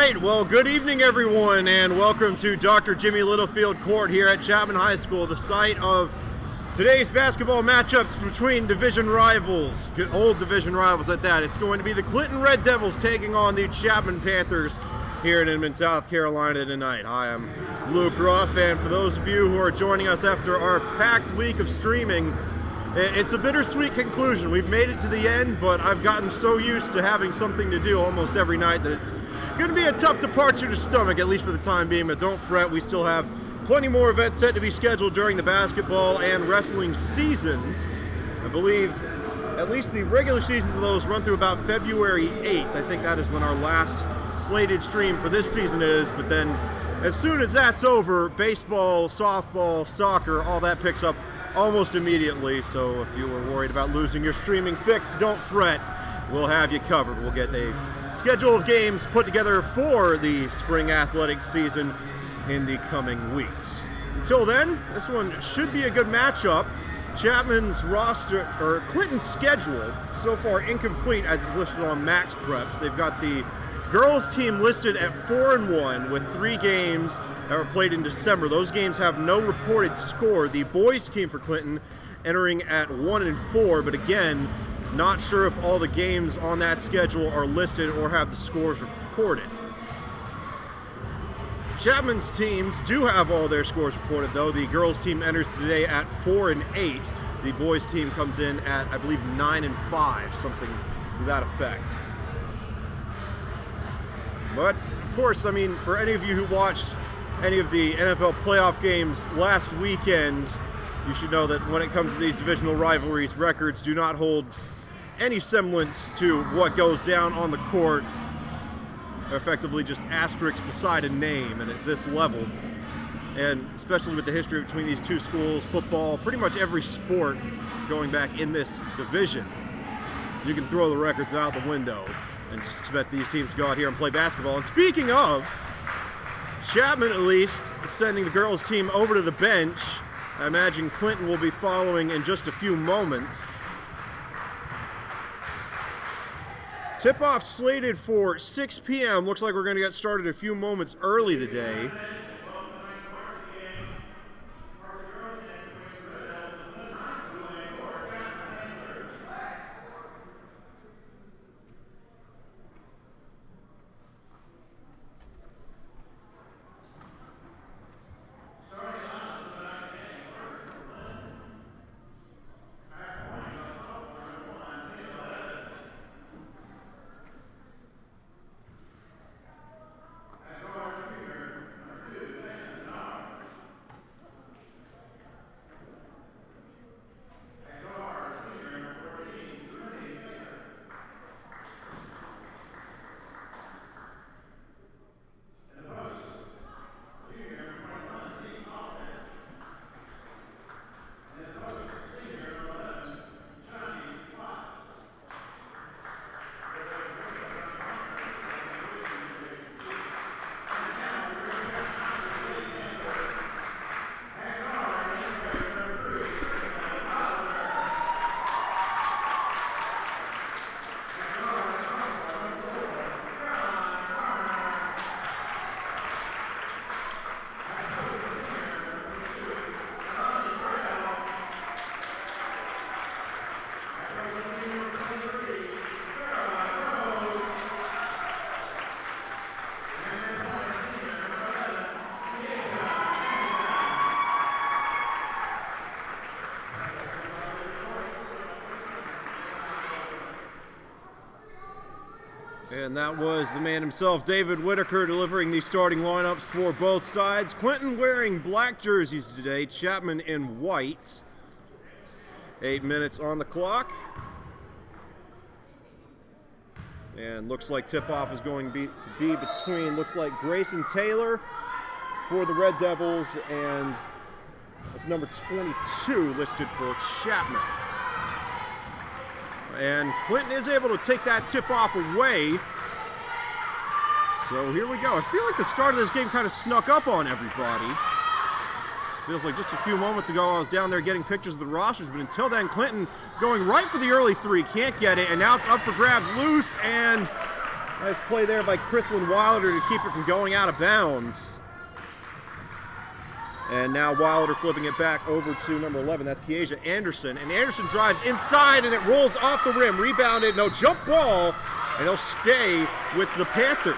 right, well, good evening, everyone, and welcome to Dr. Jimmy Littlefield Court here at Chapman High School, the site of today's basketball matchups between division rivals, old division rivals at that. It's going to be the Clinton Red Devils taking on the Chapman Panthers here in Inman, South Carolina tonight. Hi, I'm Luke Ruff, and for those of you who are joining us after our packed week of streaming, it's a bittersweet conclusion. We've made it to the end, but I've gotten so used to having something to do almost every night that it's going to be a tough departure to stomach, at least for the time being, but don't fret. We still have plenty more events set to be scheduled during the basketball and wrestling seasons. I believe at least the regular seasons of those run through about February 8th. I think that is when our last slated stream for this season is, but then as soon as that's over, baseball, softball, soccer, all that picks up almost immediately. So if you were worried about losing your streaming fix, don't fret. We'll have you covered. We'll get a schedule of games put together for the spring athletics season in the coming weeks. Until then, this one should be a good matchup. Chapman's roster, or Clinton's schedule, so far incomplete as it's listed on Max Preps. They've got the girls team listed at 4-1 with 3 games that were played in December. Those games have no reported score. The boys team for Clinton entering at 1-4, but again, not sure if all the games on that schedule are listed or have the scores reported. Chapman's teams do have all their scores reported, though. The girls team enters today at 4-8. The boys team comes in at, I believe, 9-5, something to that effect. But, of course, I mean, for any of you who watched any of the NFL playoff games last weekend, you should know that when it comes to these divisional rivalries, records do not hold any semblance to what goes down on the court. They're effectively just asterisks beside a name, and at this level, and especially with the history between these two schools, football, pretty much every sport going back in this division, you can throw the records out the window and just expect these teams to go out here and play basketball. And speaking of, Chapman at least sending the girls team over to the bench. I imagine Clinton will be following in just a few moments. Tip-off slated for 6 p.m. Looks like we're going to get started a few moments early today. And that was the man himself, David Whitaker, delivering the starting lineups for both sides. Clinton wearing black jerseys today, Chapman in white. 8 minutes on the clock. And looks like tip-off is going to be between, looks like Grayson Taylor for the Red Devils, and that's number 22 listed for Chapman. And Clinton is able to take that tip-off away. So here we go. I feel like the start of this game kind of snuck up on everybody. Feels like just a few moments ago I was down there getting pictures of the rosters, but until then, Clinton going right for the early three, can't get it, and now it's up for grabs, loose, and Nice play there by Chrislyn Wilder to keep it from going out of bounds. And now Wilder flipping it back over to number 11. That's Kiesha Anderson. And Anderson drives inside and it rolls off the rim. Rebounded, no jump ball, and he'll stay with the Panthers.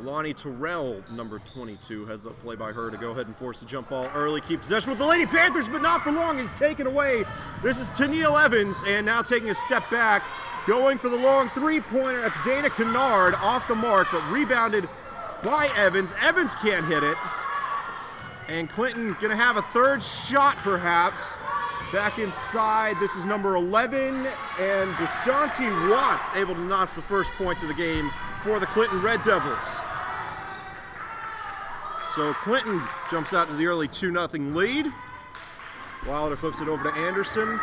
Lonnie Terrell, number 22, has a play by her to go ahead and force the jump ball early. Keep possession with the Lady Panthers, but not for long. It's taken away. This is Tennille Evans, and now taking a step back, going for the long three-pointer. That's Dana Kennard off the mark, but rebounded by Evans. Evans can't hit it. And Clinton going to have a third shot, perhaps. Back inside, this is number 11, and Deshaunti Watts able to notch the first points of the game for the Clinton Red Devils. So Clinton jumps out to the early 2-0 lead. Wilder flips it over to Anderson.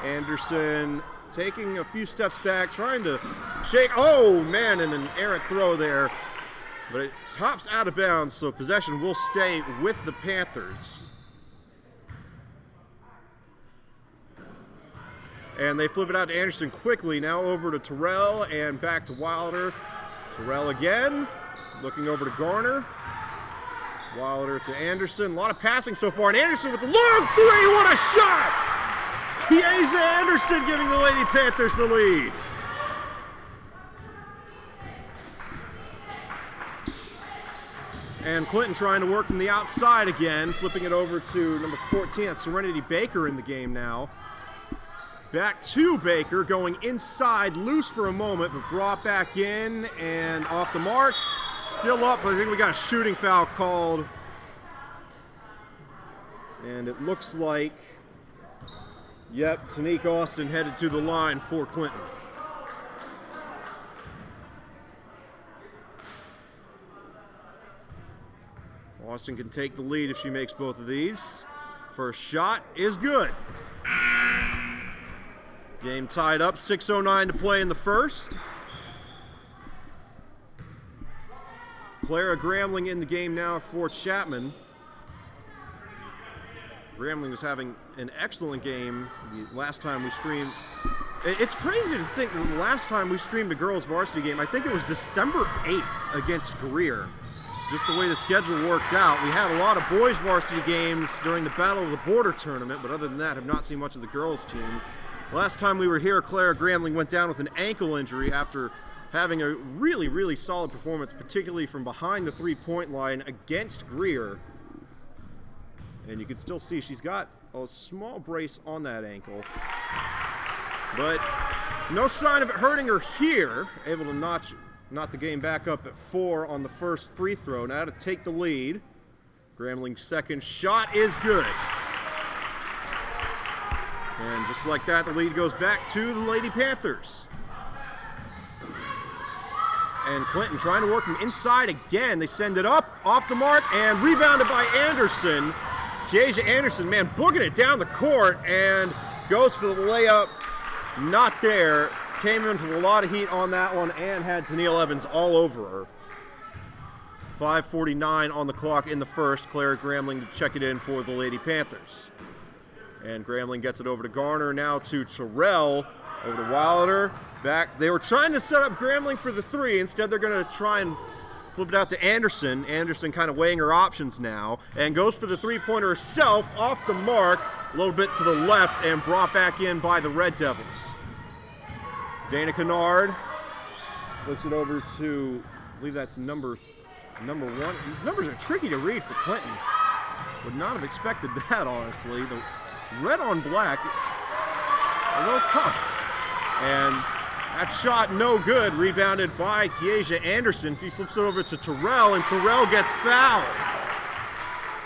Anderson taking a few steps back, trying to shake. Oh, man, and an errant throw there. But it tops out of bounds, so possession will stay with the Panthers. And they flip it out to Anderson quickly. Now over to Terrell and back to Wilder. Terrell again, looking over to Garner. Wilder to Anderson. A lot of passing so far. And Anderson with the long three. What a shot! Kiesha Anderson giving the Lady Panthers the lead. And Clinton trying to work from the outside again, flipping it over to number 14. That's Serenity Baker in the game now. Back to Baker, going inside, loose for a moment, but brought back in and off the mark. Still up, but I think we got a shooting foul called. And it looks like, yep, Tanique Austin headed to the line for Clinton. Austin can take the lead if she makes both of these. First shot is good. Game tied up, 6:09 to play in the first. Clara Gramling in the game now for Chapman. Gramling was having an excellent game the last time we streamed. It's crazy to think that the last time we streamed a girls varsity game, I think it was December 8th against Greer. Just the way the schedule worked out. We had a lot of boys varsity games during the Battle of the Border tournament, but other than that, have not seen much of the girls team. Last time we were here, Clara Gramling went down with an ankle injury after having a really, really solid performance, particularly from behind the three-point line against Greer. And you can still see she's got a small brace on that ankle. But no sign of it hurting her here. Able to knock the game back up at 4 on the first free throw. Now to take the lead. Gramling's second shot is good. And just like that, the lead goes back to the Lady Panthers. And Clinton trying to work from inside again. They send it up, off the mark, and rebounded by Anderson. Kiesha Anderson, man, booking it down the court and goes for the layup. Not there. Came in with a lot of heat on that one and had Tennille Evans all over her. 5:49 on the clock in the first. Clara Gramling to check it in for the Lady Panthers. And Gramling gets it over to Garner, now to Terrell, over to Wilder, back. They were trying to set up Gramling for the three. Instead, they're going to try and flip it out to Anderson. Anderson kind of weighing her options now, and goes for the three-pointer herself, off the mark, a little bit to the left, and brought back in by the Red Devils. Dana Kennard flips it over to, I believe that's number 1. These numbers are tricky to read for Clinton. Would not have expected that, honestly. The red on black, a little tough. And that shot no good, rebounded by Kiesha Anderson. He flips it over to Terrell, and Terrell gets fouled.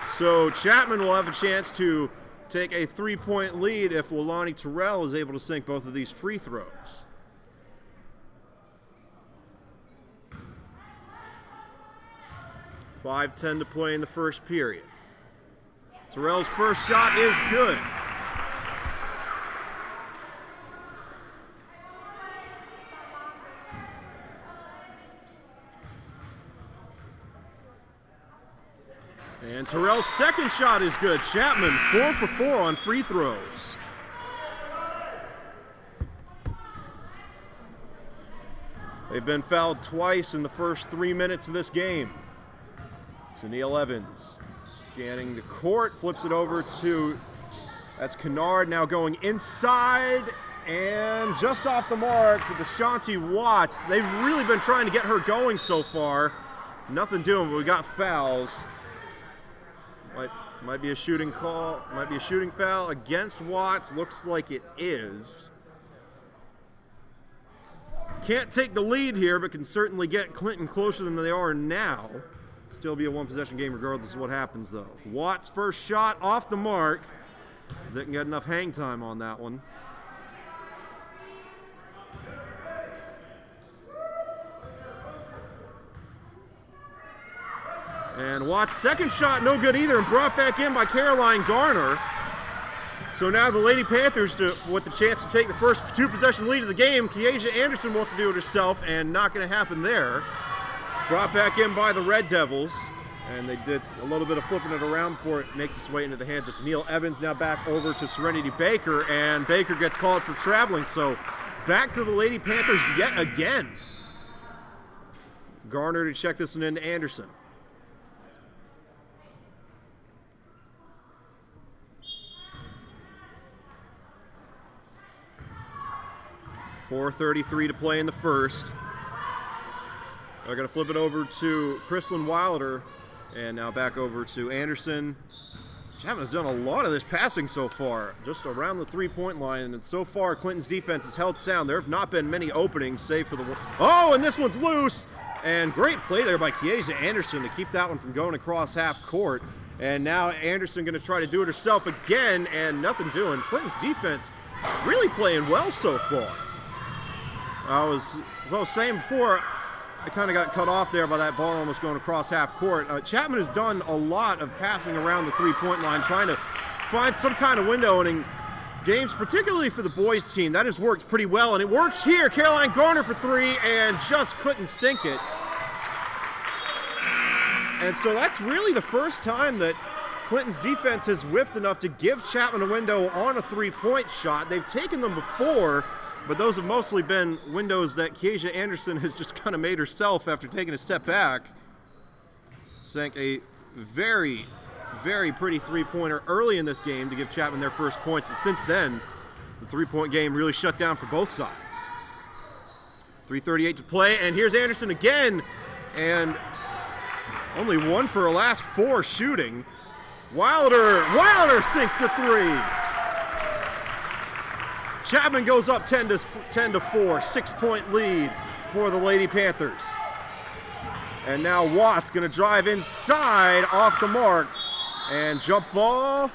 So Chapman will have a chance to take a 3-point lead if Leilani Terrell is able to sink both of these free throws. .5:10 to play in the first period. Terrell's first shot is good. And Terrell's second shot is good. Chapman 4 for 4 on free throws. They've been fouled twice in the first 3 minutes of this game. Tennille Evans scanning the court, flips it over to, that's Kennard now going inside and just off the mark with Deshaunty Watts. They've really been trying to get her going so far. Nothing doing, but we got fouls. Might be a shooting call, might be a shooting foul against Watts. Looks like it is. Can't take the lead here, but can certainly get Clinton closer than they are now. Still be a one-possession game regardless of what happens, though. Watts' first shot off the mark. Didn't get enough hang time on that one. And Watts' second shot, no good either, and brought back in by Caroline Garner. So now the Lady Panthers with the chance to take the first two-possession lead of the game. Kiesia Anderson wants to do it herself, and not going to happen there. Brought back in by the Red Devils, and they did a little bit of flipping it around before it makes its way into the hands of Tennille Evans. Now back over to Serenity Baker, and Baker gets called for traveling. So back to the Lady Panthers yet again. Garner to check this one into Anderson. .4:33 to play in the first. They're going to flip it over to Chrislyn Wilder, and now back over to Anderson. Chapman has done a lot of this passing so far, just around the three-point line, and so far Clinton's defense has held sound. There have not been many openings, save for the... Oh, and this one's loose! And great play there by Kiesia Anderson to keep that one from going across half court. And now Anderson going to try to do it herself again, and nothing doing. Clinton's defense really playing well so far. As I was saying before, I kind of got cut off there by that ball almost going across half court. Chapman has done a lot of passing around the three-point line, trying to find some kind of window, and in games, particularly for the boys team, that has worked pretty well, and it works here. Caroline Garner for three, and just couldn't sink it. And so that's really the first time that Clinton's defense has whiffed enough to give Chapman a window on a three-point shot. They've taken them before, but those have mostly been windows that Kiesia Anderson has just kind of made herself after taking a step back. Sank a very, very pretty three-pointer early in this game to give Chapman their first points, but since then, the three-point game really shut down for both sides. 3:38 to play, and here's Anderson again, and only one for her last four shooting. Wilder sinks the three. Chapman goes up 10 to 4, 6-point lead for the Lady Panthers. And now Watts going to drive inside off the mark and jump ball.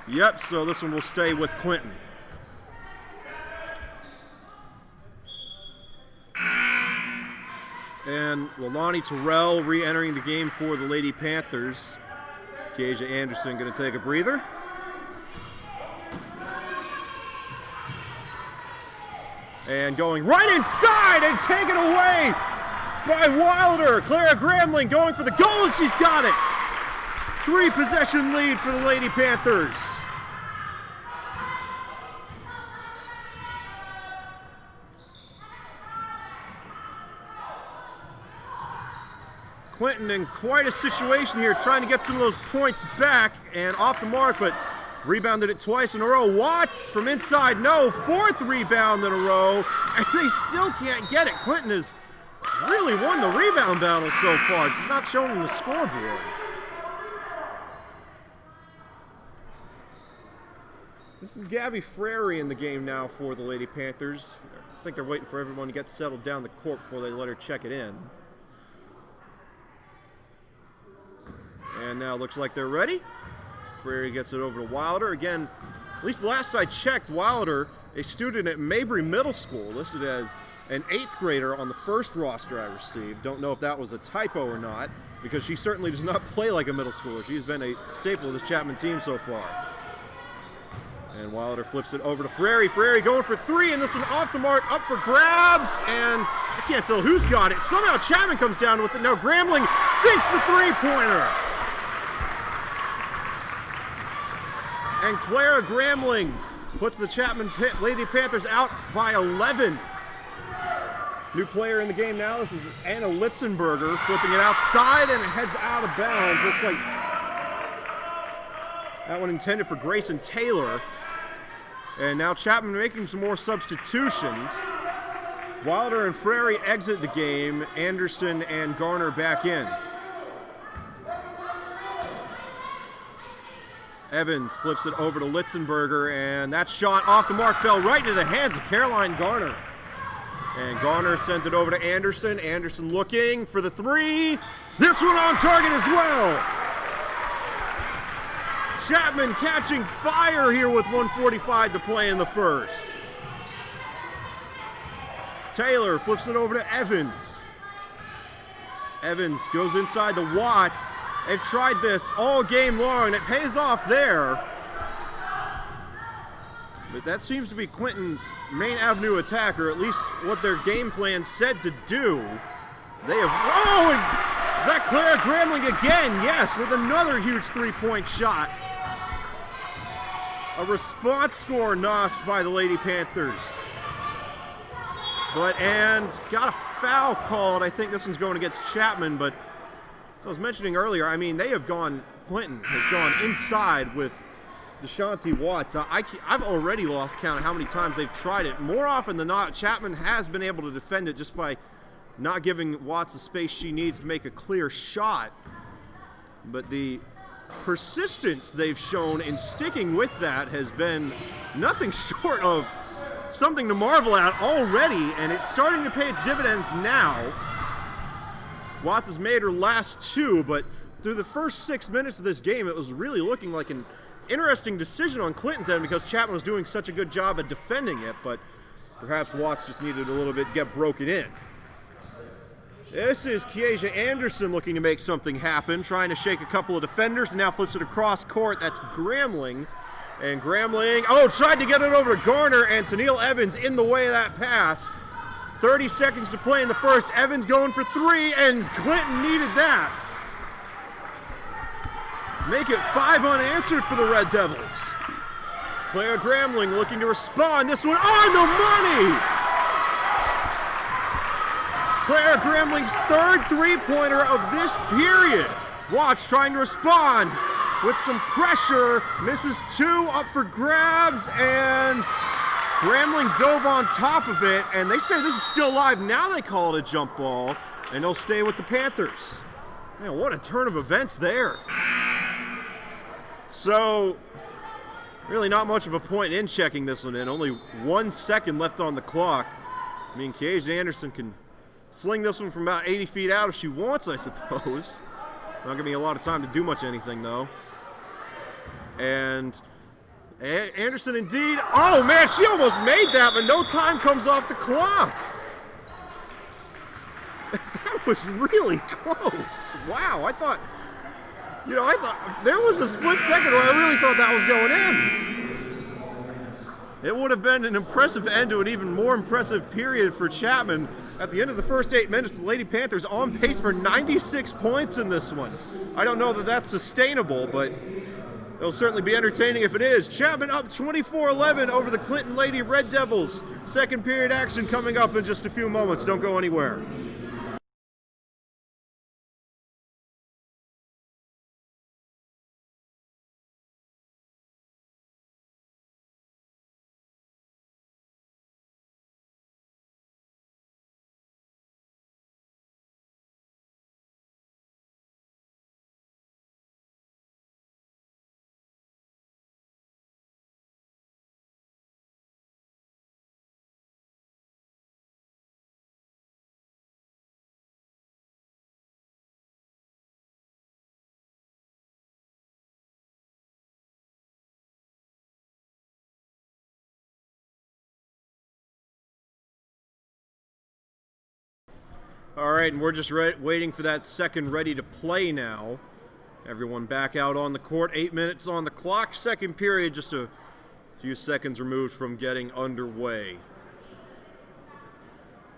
Yep, so this one will stay with Clinton. And Leilani Terrell re-entering the game for the Lady Panthers. Kiesia Anderson going to take a breather. And going right inside and taken away by Wilder. Clara Gramling going for the goal, and she's got it. 3-possession lead for the Lady Panthers. Clinton in quite a situation here, trying to get some of those points back and off the mark, but rebounded it twice in a row. Watts from inside, no, 4th rebound in a row, and they still can't get it. Clinton has really won the rebound battle so far, just not showing them the scoreboard. This is Gabby Frary in the game now for the Lady Panthers. I think they're waiting for everyone to get settled down the court before they let her check it in. And now looks like they're ready. Frary gets it over to Wilder. Again, at least last I checked, Wilder, a student at Mabry Middle School, listed as an 8th grader on the first roster I received. Don't know if that was a typo or not, because she certainly does not play like a middle schooler. She's been a staple of this Chapman team so far. And Wilder flips it over to Frary. Frary going for three, and this one off the mark, up for grabs, and I can't tell who's got it. Somehow Chapman comes down with it. Now Gramling sinks the three-pointer. And Clara Gramling puts the Chapman Lady Panthers out by 11. New player in the game now. This is Anna Litzenberger flipping it outside, and it heads out of bounds. Looks like that one intended for Grayson Taylor. And now Chapman making some more substitutions. Wilder and Frary exit the game. Anderson and Garner back in. Evans flips it over to Litzenberger, and that shot off the mark fell right into the hands of Caroline Garner. And Garner sends it over to Anderson. Anderson looking for the three. This one on target as well. Chapman catching fire here with 1:45 to play in the first. Taylor flips it over to Evans. Evans goes inside the Watts. They've tried this all game long, and it pays off there. But that seems to be Clinton's main avenue attack, or at least what their game plan said to do. They have, oh, and is that Clara Gramling again? Yes, with another huge three-point shot. A response score notched by the Lady Panthers. And got a foul called. I think this one's going against Chapman, but as I was mentioning earlier, I mean, Clinton has gone inside with DeShanti Watts. I've already lost count of how many times they've tried it. More often than not, Chapman has been able to defend it just by not giving Watts the space she needs to make a clear shot. But the persistence they've shown in sticking with that has been nothing short of something to marvel at already, and it's starting to pay its dividends now. Watts has made her last two, but through the first 6 minutes of this game, it was really looking like an interesting decision on Clinton's end because Chapman was doing such a good job at defending it, but perhaps Watts just needed a little bit to get broken in. This is Kiesia Anderson looking to make something happen, trying to shake a couple of defenders, and now flips it across court. That's Gramling. And Gramling, tried to get it over to Garner, and Tennille Evans in the way of that pass. 30 seconds to play in the first. Evans going for three, and Clinton needed that. Make it 5 unanswered for the Red Devils. Clara Gramling looking to respond. This one on the money! Clara Gramling's third three-pointer of this period. Watts trying to respond with some pressure. Misses two, up for grabs, and Gramling dove on top of it, and they say this is still live. Now they call it a jump ball, and they'll stay with the Panthers. Man, what a turn of events there. So, really not much of a point in checking this one in. Only 1 second left on the clock. I mean, Kiesia Anderson can sling this one from about 80 feet out if she wants, I suppose. Not gonna be a lot of time to do much anything, though. And Anderson indeed. Oh, man, she almost made that, but no time comes off the clock. That was really close. Wow, I thought there was a split second where I really thought that was going in. It would have been an impressive end to an even more impressive period for Chapman. At the end of the first 8 minutes, the Lady Panthers on pace for 96 points in this one. I don't know that that's sustainable, but it'll certainly be entertaining if it is. Chapman up 24-11 over the Clinton Lady Red Devils. Second period action coming up in just a few moments. Don't go anywhere. All right, and we're just waiting for that second ready to play now. Everyone back out on the court. 8 minutes on the clock. Second period, just a few seconds removed from getting underway.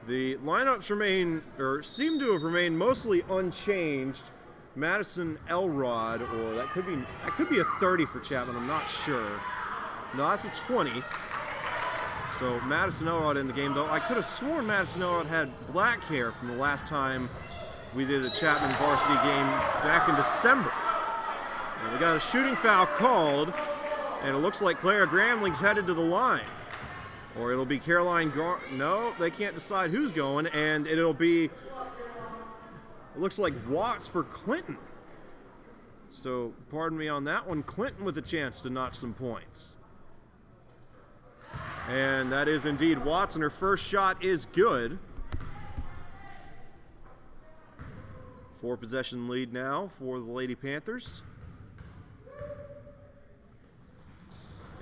The lineups seem to have remained mostly unchanged Madison Elrod, or that could be a 30 for Chapman, I'm not sure. No, that's a 20. So Madison Elrod in the game, though I could have sworn Madison Elrod had black hair from the last time we did a Chapman varsity game back in December. And we got a shooting foul called, and it looks like Clara Gramling's headed to the line. Or it'll be Caroline no, they can't decide who's going, and it'll be, it looks like Watts for Clinton. So, pardon me on that one, Clinton with a chance to notch some points. And that is indeed Watts, and her first shot is good. 4-possession lead now for the Lady Panthers.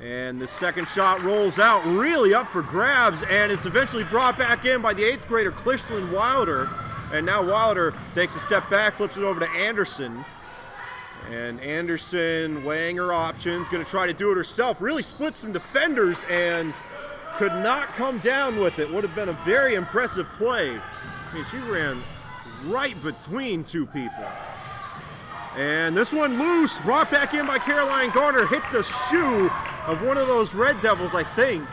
And the second shot rolls out, really up for grabs, and it's eventually brought back in by the 8th grader, Clifton Wilder. And now Wilder takes a step back, flips it over to Anderson. And Anderson, weighing her options, going to try to do it herself. Really split some defenders and could not come down with it. Would have been a very impressive play. I mean, she ran right between two people. And this one loose, brought back in by Caroline Garner, hit the shoe of one of those Red Devils, I think.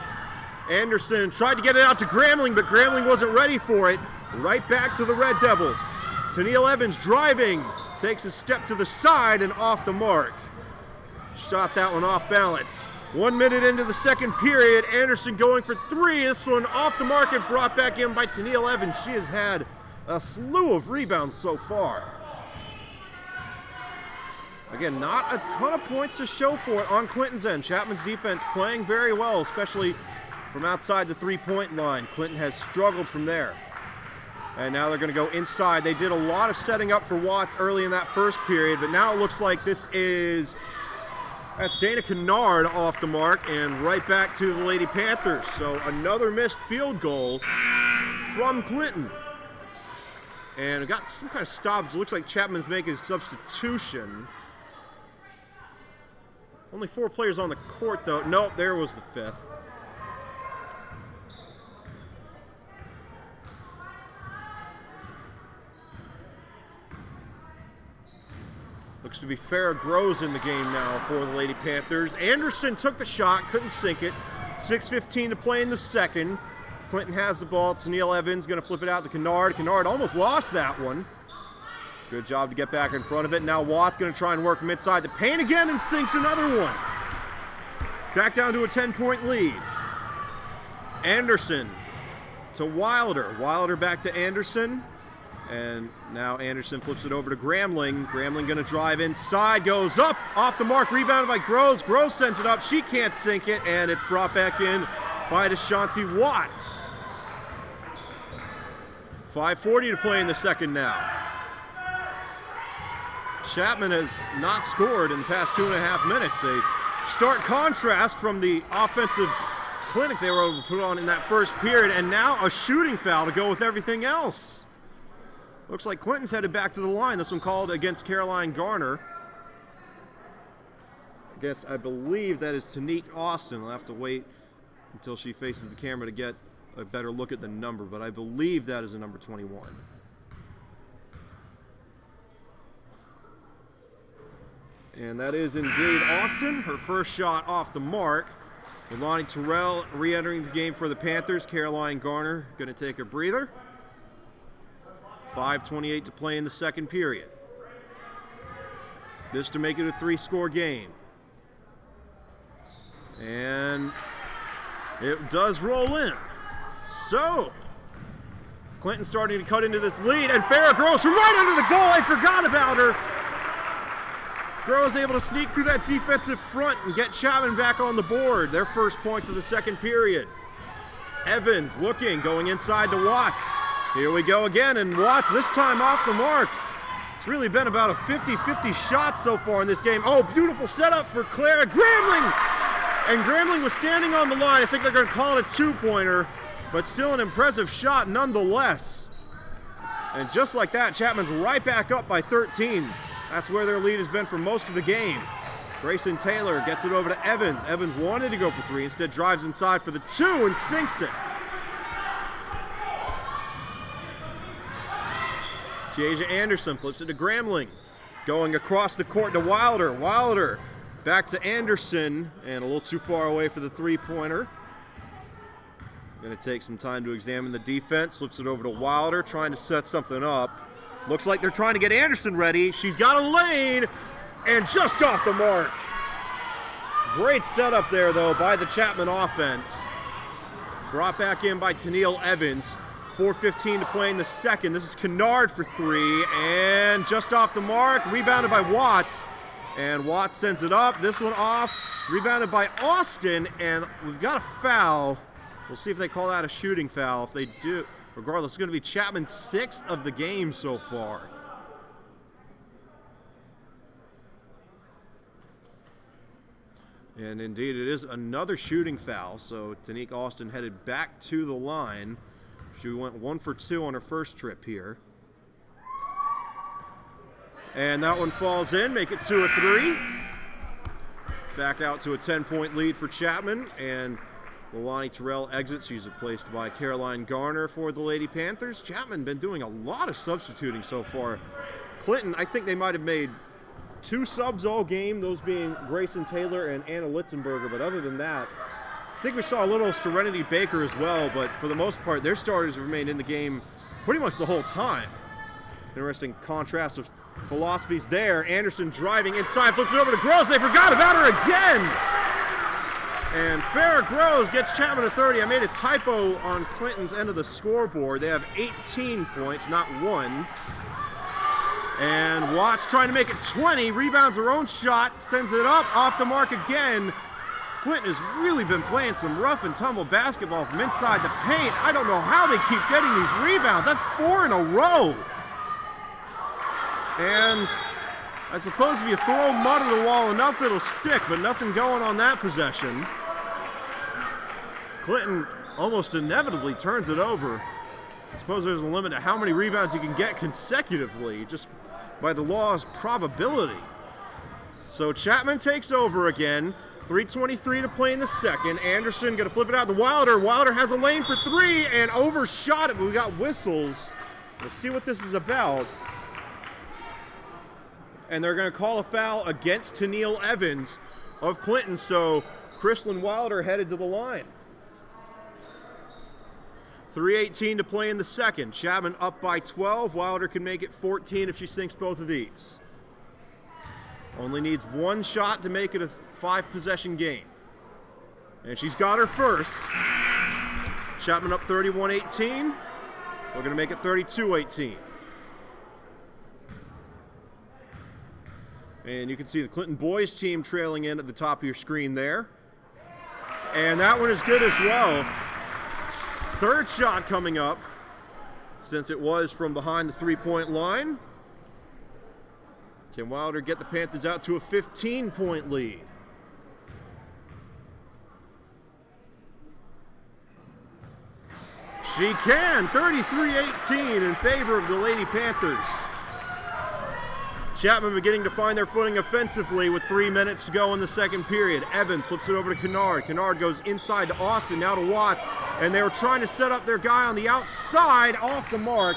Anderson tried to get it out to Gramling, but Gramling wasn't ready for it. Right back to the Red Devils. Tennille Evans driving, takes a step to the side and off the mark. Shot that one off balance. 1 minute into the second period, Anderson going for three. This one off the mark and brought back in by Tennille Evans. She has had a slew of rebounds so far. Again, not a ton of points to show for it on Clinton's end. Chapman's defense playing very well, especially from outside the three-point line. Clinton has struggled from there. And now they're going to go inside. They did a lot of setting up for Watts early in that first period, but now it looks like that's Dana Kennard off the mark and right back to the Lady Panthers. So another missed field goal from Clinton. And it got some kind of stoppage. It looks like Chapman's making a substitution. Only 4 players on the court, though. Nope, there was the 5th. Looks to be Farrah Groves in the game now for the Lady Panthers. Anderson took the shot, couldn't sink it. 6:15 to play in the second. Clinton has the ball. Tennille Evans going to flip it out to Kennard. Kennard almost lost that one. Good job to get back in front of it. Now Watts going to try and work from inside the paint again and sinks another one. Back down to a 10-point lead. Anderson to Wilder. Wilder back to Anderson. And now Anderson flips it over to Gramling. Gramling going to drive inside, goes up, off the mark, rebounded by Groves. Groves sends it up, she can't sink it, and it's brought back in by Deshaunty Watts. 5:40 to play in the second now. Chapman has not scored in the past 2.5 minutes. A stark contrast from the offensive clinic they were able to put on in that first period, and now a shooting foul to go with everything else. Looks like Clinton's headed back to the line. This one called against Caroline Garner. Against, I believe that is Tanique Austin. I'll have to wait until she faces the camera to get a better look at the number, but I believe that is a number 21. And that is indeed Austin. Her first shot off the mark. Lonnie Terrell re-entering the game for the Panthers. Caroline Garner going to take a breather. 5:28 to play in the second period. This to make it a 3-score game. And it does roll in. So, Clinton starting to cut into this lead, and Farrah Groves from right under the goal. I forgot about her. Groves able to sneak through that defensive front and get Chapman back on the board. Their first points of the second period. Evans looking, going inside to Watts. Here we go again, and Watts this time off the mark. It's really been about a 50-50 shot so far in this game. Oh, beautiful setup for Clara Gramling! And Gramling was standing on the line. I think they're going to call it a 2-pointer, but still an impressive shot nonetheless. And just like that, Chapman's right back up by 13. That's where their lead has been for most of the game. Grayson Taylor gets it over to Evans. Evans wanted to go for 3, instead drives inside for the 2 and sinks it. Kiesha Anderson flips it to Gramling. Going across the court to Wilder. Wilder back to Anderson, and a little too far away for the three-pointer. Going to take some time to examine the defense. Flips it over to Wilder, trying to set something up. Looks like they're trying to get Anderson ready. She's got a lane, and just off the mark. Great setup there, though, by the Chapman offense. Brought back in by Tennille Evans. 4:15 to play in the second. This is Kennard for three, and just off the mark. Rebounded by Watts, and Watts sends it up. This one off. Rebounded by Austin, and we've got a foul. We'll see if they call that a shooting foul. If they do, regardless, it's going to be Chapman's 6th of the game so far. And indeed, it is another shooting foul. So Tanique Austin headed back to the line. She went 1 for 2 on her first trip here. And that one falls in, make it 2 or 3. Back out to a 10-point lead for Chapman. And Leilani Terrell exits. She's replaced by Caroline Garner for the Lady Panthers. Chapman been doing a lot of substituting so far. Clinton, I think they might have made 2 subs all game, those being Grayson Taylor and Anna Litzenberger. But other than that, I think we saw a little Serenity Baker as well. But for the most part, their starters have remained in the game pretty much the whole time. Interesting contrast of philosophies there. Anderson driving inside, flips it over to Gross. They forgot about her again. And Farrah Groves gets Chapman a 30. I made a typo on Clinton's end of the scoreboard. They have 18 points, not 1. And Watts trying to make it 20. Rebounds her own shot, sends it up, off the mark again. Clinton has really been playing some rough and tumble basketball from inside the paint. I don't know how they keep getting these rebounds. That's 4 in a row. And I suppose if you throw mud at the wall enough, it'll stick, but nothing going on that possession. Clinton almost inevitably turns it over. I suppose there's a limit to how many rebounds you can get consecutively, just by the law's probability. So Chapman takes over again. 3:23 to play in the second. Anderson going to flip it out to Wilder. Wilder has a lane for 3 and overshot it, but we got whistles. We'll see what this is about. And they're going to call a foul against Tennille Evans of Clinton. So Chrislyn Wilder headed to the line. 3:18 to play in the second. Chapman up by 12. Wilder can make it 14 if she sinks both of these. Only needs 1 shot to make it a 5-possession game. And she's got her first. Chapman up 31-18. We're going to make it 32-18. And you can see the Clinton boys team trailing in at the top of your screen there. And that one is good as well. 3rd shot coming up, since it was from behind the 3-point line. Can Wilder get the Panthers out to a 15-point lead? She can, 33-18 in favor of the Lady Panthers. Chapman beginning to find their footing offensively with 3 minutes to go in the second period. Evans flips it over to Kennard. Kennard goes inside to Austin, now to Watts. And they were trying to set up their guy on the outside, off the mark.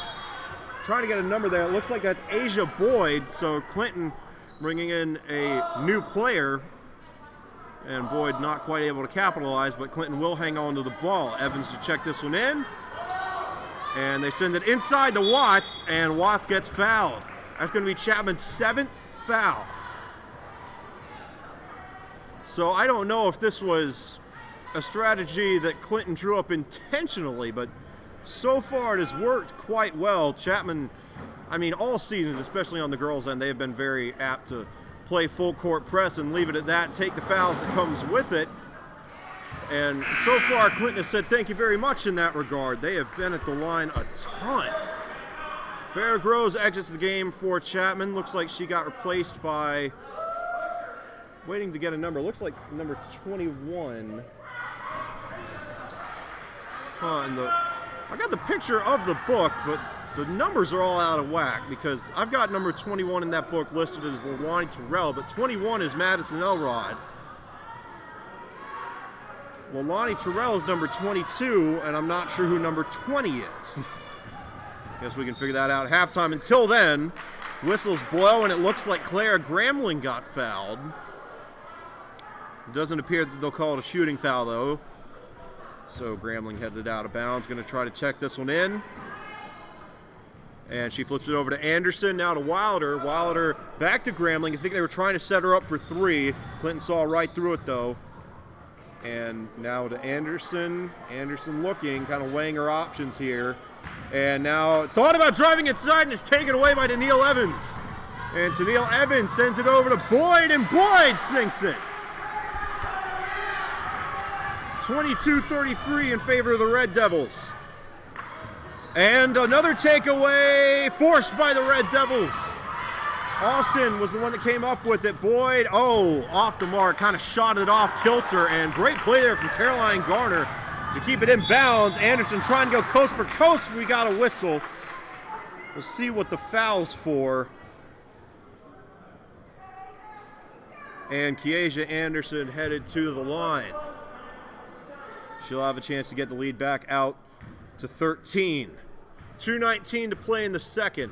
Trying to get a number there. It looks like that's Asia Boyd. So Clinton bringing in a new player. And Boyd not quite able to capitalize, but Clinton will hang on to the ball. Evans to check this one in. And they send it inside to Watts, and Watts gets fouled. That's going to be Chapman's 7th foul. So I don't know if this was a strategy that Clinton drew up intentionally, but so far it has worked quite well. Chapman, I mean, all seasons, especially on the girls' end, they have been very apt to play full court press and leave it at that, take the fouls that comes with it. And so far, Clinton has said thank you very much in that regard. They have been at the line a ton. Farrah Groves exits the game for Chapman. Looks like she got replaced by, waiting to get a number, looks like number 21. I got the picture of the book, but the numbers are all out of whack because I've got number 21 in that book listed as Leilani Terrell, but 21 is Madison Elrod. Leilani Terrell is number 22, and I'm not sure who number 20 is. Guess we can figure that out at halftime. Until then, Whistles blow, and it looks like Clara Gramling got fouled. It doesn't appear that they'll call it a shooting foul, though. So Gramling headed out of bounds, going to try to check this one in. And she flips it over to Anderson, now to Wilder. Wilder back to Gramling. I think they were trying to set her up for three. Clinton saw right through it, though. And now to Anderson. Anderson looking, kind of weighing her options here. And now thought about driving inside and is taken away by Danielle Evans. And Danielle Evans sends it over to Boyd, and Boyd sinks it. 22-33 in favor of the Red Devils. And another takeaway forced by the Red Devils. Austin was the one that came up with it. Boyd, off the mark, kind of shot it off kilter, and great play there from Caroline Garner to keep it in bounds. Anderson trying to go coast for coast. We got a whistle. We'll see what the foul's for. And Kiesha Anderson headed to the line. She'll have a chance to get the lead back out to 13. 2:19 to play in the second.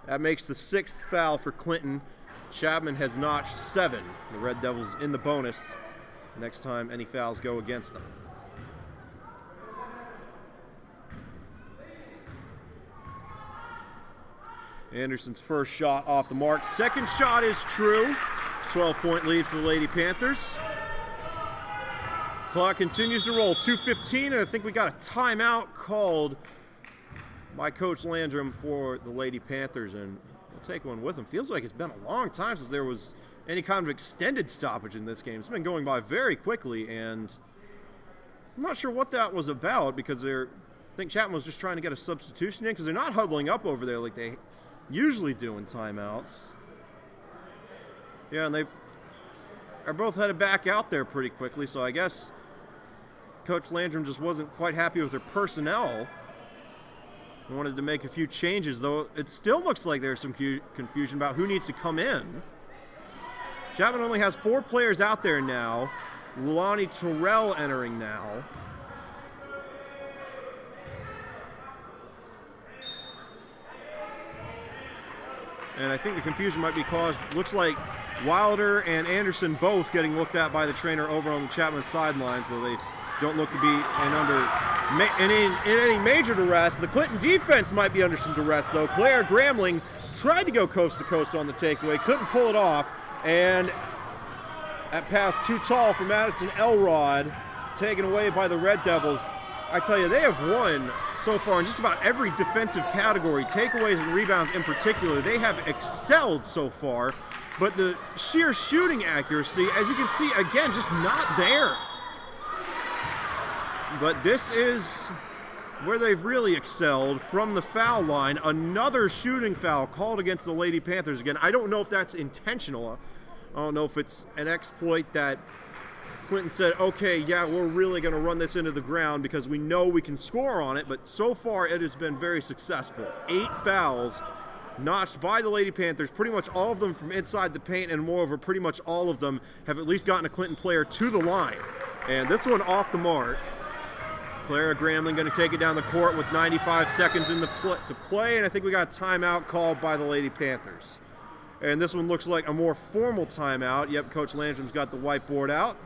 That makes the 6th foul for Clinton. Chapman has notched 7. The Red Devils in the bonus next time any fouls go against them. Anderson's first shot off the mark. Second shot is true. 12-point lead for the Lady Panthers. Clock continues to roll. 2:15, and I think we got a timeout called by Coach Landrum for the Lady Panthers, and we'll take one with him. Feels like it's been a long time since there was any kind of extended stoppage in this game. It's been going by very quickly, and I'm not sure what that was about, because I think Chapman was just trying to get a substitution in, because they're not huddling up over there like they usually do in timeouts. Yeah, and they are both headed back out there pretty quickly, so I guess Coach Landrum just wasn't quite happy with their personnel. Wanted to make a few changes, though it still looks like there's some confusion about who needs to come in. Chapman only has 4 players out there now. Lulani Terrell entering now. And I think the confusion might be caused, looks like Wilder and Anderson both getting looked at by the trainer over on the Chapman sideline, so they don't look to be in any major duress. The Clinton defense might be under some duress, though. Claire Gramling tried to go coast to coast on the takeaway, couldn't pull it off, and that pass too tall for Madison Elrod, taken away by the Red Devils. I tell you, they have won so far in just about every defensive category, takeaways and rebounds in particular. They have excelled so far, but the sheer shooting accuracy, as you can see, again, just not there. But this is where they've really excelled from the foul line. Another shooting foul called against the Lady Panthers again. I don't know if that's intentional. I don't know if it's an exploit that Clinton said, okay, yeah, we're really going to run this into the ground because we know we can score on it. But so far, it has been very successful. 8 fouls notched by the Lady Panthers, pretty much all of them from inside the paint, and moreover, pretty much all of them have at least gotten a Clinton player to the line. And this one off the mark. Clara Gramling going to take it down the court with 95 seconds to play, and I think we got a timeout called by the Lady Panthers. And this one looks like a more formal timeout. Yep, Coach Landrum's got the whiteboard out.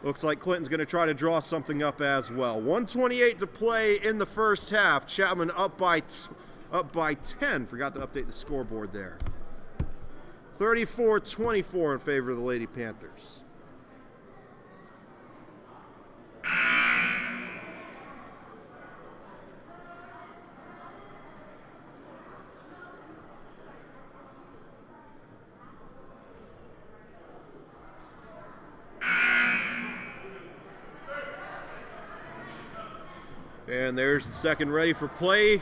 Looks like Clinton's going to try to draw something up as well. 1:28 to play in the first half. Chapman up by 10. Forgot to update the scoreboard there. 34-24 in favor of the Lady Panthers. And there's the second ready for play.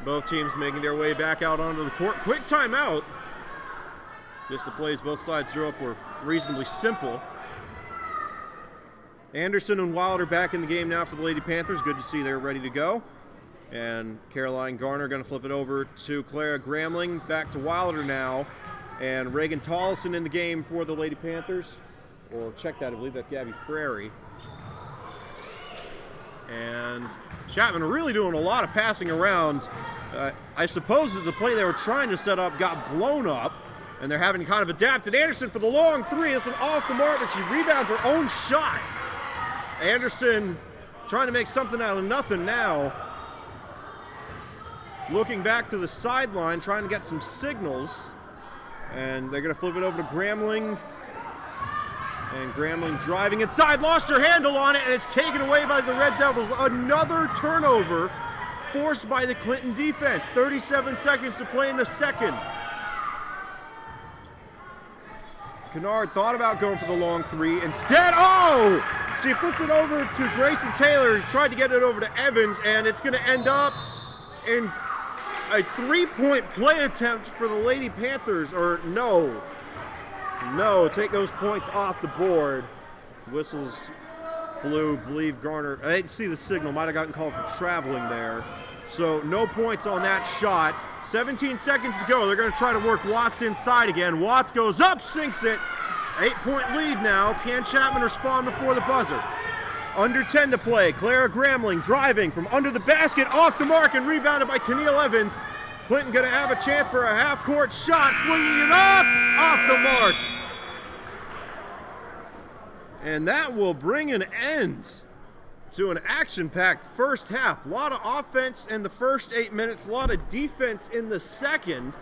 Both teams making their way back out onto the court. Quick timeout. Just the plays both sides drew up were reasonably simple. Anderson and Wilder back in the game now for the Lady Panthers. Good to see they're ready to go. And Caroline Garner going to flip it over to Clara Gramling. Back to Wilder now. And Reagan Tollison in the game for the Lady Panthers. Or check that, I believe that's Gabby Frary. And Chapman really doing a lot of passing around. I suppose that the play they were trying to set up got blown up, and they're having to kind of adapt. And Anderson for the long three. This one off the mark, but she rebounds her own shot. Anderson trying to make something out of nothing now. Looking back to the sideline, trying to get some signals. And they're going to flip it over to Grambling. And Grambling driving inside, lost her handle on it, and it's taken away by the Red Devils. Another turnover forced by the Clinton defense. 37 seconds to play in the second. Kennard thought about going for the long three. Instead, she flipped it over to Grayson Taylor, tried to get it over to Evans, and it's going to end up in a three-point play attempt for the Lady Panthers. Or no, take those points off the board. Whistles blew, believe Garner. I didn't see the signal, might have gotten called for traveling there. So no points on that shot. 17 seconds to go. They're going to try to work Watts inside again. Watts goes up, sinks it. 8-point lead now. Can Chapman respond before the buzzer? Under 10 to play. Clara Grambling driving from under the basket, off the mark, and rebounded by Tennille Evans. Clinton going to have a chance for a half-court shot, flinging it up, off the mark. And that will bring an end to an action-packed first half. A lot of offense in the first 8 minutes, a lot of defense in the second.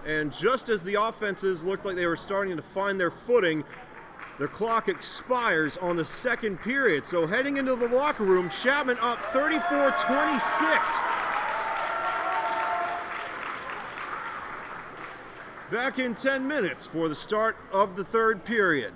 And just as the offenses looked like they were starting to find their footing, the clock expires on the second period. So heading into the locker room, Chapman up 34-26. Back in 10 minutes for the start of the third period.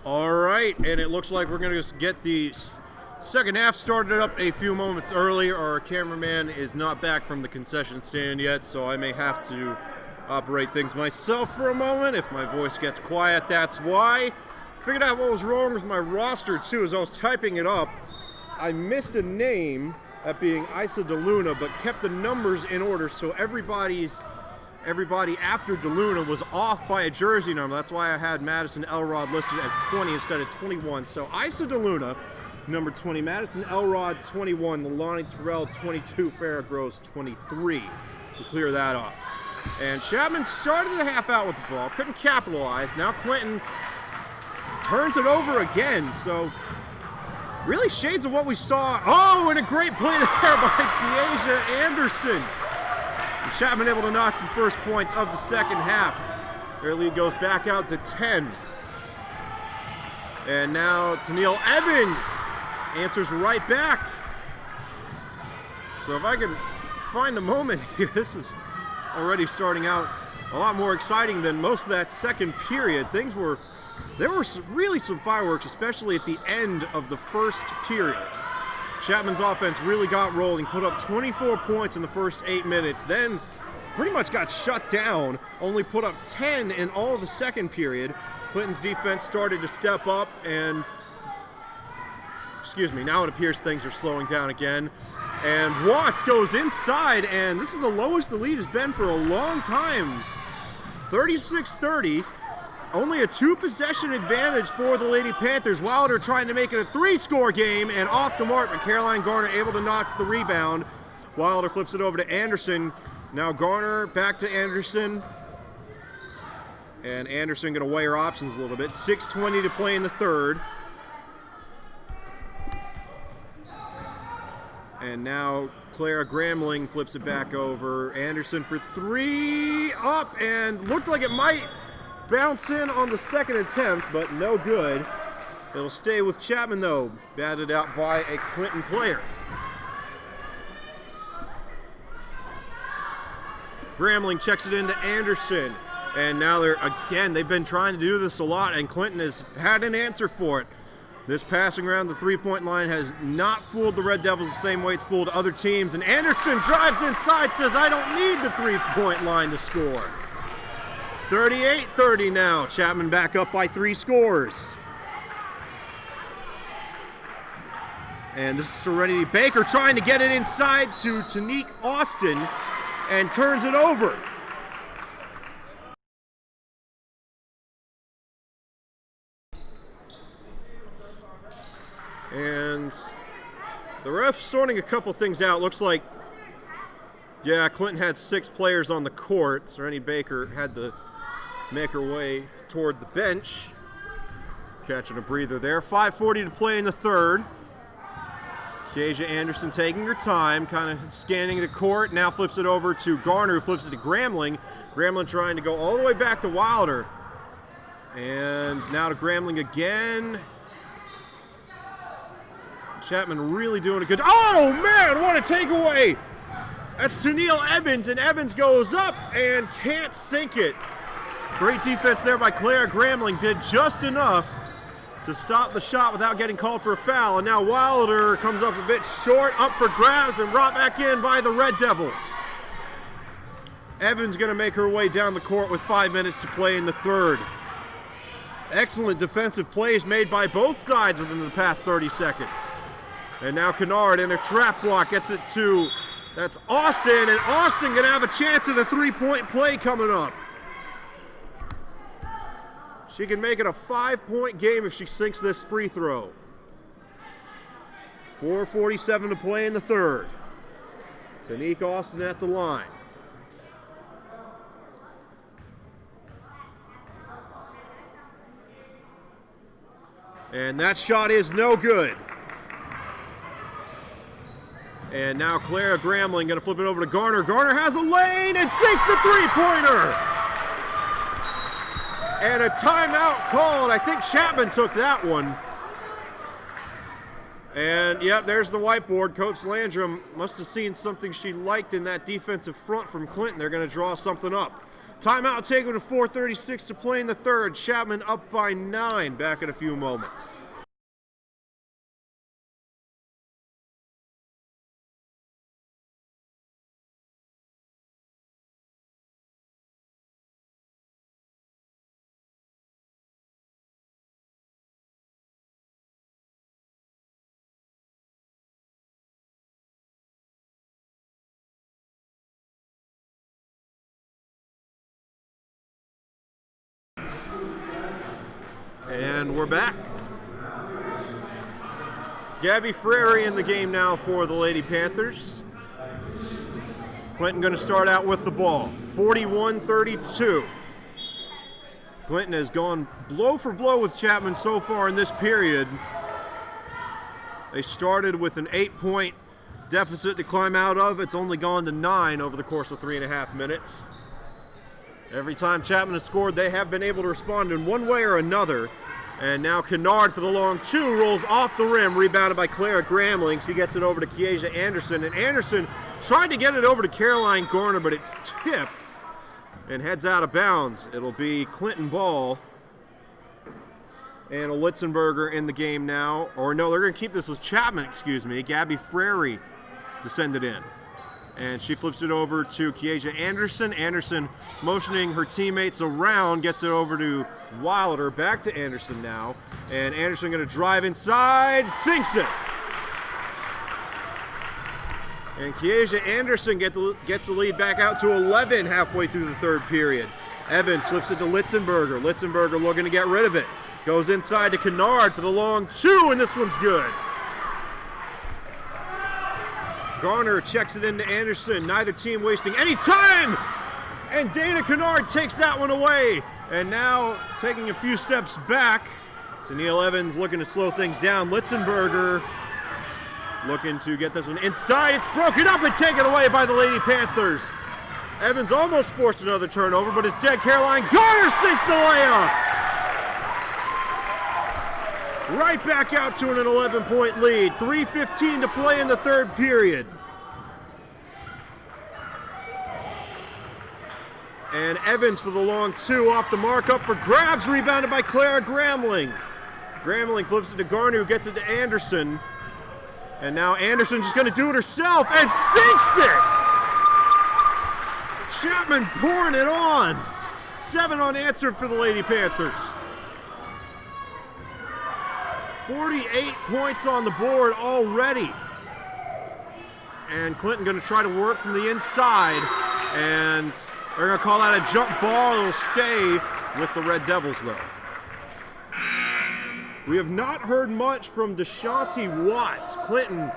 All right, and it looks like we're going to get the second half started up a few moments early. Our cameraman is not back from the concession stand yet, so I may have to operate things myself for a moment. If my voice gets quiet, that's why. Figured out what was wrong with my roster, too, as I was typing it up. I missed a name at being Isa DeLuna, but kept the numbers in order, so everybody after DeLuna was off by a jersey number. That's why I had Madison Elrod listed as 20 instead of 21. So Isa DeLuna, number 20, Madison Elrod 21, Lonnie Terrell 22, Farrah Gross 23 to clear that up. And Chapman started the half out with the ball, couldn't capitalize. Now Clinton turns it over again, so really shades of what we saw. Oh, and a great play there by Tiaja Anderson. And Chapman able to notch the first points of the second half. Their lead goes back out to 10. And now Tennille Evans answers right back. So if I can find a moment here, this is already starting out a lot more exciting than most of that second period. There were really some fireworks, especially at the end of the first period. Chapman's offense really got rolling, put up 24 points in the first 8 minutes, then pretty much got shut down, only put up 10 in all of the second period. Clinton's defense started to step up, and now it appears things are slowing down again. And Watts goes inside, and this is the lowest the lead has been for a long time. 36-30. Only a 2-possession advantage for the Lady Panthers. Wilder trying to make it a 3-score game, and off the mark, but Caroline Garner able to notch the rebound. Wilder flips it over to Anderson. Now Garner back to Anderson. And Anderson going to weigh her options a little bit. 6:20 to play in the third. And now Clara Gramling flips it back over. Anderson for 3, up, and looked like it might bounce in on the second attempt, but no good. It'll stay with Chapman, though, batted out by a Clinton player. Gramling checks it into Anderson, and now they've been trying to do this a lot, and Clinton has had an answer for it. This passing around the three-point line has not fooled the Red Devils the same way it's fooled other teams, and Anderson drives inside, says, I don't need the three-point line to score. 38-30 now. Chapman back up by 3 scores. And this is Serenity Baker trying to get it inside to Tanique Austin and turns it over. And the ref's sorting a couple things out. Looks like, yeah, Clinton had 6 players on the court. Serenity Baker had to make her way toward the bench. Catching a breather there. 5:40 to play in the third. Tiaja Anderson taking her time, kind of scanning the court. Now flips it over to Garner, who flips it to Gramling. Gramling trying to go all the way back to Wilder. And now to Gramling again. Chapman really doing a good... Oh, man, what a takeaway! That's Tennille Evans, and Evans goes up and can't sink it. Great defense there by Clara Gramling. Did just enough to stop the shot without getting called for a foul. And now Wilder comes up a bit short, up for grabs, and brought back in by the Red Devils. Evans going to make her way down the court with 5 minutes to play in the third. Excellent defensive plays made by both sides within the past 30 seconds. And now Kennard in a trap block gets it to, that's Austin, and Austin going to have a chance at a 3-point play coming up. She can make it a 5-point game if she sinks this free throw. 4:47 to play in the third. Tanique Austin at the line. And that shot is no good. And now Clara Gramling going to flip it over to Garner. Garner has a lane and sinks the three-pointer. And a timeout called. I think Chapman took that one. And, yep, there's the whiteboard. Coach Landrum must have seen something she liked in that defensive front from Clinton. They're going to draw something up. Timeout taken with 4:36 to play in the third. Chapman up by 9. Back in a few moments. And we're back. Gabby Frary in the game now for the Lady Panthers. Clinton going to start out with the ball. 41-32. Clinton has gone blow for blow with Chapman so far in this period. They started with an 8-point deficit to climb out of. It's only gone to 9 over the course of 3.5 minutes. Every time Chapman has scored, they have been able to respond in one way or another. And now Kennard for the long two, rolls off the rim, rebounded by Clara Gramling. She gets it over to Kiesia Anderson, and Anderson tried to get it over to Caroline Garner, but it's tipped and heads out of bounds. It'll be Clinton ball and a Litzenberger in the game now. Or no, they're going to keep this with Chapman, excuse me. Gabby Frary descended in. And she flips it over to Kiesia Anderson. Anderson motioning her teammates around, gets it over to Wilder. Back to Anderson now. And Anderson going to drive inside, sinks it. And Kiesia Anderson gets the lead back out to 11 halfway through the third period. Evans flips it to Litzenberger. Litzenberger looking to get rid of it. Goes inside to Kennard for the long two, and this one's good. Garner checks it into Anderson. Neither team wasting any time. And Dana Kennard takes that one away. And now taking a few steps back to Neil Evans, looking to slow things down. Litzenberger looking to get this one inside. It's broken up and taken away by the Lady Panthers. Evans almost forced another turnover, but it's dead. Caroline Garner sinks the layup. Right back out to an 11-point lead. 3:15 to play in the third period. And Evans for the long two off the mark, up for grabs, rebounded by Clara Gramling. Gramling flips it to Garner, who gets it to Anderson. And now Anderson just going to do it herself and sinks it! Chapman pouring it on. 7 unanswered for the Lady Panthers. 48 points on the board already. And Clinton going to try to work from the inside, and they're going to call that a jump ball. It'll stay with the Red Devils, though. We have not heard much from Deshaunty Watts. Clinton,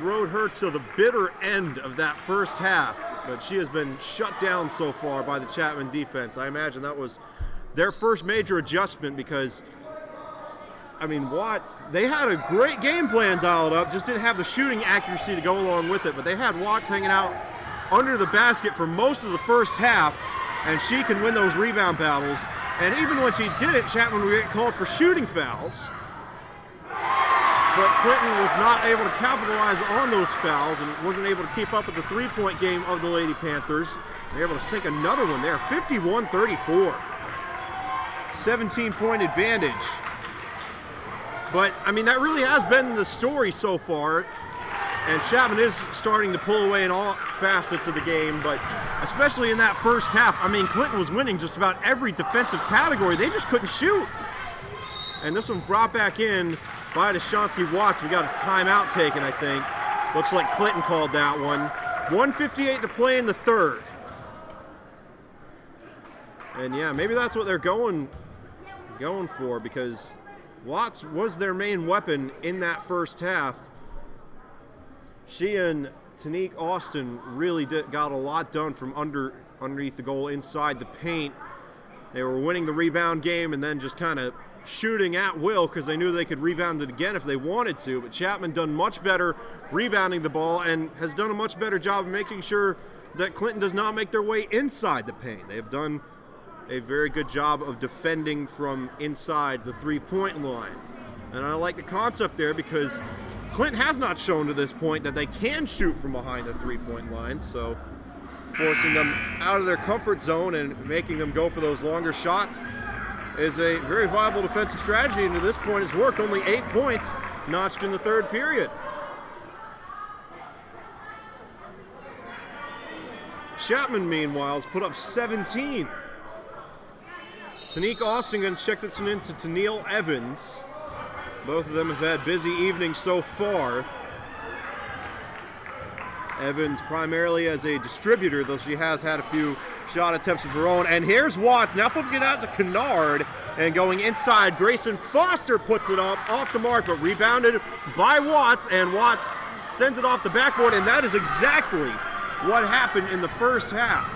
rode her to the bitter end of that first half, but she has been shut down so far by the Chapman defense. I imagine that was their first major adjustment because Watts, they had a great game plan dialed up, just didn't have the shooting accuracy to go along with it, but they had Watts hanging out under the basket for most of the first half, and she can win those rebound battles. And even when she did it, Chapman would get called for shooting fouls, but Clinton was not able to capitalize on those fouls and wasn't able to keep up with the three-point game of the Lady Panthers. They're able to sink another one there, 51-34. 17-point advantage. But, that really has been the story so far. And Chapman is starting to pull away in all facets of the game, but especially in that first half, Clinton was winning just about every defensive category. They just couldn't shoot. And this one brought back in by Deshaunty Watts. We got a timeout taken, I think. Looks like Clinton called that one. 1:58 to play in the third. And yeah, maybe that's what they're going for, because Watts was their main weapon in that first half. She and Tanique Austin really got a lot done from underneath the goal, inside the paint. They were winning the rebound game and then just kind of shooting at will because they knew they could rebound it again if they wanted to. But Chapman done much better rebounding the ball and has done a much better job of making sure that Clinton does not make their way inside the paint. They have done a very good job of defending from inside the three-point line. And I like the concept there because Clinton has not shown to this point that they can shoot from behind the three-point line. So forcing them out of their comfort zone and making them go for those longer shots is a very viable defensive strategy, and to this point it's worked. Only 8 points notched in the third period. Chapman, meanwhile, has put up 17. Tanique Austin going to check this one into Tennille Evans. Both of them have had busy evenings so far. Evans primarily as a distributor, though she has had a few shot attempts of her own. And here's Watts, now flipping it out to Kennard, and going inside. Grayson Foster puts it up off the mark, but rebounded by Watts, and Watts sends it off the backboard, and that is exactly what happened in the first half.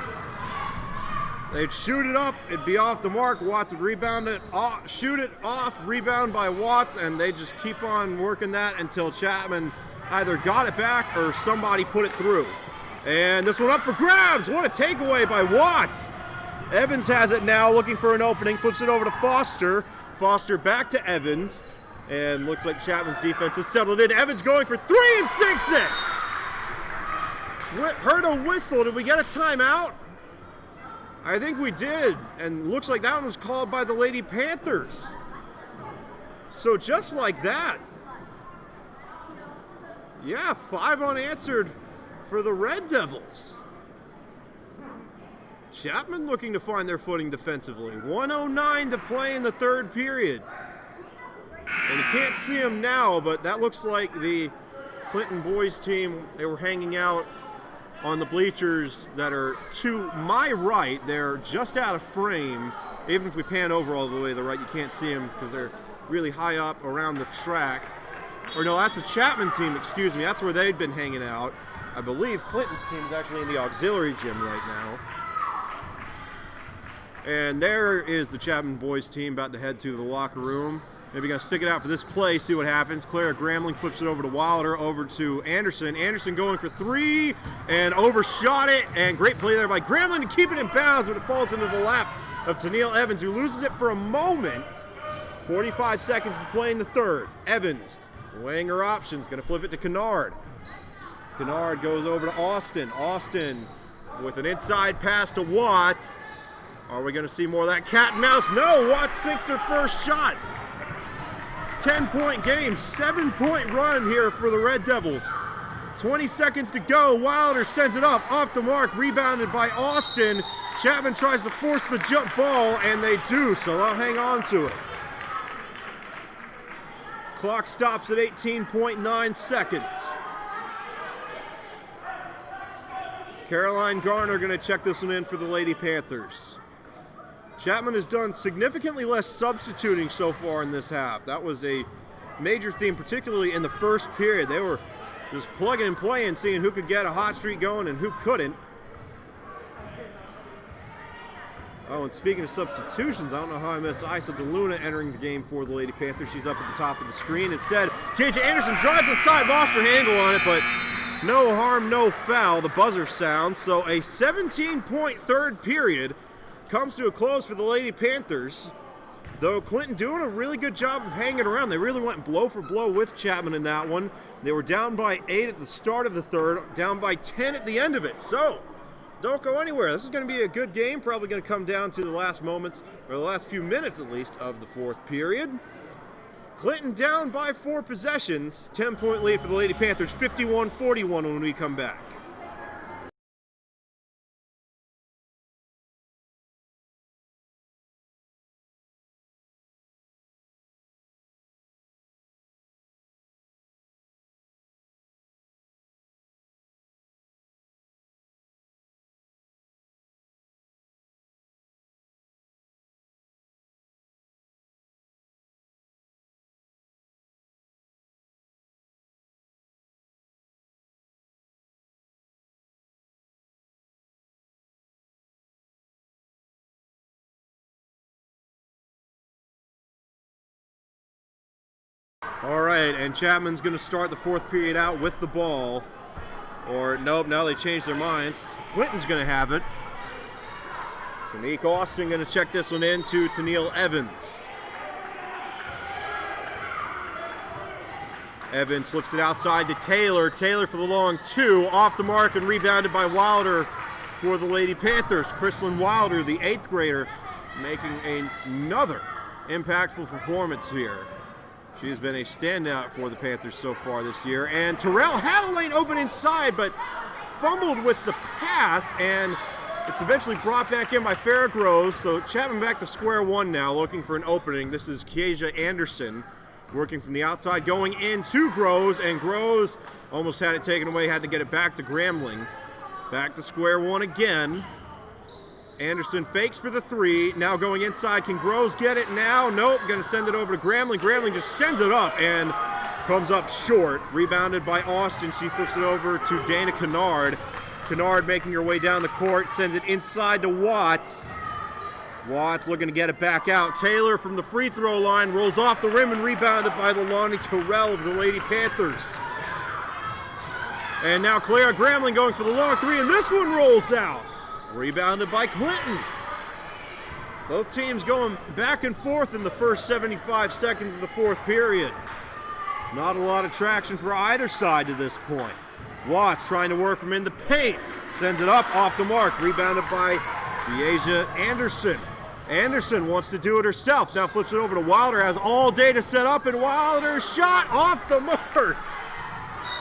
They'd shoot it up, it'd be off the mark, Watts would rebound it, shoot it off, rebound by Watts, and they just keep on working that until Chapman either got it back or somebody put it through. And this one up for grabs. What a takeaway by Watts. Evans has it now, looking for an opening, flips it over to Foster. Foster back to Evans, and looks like Chapman's defense is settled in. Evans going for 3 and sinks it. Heard a whistle. Did we get a timeout? I think we did, and looks like that one was called by the Lady Panthers. So just like that, yeah, 5 unanswered for the Red Devils. Chapman looking to find their footing defensively. 1:09 to play in the third period. And you can't see them now, but that looks like the Clinton boys team. They were hanging out on the bleachers that are to my right. They're just out of frame. Even if we pan over all the way to the right, you can't see them because they're really high up around the track. Or no, that's a Chapman team, excuse me. That's where they'd been hanging out. I believe Clinton's team is actually in the auxiliary gym right now. And there is the Chapman boys team about to head to the locker room. Maybe gonna stick it out for this play, see what happens. Clara Gramling flips it over to Wilder, over to Anderson. Anderson going for 3 and overshot it. And great play there by Gramling to keep it in bounds, but it falls into the lap of Tennille Evans, who loses it for a moment. 45 seconds to play in the third. Evans weighing her options, gonna flip it to Kennard. Kennard goes over to Austin. Austin with an inside pass to Watts. Are we gonna see more of that cat and mouse? No, Watts sinks her first shot. 10-point game, 7-point run here for the Red Devils. 20 seconds to go. Wilder sends it up, off the mark, rebounded by Austin. Chapman tries to force the jump ball, and they do, so they'll hang on to it. Clock stops at 18.9 seconds. Caroline Garner going to check this one in for the Lady Panthers. Chapman has done significantly less substituting so far in this half. That was a major theme, particularly in the first period. They were just plugging and playing, seeing who could get a hot streak going and who couldn't. Oh, and speaking of substitutions, I don't know how I missed Isa DeLuna entering the game for the Lady Panthers. She's up at the top of the screen. Instead, KJ Anderson drives inside, lost her handle on it, but no harm, no foul. The buzzer sounds. So a 17-point third period comes to a close for the Lady Panthers, though Clinton doing a really good job of hanging around. They really went blow for blow with Chapman in that one. They were down by 8 at the start of the third, down by 10 at the end of it. So don't go anywhere. This is going to be a good game, probably going to come down to the last moments, or the last few minutes at least, of the fourth period. Clinton down by 4 possessions, 10-point lead for the Lady Panthers, 51-41 when we come back. All right, and Chapman's going to start the fourth period out with the ball. Or, nope, now they changed their minds. Clinton's going to have it. Tanique Austin going to check this one in to Tennille Evans. Evans flips it outside to Taylor. Taylor for the long 2, off the mark and rebounded by Wilder for the Lady Panthers. Chrislyn Wilder, the 8th grader, making another impactful performance here. She has been a standout for the Panthers so far this year. And Terrell had a lane open inside, but fumbled with the pass, and it's eventually brought back in by Farrah Groves. So Chapman back to square one now, looking for an opening. This is Kiesia Anderson working from the outside, going into Groves, and Groves almost had it taken away, had to get it back to Grambling. Back to square one again. Anderson fakes for the 3, now going inside. Can Groves get it now? Nope, gonna send it over to Grambling. Grambling just sends it up and comes up short. Rebounded by Austin, she flips it over to Dana Kennard. Kennard making her way down the court, sends it inside to Watts. Watts looking to get it back out. Taylor from the free throw line rolls off the rim and rebounded by Leilani Terrell of the Lady Panthers. And now Clara Grambling going for the long 3, and this one rolls out. Rebounded by Clinton. Both teams going back and forth in the first 75 seconds of the 4th period. Not a lot of traction for either side to this point. Watts trying to work from in the paint. Sends it up off the mark. Rebounded by Kiesia Anderson. Anderson wants to do it herself. Now flips it over to Wilder. Has all day to set up, and Wilder's shot off the mark.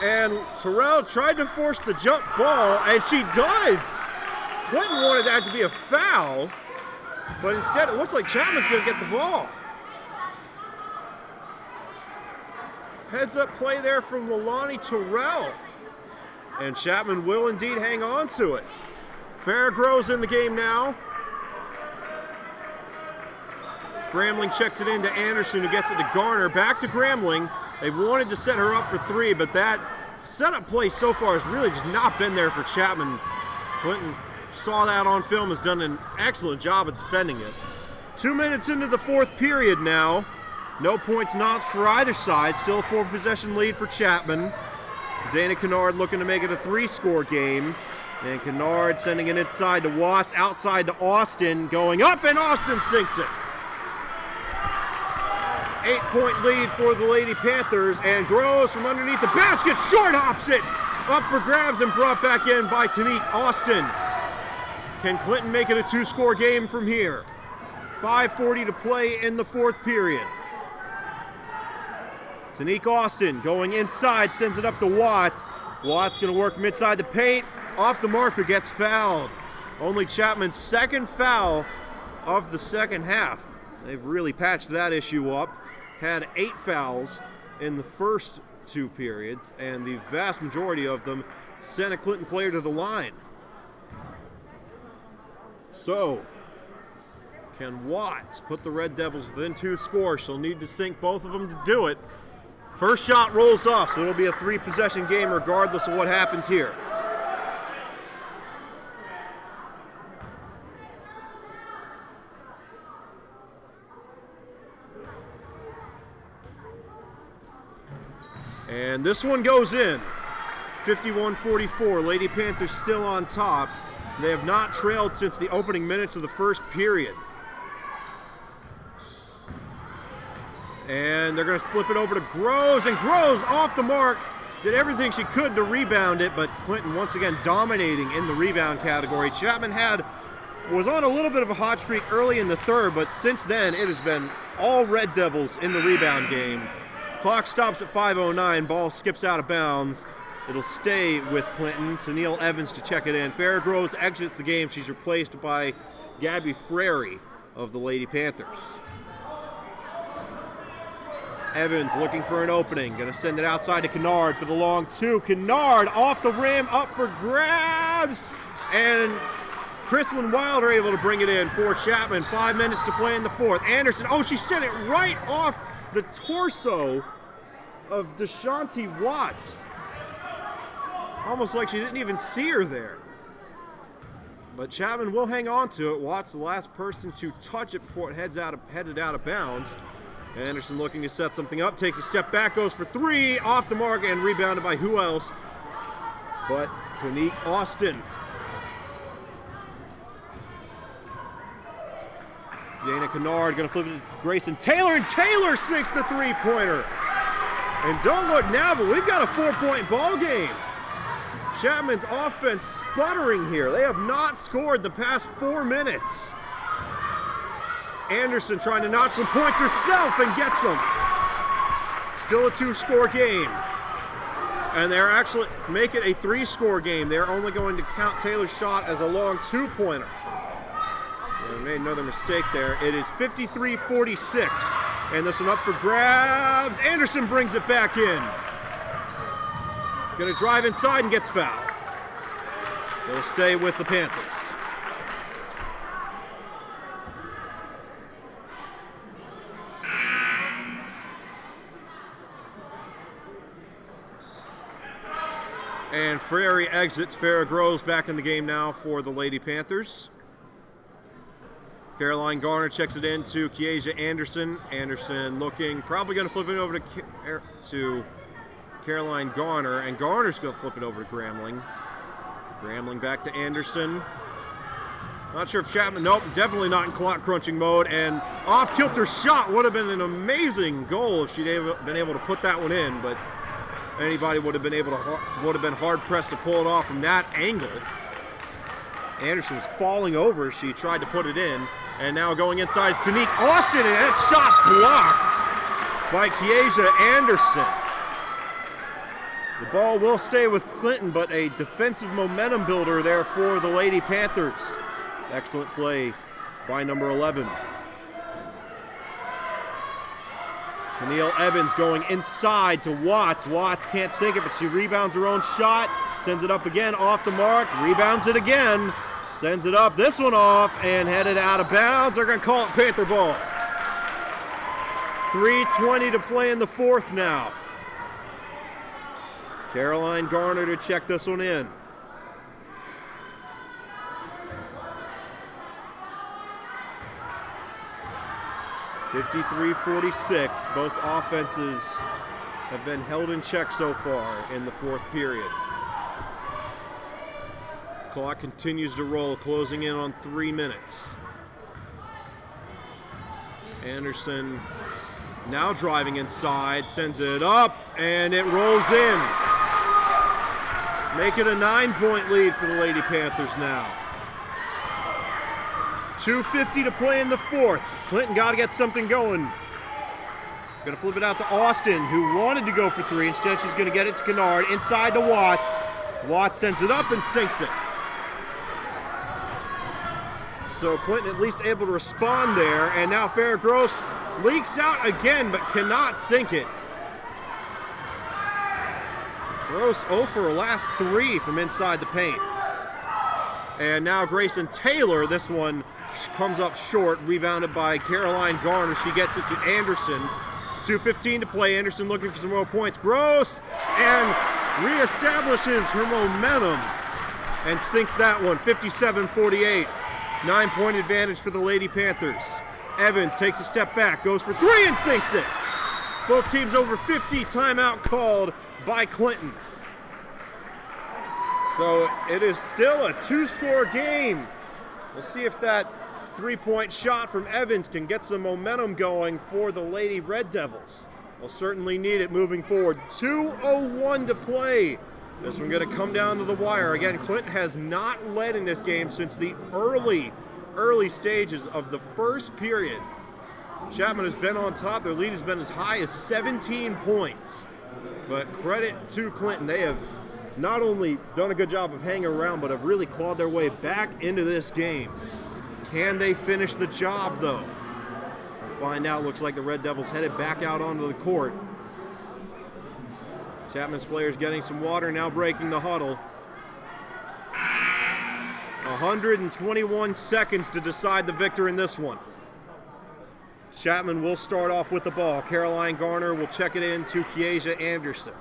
And Terrell tried to force the jump ball, and she does. Clinton wanted that to be a foul, but instead it looks like Chapman's going to get the ball. Heads up play there from Leilani Terrell. And Chapman will indeed hang on to it. Farrah Groves in the game now. Grambling checks it into Anderson, who gets it to Garner. Back to Grambling. They've wanted to set her up for 3, but that setup play so far has really just not been there for Chapman. Clinton saw that on film, has done an excellent job at defending it. 2 minutes into the 4th period now. No points notched for either side. Still a 4-possession lead for Chapman. Dana Kennard looking to make it a 3-score game. And Kennard sending it inside to Watts, outside to Austin, going up, and Austin sinks it. 8-point lead for the Lady Panthers, and Groves from underneath the basket, short hops it. Up for grabs and brought back in by Tanique Austin. Can Clinton make it a 2-score game from here? 5:40 to play in the 4th period. Tanique Austin going inside, sends it up to Watts. Watts going to work from inside the paint. Off the marker, gets fouled. Only Chapman's 2nd foul of the 2nd half. They've really patched that issue up. Had 8 fouls in the first 2 periods, and the vast majority of them sent a Clinton player to the line. So, can Watts put the Red Devils within 2 scores? She'll need to sink both of them to do it. First shot rolls off, so it'll be a 3-possession game regardless of what happens here. And this one goes in. 51-44. Lady Panthers still on top. They have not trailed since the opening minutes of the 1st period. And they're going to flip it over to Groves, and Groves off the mark. Did everything she could to rebound it, but Clinton once again dominating in the rebound category. Chapman was on a little bit of a hot streak early in the 3rd, but since then it has been all Red Devils in the rebound game. Clock stops at 5:09, ball skips out of bounds. It'll stay with Clinton. Tennille Evans to check it in. Farrah Groves exits the game. She's replaced by Gabby Frary of the Lady Panthers. Evans looking for an opening. Going to send it outside to Kennard for the long 2. Kennard off the rim, up for grabs. And Chrislyn Wilder able to bring it in for Chapman. 5 minutes to play in the 4th. Anderson, she sent it right off the torso of Deshaunte Watts. Almost like she didn't even see her there. But Chapman will hang on to it. Watts the last person to touch it before it headed out of bounds. Anderson looking to set something up, takes a step back, goes for 3, off the mark, and rebounded by who else but Tanique Austin. Dana Kennard going to flip it to Grayson Taylor, and Taylor sinks the 3-pointer. And don't look now, but we've got a 4-point ball game. Chapman's offense sputtering here. They have not scored the past 4 minutes. Anderson trying to notch some points herself and gets them. Still a 2-score game. And they're actually making a 3-score game. They're only going to count Taylor's shot as a long 2-pointer. They made another mistake there. It is 53-46. And this one up for grabs. Anderson brings it back in. Gonna drive inside and gets fouled. They'll stay with the Panthers. And Frary exits. Farrah Groves back in the game now for the Lady Panthers. Caroline Garner checks it in to Kiesia Anderson. Anderson looking, probably going to flip it over to Caroline Garner, and Garner's going to flip it over to Gramling. Gramling back to Anderson. Not sure if Chapman, nope, definitely not in clock crunching mode, and off-kilter shot would have been an amazing goal if she'd been able to put that one in, but anybody would have been hard-pressed to pull it off from that angle. Anderson was falling over. She tried to put it in. And now going inside is Tanique Austin, and that shot blocked by Kiesia Anderson. The ball will stay with Clinton, but a defensive momentum builder there for the Lady Panthers. Excellent play by number 11. Tennille Evans going inside to Watts. Watts can't sink it, but she rebounds her own shot, sends it up again, off the mark, rebounds it again, sends it up, this one off, and headed out of bounds. They're going to call it Panther ball. 3:20 to play in the fourth now. Caroline Garner to check this one in. (53-46). Both offenses have been held in check so far in the fourth period. Clock continues to roll, closing in on 3 minutes. Anderson now driving inside, sends it up, and it rolls in. Make it a 9-point lead for the Lady Panthers now. 2:50 to play in the fourth. Clinton got to get something going. Gonna flip it out to Austin, who wanted to go for three. Instead, she's gonna get it to Kennard, inside to Watts. Watts sends it up and sinks it. So Clinton at least able to respond there, and now Farrah Gross leaks out again, but cannot sink it. Gross 0 for her last 3 from inside the paint. And now Grayson Taylor, this one comes up short, rebounded by Caroline Garner. She gets it to Anderson. 2:15 to play. Anderson looking for some more points. Gross, and reestablishes her momentum and sinks that one. 57-48. 9-point advantage for the Lady Panthers. Evans takes a step back, goes for 3 and sinks it. Both teams over 50. Timeout called by Clinton. So it is still a 2-score game. We'll see if that 3-point shot from Evans can get some momentum going for the Lady Red Devils. They'll certainly need it moving forward. 2:01 to play. This one going to come down to the wire. Again, Clinton has not led in this game since the early stages of the first period. Chapman has been on top. Their lead has been as high as 17 points. But credit to Clinton. They have not only done a good job of hanging around, but have really clawed their way back into this game. Can they finish the job, though? We'll find out. Looks like the Red Devils headed back out onto the court. Chapman's players getting some water, now breaking the huddle. 121 seconds to decide the victor in this one. Chapman will start off with the ball. Caroline Garner will check it in to Kiesia Anderson.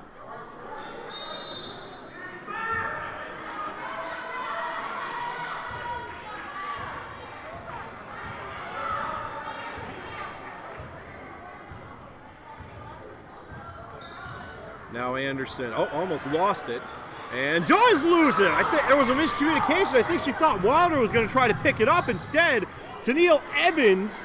Now Anderson, almost lost it, and does lose it. I think there was a miscommunication. I think she thought Wilder was going to try to pick it up. Instead, Tennille Evans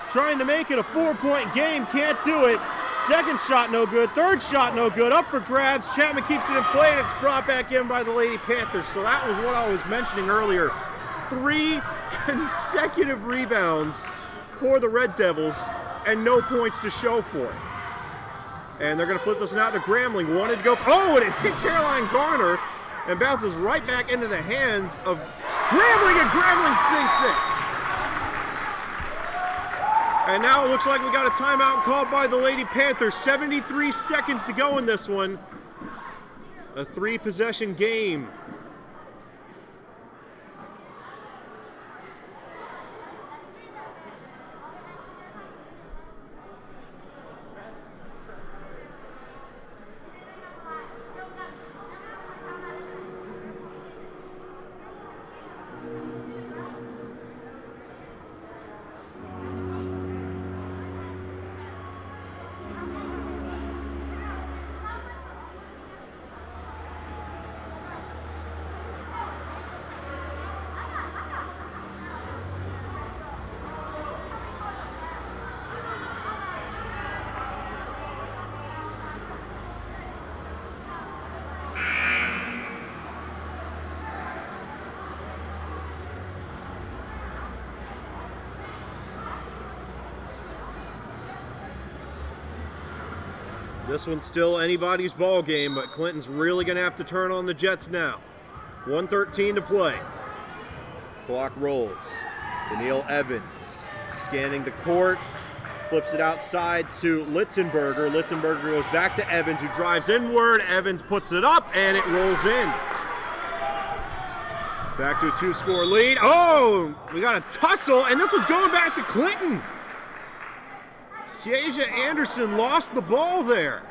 trying to make it a 4-point game, can't do it. Second shot no good. Third shot no good. Up for grabs. Chapman keeps it in play, and it's brought back in by the Lady Panthers. So that was what I was mentioning earlier. 3 consecutive rebounds for the Red Devils and no points to show for it. And they're going to flip this one out to Grambling. Wanted to go for, oh, and it hit Caroline Garner and bounces right back into the hands of Grambling, and Grambling sinks it. And now it looks like we got a timeout called by the Lady Panthers. 73 seconds to go in this one. A 3-possession game. This one's still anybody's ball game, but Clinton's really going to have to turn on the Jets now. 1:13 to play. Clock rolls. Tennille Evans scanning the court, flips it outside to Litzenberger. Litzenberger goes back to Evans, who drives inward. Evans puts it up, and it rolls in. Back to a 2-score lead. Oh, we got a tussle, and this one's going back to Clinton. Keisha Anderson lost the ball there.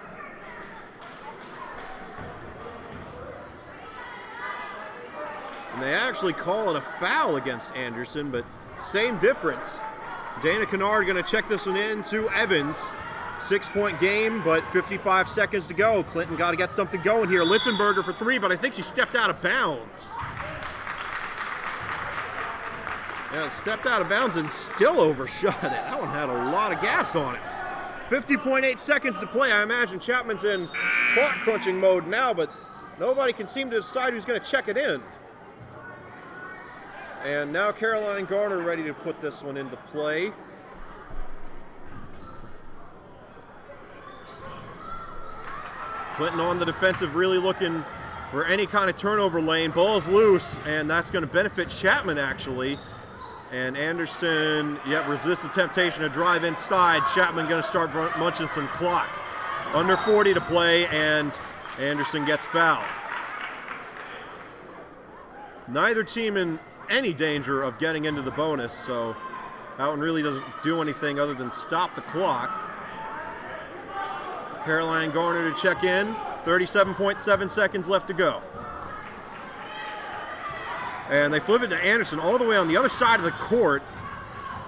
And they actually call it a foul against Anderson, but same difference. Dana Kennard going to check this one in to Evans. 6-point game, but 55 seconds to go. Clinton got to get something going here. Litzenberger for 3, but I think she stepped out of bounds. Yeah, stepped out of bounds and still overshot it. That one had a lot of gas on it. 50.8 seconds to play. I imagine Chapman's in clock crunching mode now, but nobody can seem to decide who's going to check it in. And now Caroline Garner ready to put this one into play. Clinton on the defensive, really looking for any kind of turnover lane. Ball's loose, and that's going to benefit Chapman, actually. And Anderson, resists the temptation to drive inside. Chapman going to start munching some clock. Under 40 to play, and Anderson gets fouled. Neither team in any danger of getting into the bonus, so that one really doesn't do anything other than stop the clock. Caroline Garner to check in. 37.7 seconds left to go. And they flip it to Anderson all the way on the other side of the court.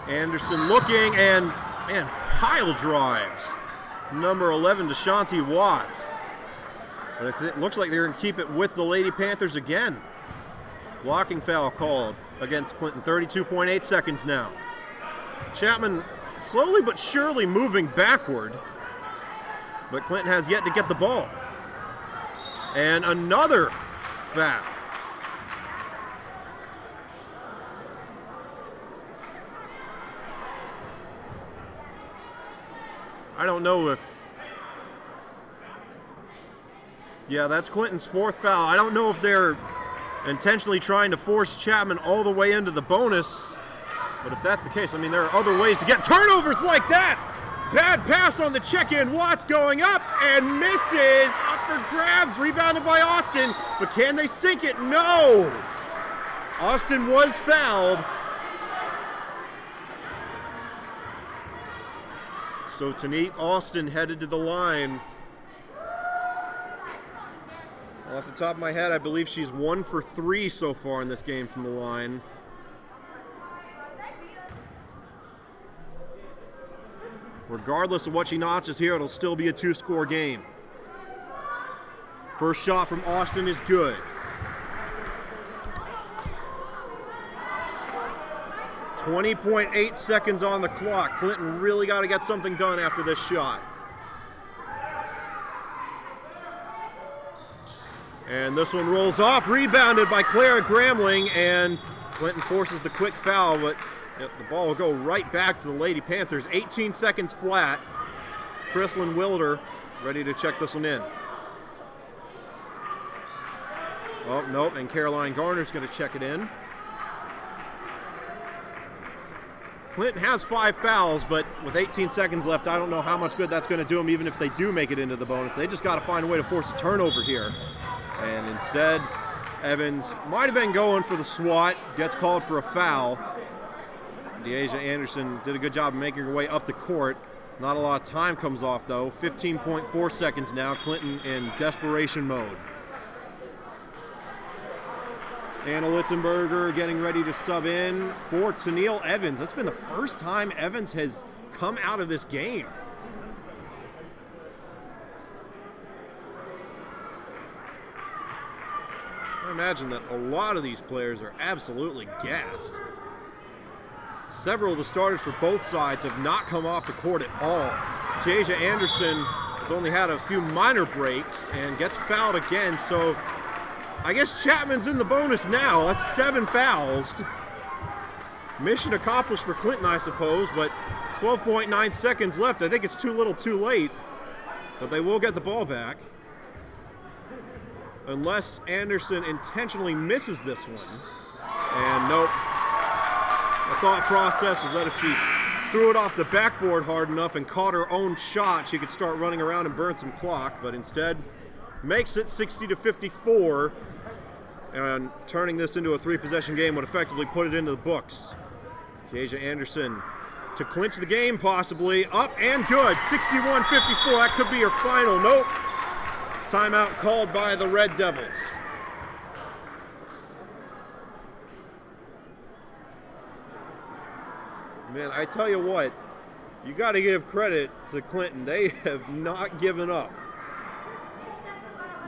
Anderson looking, and man, pile drives. Number 11, DeShanti Watts. But it looks like they're going to keep it with the Lady Panthers again. Blocking foul called against Clinton. 32.8 seconds now. Chapman slowly but surely moving backward. But Clinton has yet to get the ball. And another foul. I don't know if... Yeah, that's Clinton's 4th foul. I don't know if they're intentionally trying to force Chapman all the way into the bonus. But if that's the case, I mean, there are other ways to get turnovers like that. Bad pass on the check-in. Watts going up and misses. Up for grabs. Rebounded by Austin. But can they sink it? No. Austin was fouled. So Tanique Austin headed to the line. Well, off the top of my head, I believe she's 1 for 3 so far in this game from the line. Regardless of what she notches here, it'll still be a 2-score game. First shot from Austin is good. 20.8 seconds on the clock. Clinton really got to get something done after this shot. And this one rolls off, rebounded by Clara Gramling, and Clinton forces the quick foul, but the ball will go right back to the Lady Panthers. 18 seconds flat. Chrislyn Wilder ready to check this one in. Oh, nope, and Caroline Garner's going to check it in. Clinton has 5 fouls, but with 18 seconds left, I don't know how much good that's going to do them, even if they do make it into the bonus. They just got to find a way to force a turnover here. And instead, Evans might have been going for the swat, gets called for a foul. Deasia Anderson did a good job of making her way up the court. Not a lot of time comes off, though. 15.4 seconds now. Clinton in desperation mode. Anna Litzenberger getting ready to sub in for Tennille Evans. That's been the first time Evans has come out of this game. I imagine that a lot of these players are absolutely gassed. Several of the starters for both sides have not come off the court at all. Deasia Anderson has only had a few minor breaks and gets fouled again, so I guess Chapman's in the bonus now. That's 7 fouls. Mission accomplished for Clinton, I suppose, but 12.9 seconds left. I think it's too little too late, but they will get the ball back. Unless Anderson intentionally misses this one. And nope. The thought process was that if she threw it off the backboard hard enough and caught her own shot, she could start running around and burn some clock, but instead makes it 60-54. And turning this into a 3-possession game would effectively put it into the books. Deasia Anderson to clinch the game, possibly. Up and good. 61-54. That could be her final. Nope. Timeout called by the Red Devils. Man, I tell you what, you got to give credit to Clinton. They have not given up.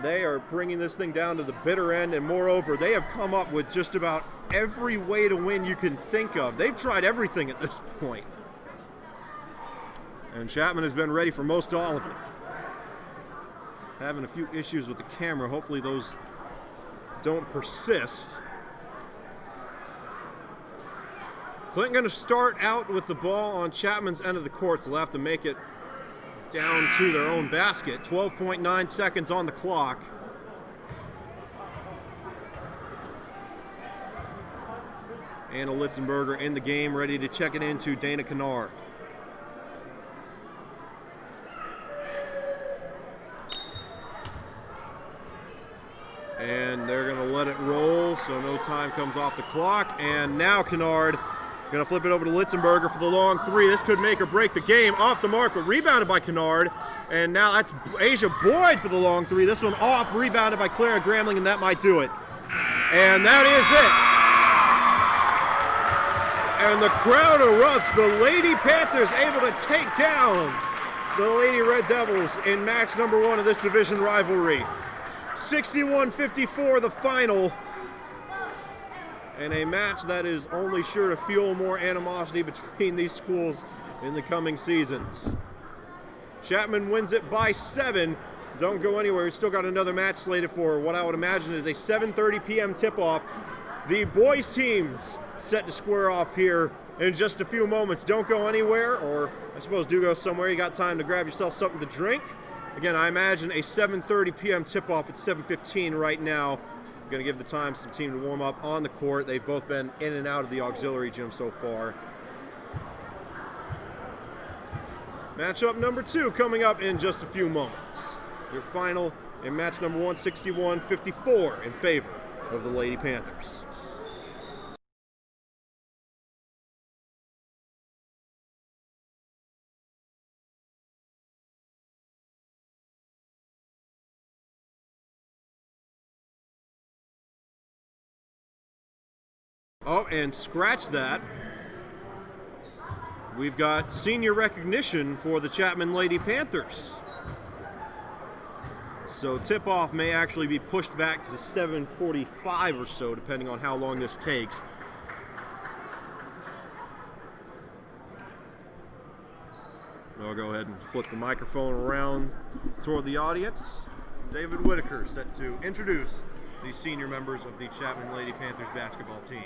They are bringing this thing down to the bitter end, and moreover, they have come up with just about every way to win you can think of. They've tried everything at this point. And Chapman has been ready for most all of it. Having a few issues with the camera. Hopefully those don't persist. Clinton going to start out with the ball on Chapman's end of the court, so they'll have to make it down to their own basket. 12.9 seconds on the clock. Anna Litzenberger in the game, ready to check it into Dana Kennard. And they're going to let it roll, so no time comes off the clock. And now Kennard going to flip it over to Litzenberger for the long 3. This could make or break the game. Off the mark, but rebounded by Kennard. And now that's Asia Boyd for the long 3. This one off, rebounded by Clara Gramling, and that might do it. And that is it. And the crowd erupts. The Lady Panthers able to take down the Lady Red Devils in match number 1 of this division rivalry. 61-54 the final. And a match that is only sure to fuel more animosity between these schools in the coming seasons. Chapman wins it by 7. Don't go anywhere. We've still got another match slated for what I would imagine is a 7:30 p.m. tip-off. The boys teams set to square off here in just a few moments. Don't go anywhere, or I suppose do go somewhere. You got time to grab yourself something to drink. Again, I imagine a 7:30 p.m. tip-off at 7:15 right now. I'm going to give the time some team to warm up on the court. They've both been in and out of the auxiliary gym so far. Matchup number 2 coming up in just a few moments. Your final in match number 1, 61-54 in favor of the Lady Panthers. Oh, and scratch that. We've got senior recognition for the Chapman Lady Panthers. So tip-off may actually be pushed back to 7:45 or so, depending on how long this takes. I'll go ahead and flip the microphone around toward the audience. David Whitaker set to introduce the senior members of the Chapman Lady Panthers basketball team.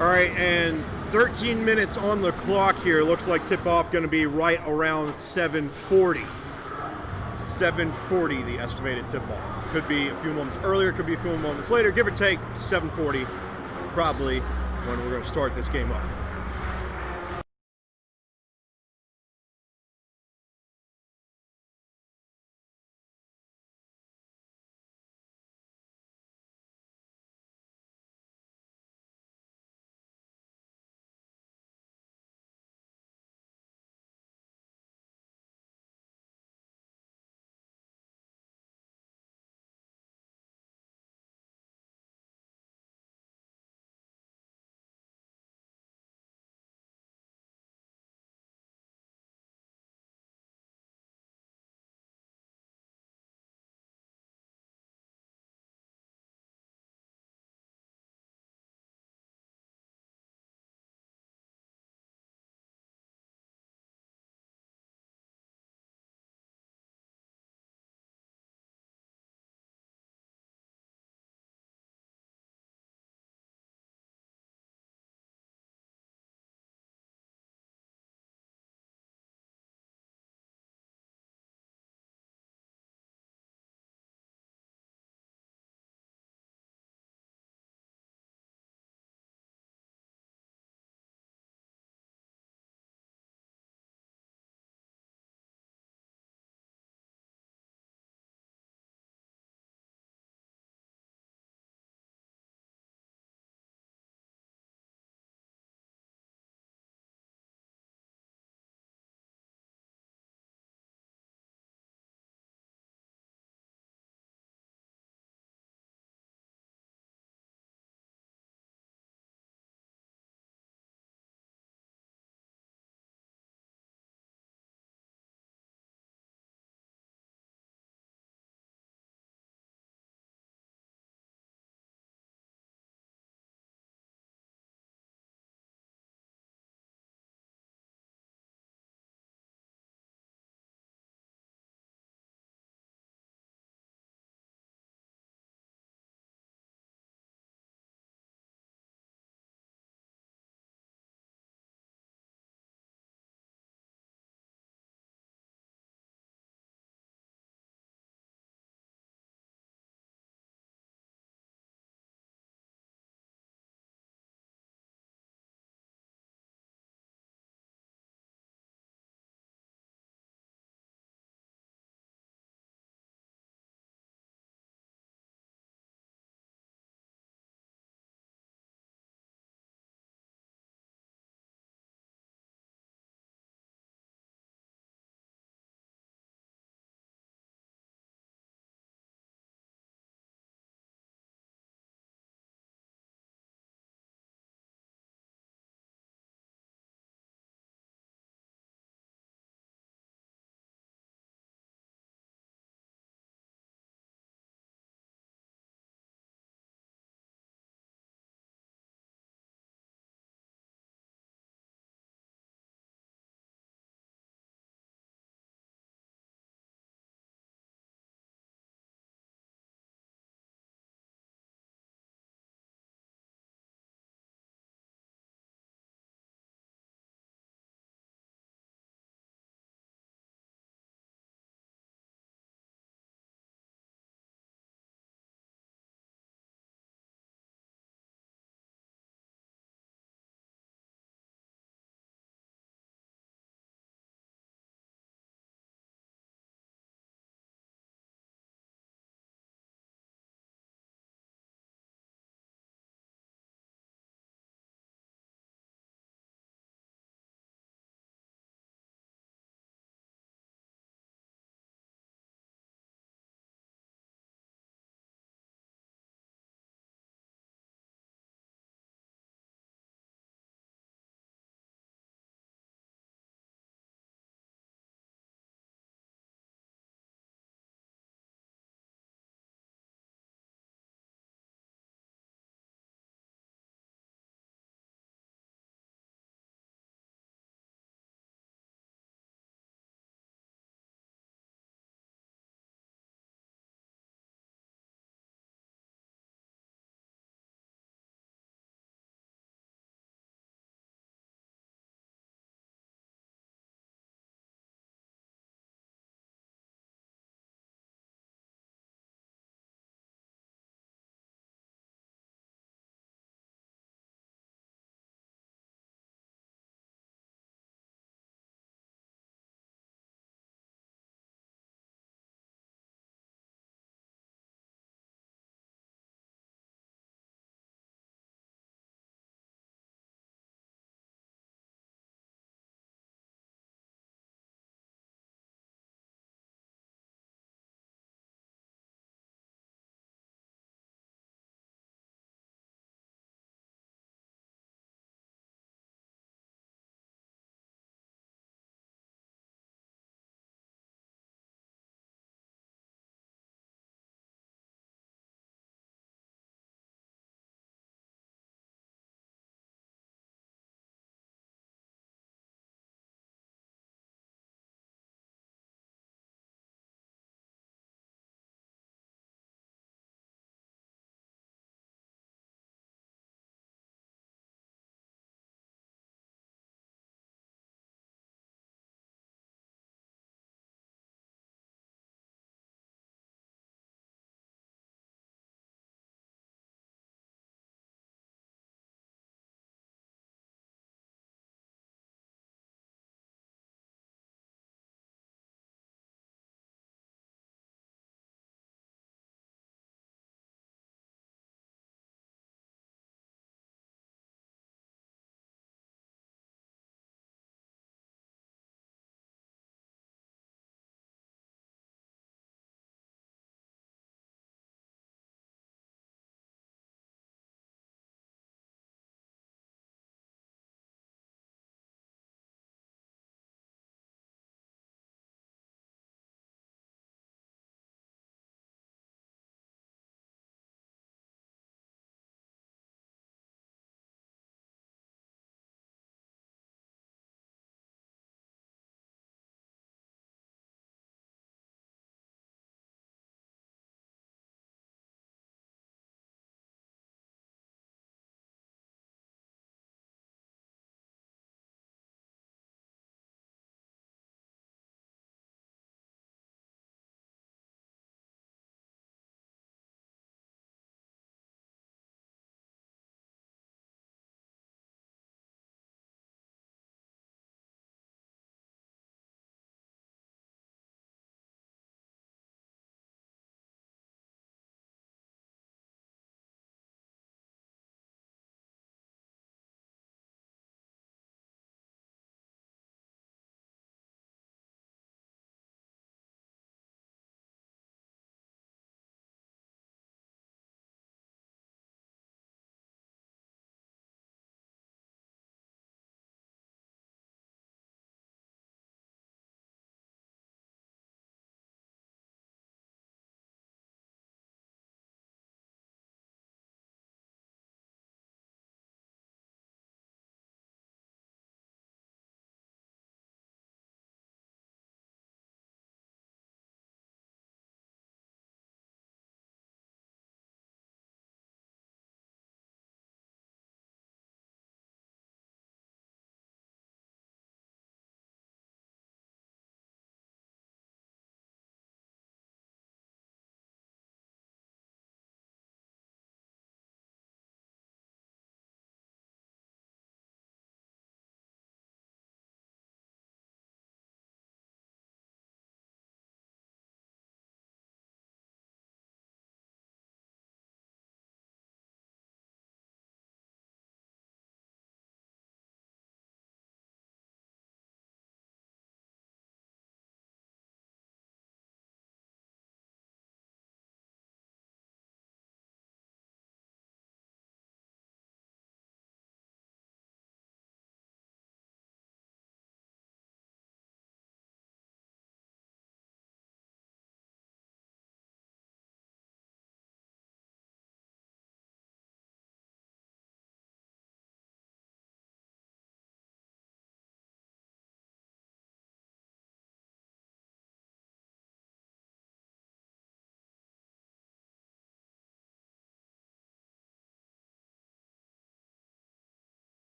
All right, and 13 minutes on the clock here. Looks like tip-off going to be right around 7:40. 7:40, the estimated tip-off. Could be a few moments earlier, could be a few moments later. Give or take 7:40, probably when we're going to start this game up.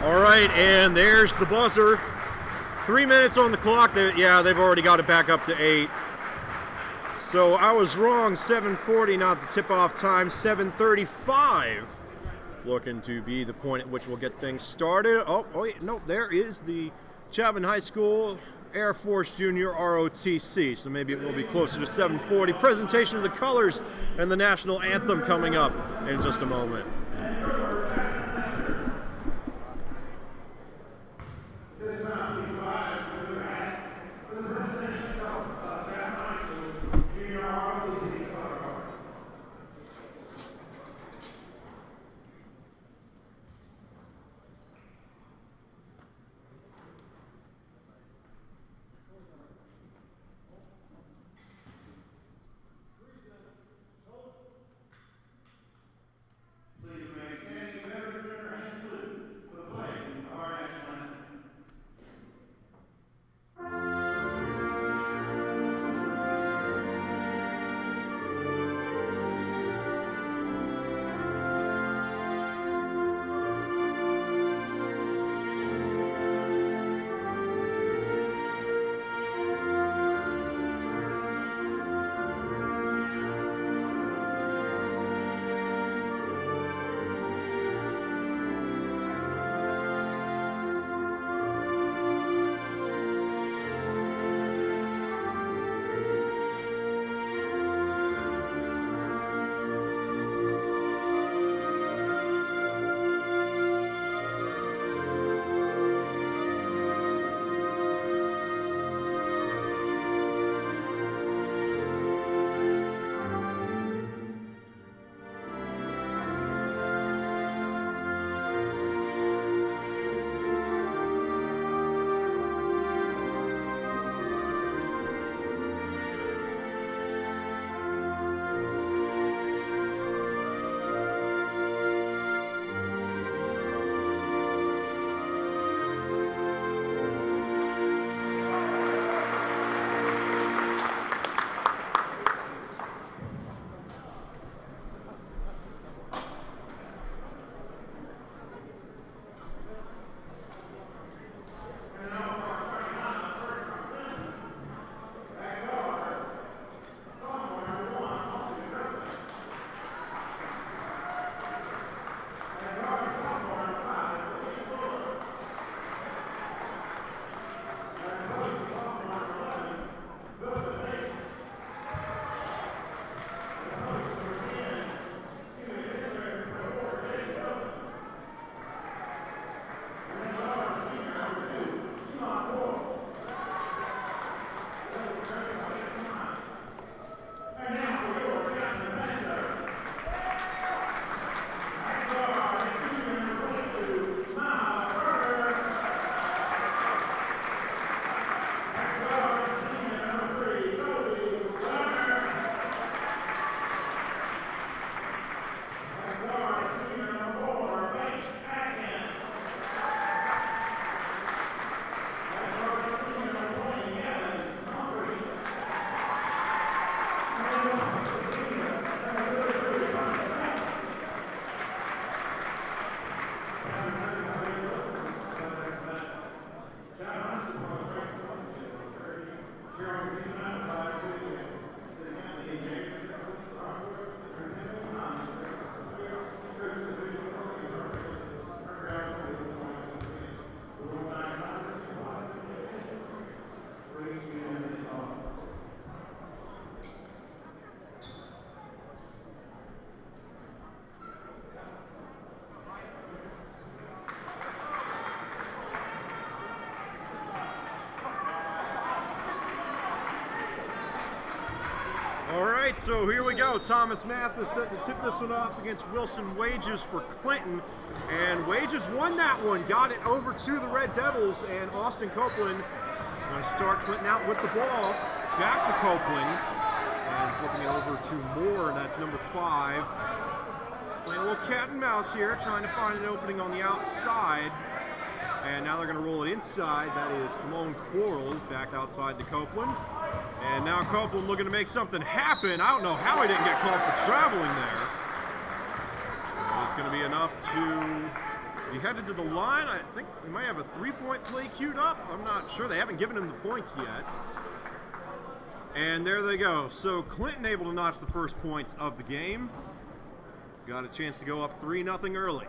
All right, and there's the buzzer. 3 minutes on the clock. They've already got it back up to 8. So I was wrong. 7:40, not the tip-off time. 7:35, looking to be the point at which we'll get things started. Oh wait, no, there is the Chapman High School Air Force Junior ROTC. So maybe it will be closer to 7:40. Presentation of the colors and the national anthem coming up in just a moment. So here we go. Thomas Mathis set to tip this one off against Wilson Wages for Clinton. And Wages won that one, got it over to the Red Devils, and Austin Copeland going to start Clinton out with the ball. Back to Copeland. And flipping it over to Moore, that's number 5. Playing a little cat and mouse here, trying to find an opening on the outside. And now they're going to roll it inside. That is Cologne Quarles back outside to Copeland. And now Copeland looking to make something happen. I don't know how he didn't get called for traveling there. But it's going to be enough to He headed to the line. I think he might have a three-point play queued up. I'm not sure. They haven't given him the points yet. And there they go. So Clinton able to notch the first points of the game. Got a chance to go up 3-0 early.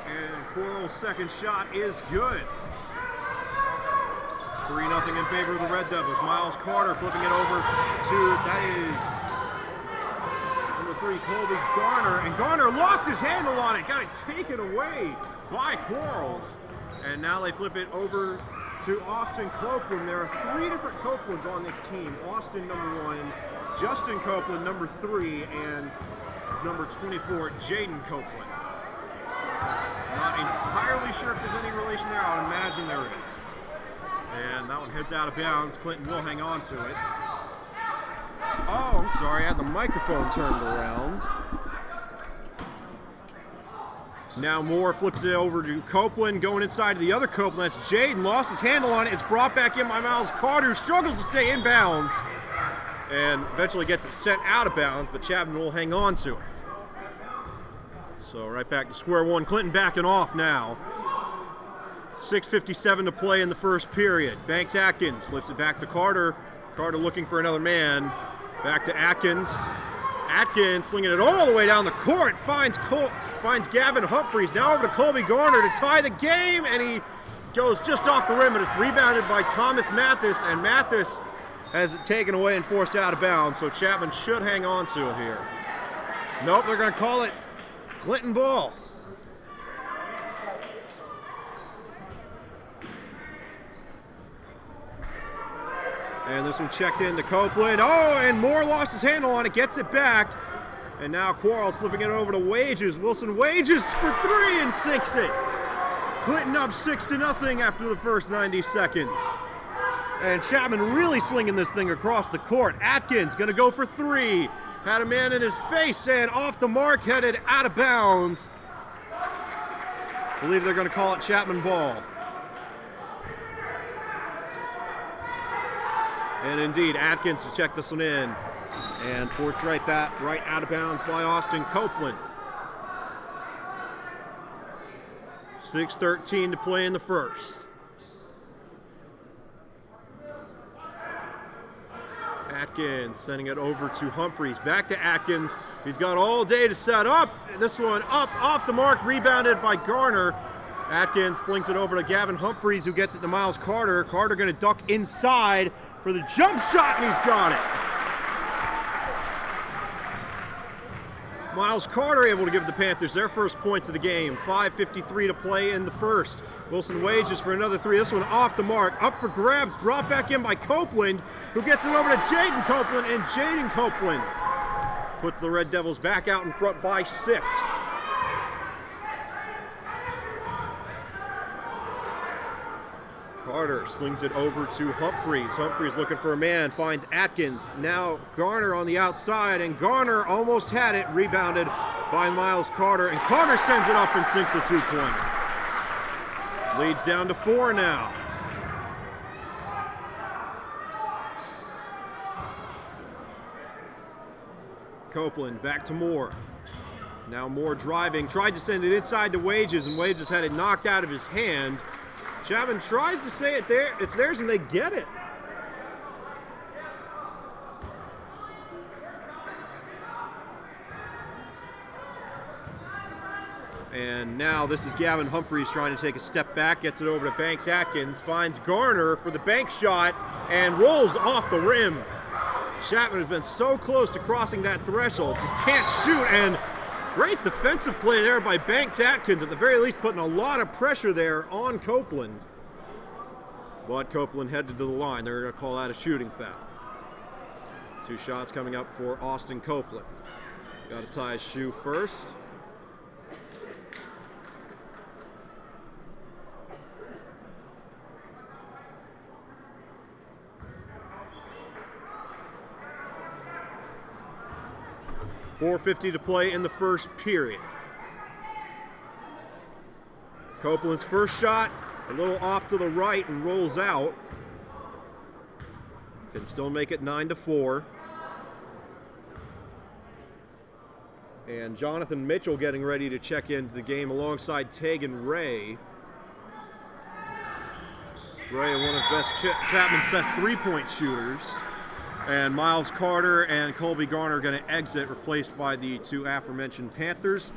And Coral's second shot is good. 3-0 in favor of the Red Devils. Miles Carter flipping it over to, that is number 3, Colby Garner. And Garner lost his handle on it. Got it taken away by Quarles. And now they flip it over to Austin Copeland. There are 3 different Copelands on this team. Austin, number 1, Justin Copeland, number 3, and number 24, Jaden Copeland. Not entirely sure if there's any relation there. I would imagine there is. And that one heads out of bounds. Clinton will hang on to it. Oh, I'm sorry. I had the microphone turned around. Now Moore flips it over to Copeland, going inside to the other Copeland. That's Jaden. Lost his handle on it. It's brought back in by Miles Carter, who struggles to stay in bounds. And eventually gets it sent out of bounds, but Chapman will hang on to it. So right back to square one. Clinton backing off now. 6:57 to play in the first period. Banks Atkins flips it back to Carter. Carter looking for another man. Back to Atkins. Atkins slinging it all the way down the court. Finds Gavin Humphreys. Now over to Colby Garner to tie the game, and he goes just off the rim, and it's rebounded by Thomas Mathis, and Mathis has it taken away and forced out of bounds, so Chapman should hang on to it here. Nope, they're going to call it Clinton ball. And this one checked in to Copeland. Oh, and Moore lost his handle on it, gets it back. And now Quarles flipping it over to Wages. Wilson Wages for 3 and sinks it. Clinton up 6-0 after the first 90 seconds. And Chapman really slinging this thing across the court. Atkins gonna go for 3. Had a man in his face and off the mark, headed out of bounds. Believe they're gonna call it Chapman ball. And indeed, Atkins to check this one in. And forced right out of bounds by Austin Copeland. 6:13 to play in the first. Atkins sending it over to Humphreys. Back to Atkins. He's got all day to set up. This one up off the mark, rebounded by Garner. Atkins flings it over to Gavin Humphreys, who gets it to Miles Carter. Carter going to duck inside for the jump shot, and he's got it. Miles Carter able to give the Panthers their first points of the game. 5:53 to play in the first. Wilson Wages for another 3. This one off the mark. Up for grabs, brought back in by Copeland, who gets it over to Jaden Copeland, and Jaden Copeland puts the Red Devils back out in front by 6. Carter slings it over to Humphreys. Humphreys looking for a man, finds Atkins. Now Garner on the outside, and Garner almost had it, rebounded by Miles Carter, and Carter sends it up and sinks the 2-pointer. Leads down to 4 now. Copeland back to Moore. Now Moore driving, tried to send it inside to Wages, and Wages had it knocked out of his hand. Chapman tries to say it's theirs, and they get it. And now this is Gavin Humphreys trying to take a step back, gets it over to Banks Atkins, finds Garner for the bank shot, and rolls off the rim. Chapman has been so close to crossing that threshold, just can't shoot, and great defensive play there by Banks Atkins, at the very least putting a lot of pressure there on Copeland. But Copeland headed to the line. They're going to call that a shooting foul. 2 shots coming up for Austin Copeland. Got to tie his shoe first. .450 to play in the first period. Copeland's first shot, a little off to the right and rolls out. Can still make it 9-4. And Jonathan Mitchell getting ready to check into the game alongside Tegan Ray. Ray, one of Chapman's best three-point shooters. And Miles Carter and Colby Garner going to exit, replaced by the two aforementioned Panthers.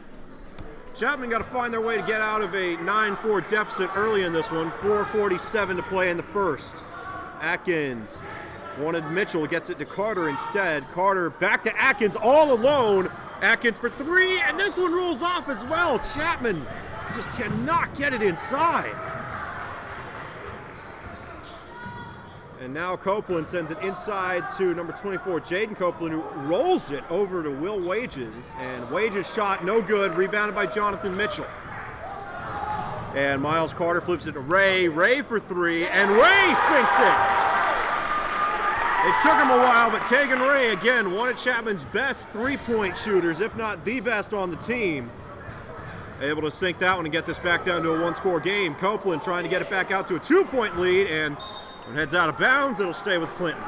Chapman got to find their way to get out of a 9-4 deficit early in this one. 4:47 to play in the first. Atkins wanted Mitchell, gets it to Carter instead. Carter back to Atkins all alone. Atkins for three, and this one rolls off as well. Chapman just cannot get it inside. And now Copeland sends it inside to number 24, Jaden Copeland, who rolls it over to Will Wages. And Wages' shot no good, rebounded by Jonathan Mitchell. And Miles Carter flips it to Ray. Ray for three, and Ray sinks it. It took him a while, but Tegan Ray, again, one of Chapman's best three-point shooters, if not the best on the team. Able to sink that one and get this back down to a one-score game. Copeland trying to get it back out to a two-point lead, and when it heads out of bounds, it'll stay with Clinton.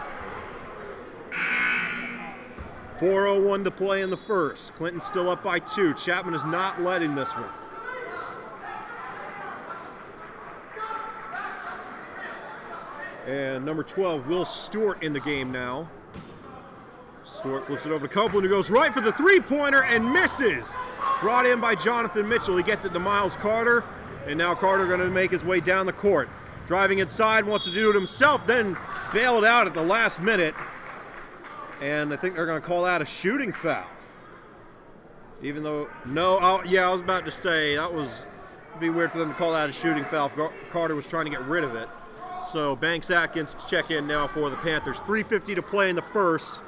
4:01 to play in the first. Clinton's still up by 2. Chapman is not letting this one. And number 12, Will Stewart in the game now. Stewart flips it over to Copeland, who goes right for the three-pointer and misses. Brought in by Jonathan Mitchell. He gets it to Miles Carter, and now Carter going to make his way down the court. Driving inside, wants to do it himself, then bailed out at the last minute. And I think they're going to call out a shooting foul. Even though, I was about to say, it'd be weird for them to call out a shooting foul if Carter was trying to get rid of it. So Banks Atkins to check in now for the Panthers. 3:50 to play in the first.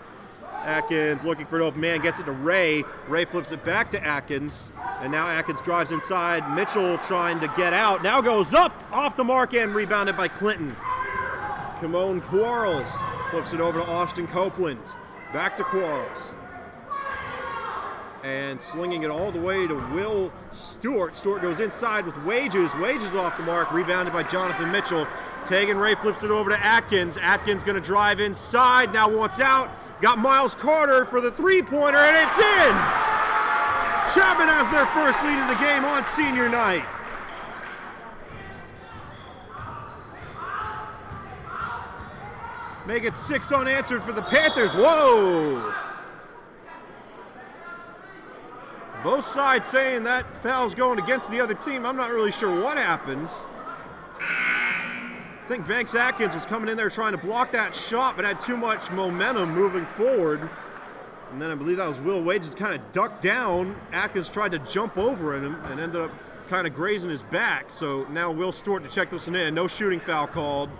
Atkins looking for an open man, gets it to Ray. Ray flips it back to Atkins. And now Atkins drives inside. Mitchell trying to get out. Now goes up, off the mark, and rebounded by Clinton. Kimon Quarles flips it over to Austin Copeland. Back to Quarles. And slinging it all the way to Will Stewart. Stewart goes inside with Wages. Wages off the mark, rebounded by Jonathan Mitchell. Tegan Ray flips it over to Atkins. Atkins going to drive inside, now wants out. Got Miles Carter for the three-pointer, and it's in! Chapman has their first lead of the game on senior night. Make it 6 unanswered for the Panthers. Whoa! Both sides saying that foul's going against the other team. I'm not really sure what happened. I think Banks Atkins was coming in there trying to block that shot, but had too much momentum moving forward. And then I believe that was Will Wages kind of ducked down. Atkins tried to jump over him and ended up kind of grazing his back. So now Will Stewart to check this one in. No shooting foul called.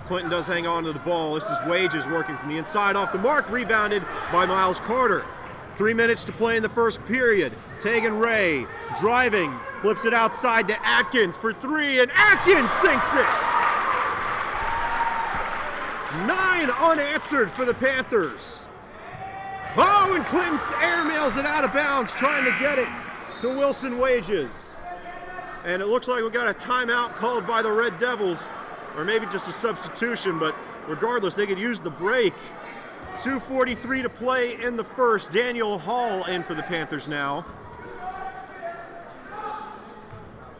Clinton does hang on to the ball. This is Wages working from the inside off the mark, rebounded by Miles Carter. 3 minutes to play in the first period. Tegan Ray driving, flips it outside to Atkins for three, and Atkins sinks it! 9 unanswered for the Panthers. Oh, and Clinton airmails it out of bounds, trying to get it to Wilson Wages. And it looks like we got a timeout called by the Red Devils, or maybe just a substitution, but regardless, they could use the break. 2:43 to play in the first. Daniel Hall in for the Panthers now.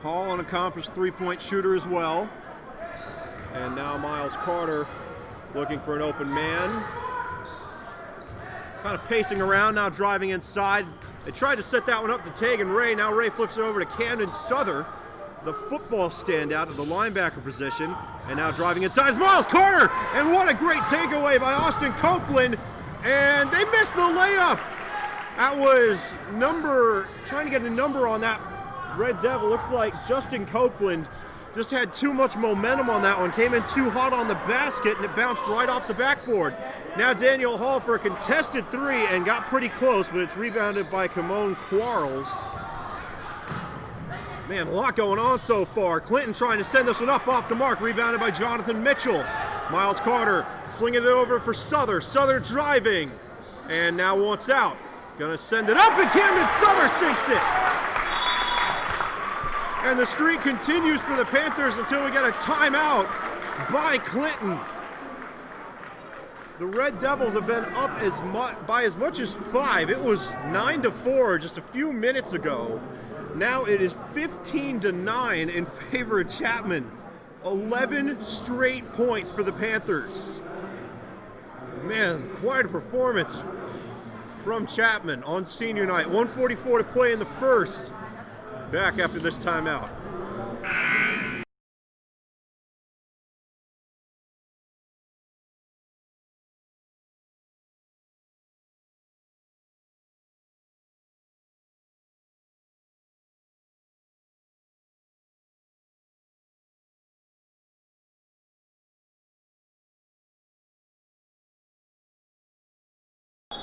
Hall, an accomplished three-point shooter as well. And now Miles Carter looking for an open man. Kind of pacing around, now driving inside. They tried to set that one up to Tegan Ray. Now Ray flips it over to Camden Souther, the football standout at the linebacker position. And now driving inside is Miles Carter. And what a great takeaway by Austin Copeland. And they missed the layup. That was trying to get a number on that Red Devil. Looks like Justin Copeland just had too much momentum on that one. Came in too hot on the basket, and it bounced right off the backboard. Now Daniel Hall for a contested three, and got pretty close, but it's rebounded by Kimon Quarles. Man, a lot going on so far. Clinton trying to send this one up off the mark, rebounded by Jonathan Mitchell. Miles Carter slinging it over for Souther. Souther driving, and now wants out. Gonna send it up, and Camden Souther sinks it. And the streak continues for the Panthers until we get a timeout by Clinton. The Red Devils have been up by as much as 5. It was 9-4 just a few minutes ago. Now it is 15-9 in favor of Chapman. 11 straight points for the Panthers. Man, quite a performance from Chapman on senior night. 1:44 to play in the first. Back after this timeout.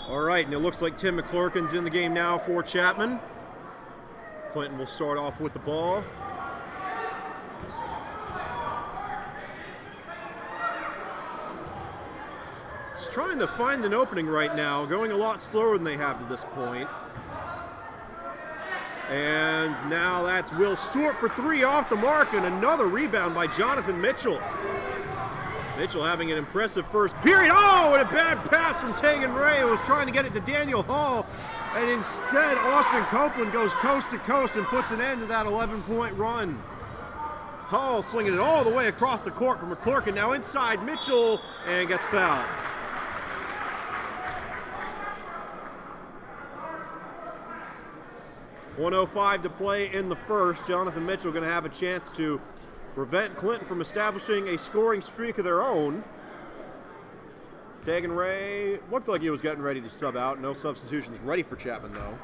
All right, and it looks like Tim McClurkin's in the game now for Chapman. Clinton will start off with the ball. He's trying to find an opening right now, going a lot slower than they have to this point. And now that's Will Stewart for 3 off the mark, and another rebound by Jonathan Mitchell. Mitchell having an impressive first period. Oh, and a bad pass from Tegan Ray, who was trying to get it to Daniel Hall. And instead, Austin Copeland goes coast to coast and puts an end to that 11-point run. Hall slinging it all the way across the court for McClurkin. Now inside Mitchell, and gets fouled. .105 to play in the first. Jonathan Mitchell going to have a chance to prevent Clinton from establishing a scoring streak of their own. Tegan Ray looked like he was getting ready to sub out. No substitutions ready for Chapman, though.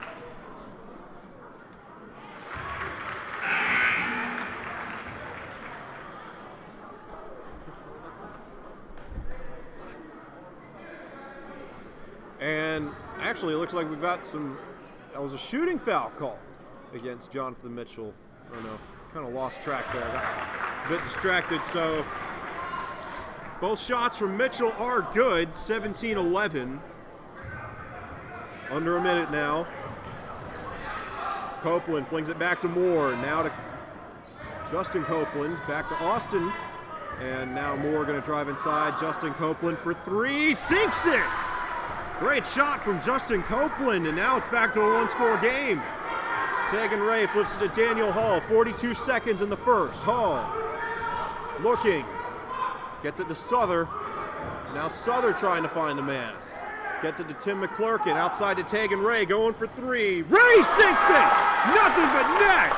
And actually, it looks like we've got that was a shooting foul call against Jonathan Mitchell. I don't know, kind of lost track there. Got a bit distracted, so both shots from Mitchell are good. 17-11. Under a minute now. Copeland flings it back to Moore. Now to Justin Copeland. Back to Austin. And now Moore going to drive inside. Justin Copeland for 3. Sinks it! Great shot from Justin Copeland. And now it's back to a one-score game. Tegan Ray flips it to Daniel Hall. 42 seconds in the first. Hall looking. Gets it to Souther. Now Souther trying to find the man. Gets it to Tim McClurkin. Outside to Tegan Ray. Going for 3. Ray sinks it! Nothing but net!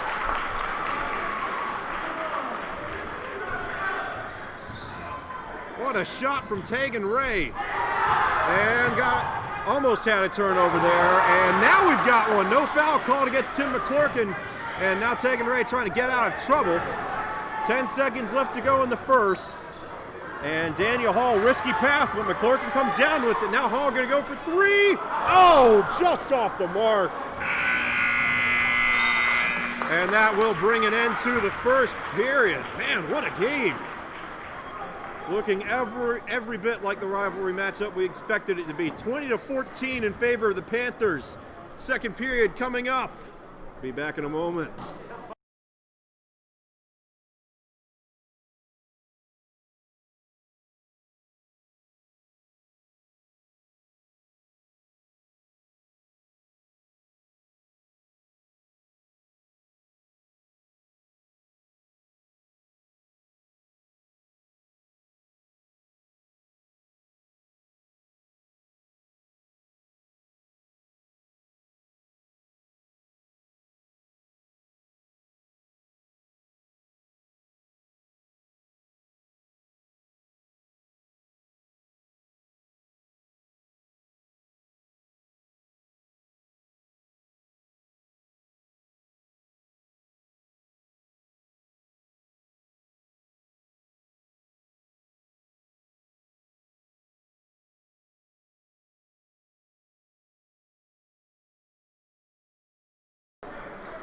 What a shot from Tegan Ray. And almost had a turnover there. And now we've got one. No foul called against Tim McClurkin. And now Tegan Ray trying to get out of trouble. 10 seconds left to go in the first. And Daniel Hall, risky pass, but McClurkin comes down with it. Now Hall gonna go for 3. Oh, just off the mark. And that will bring an end to the first period. Man, what a game. Looking every bit like the rivalry matchup we expected it to be. 20-14 in favor of the Panthers. Second period coming up. Be back in a moment.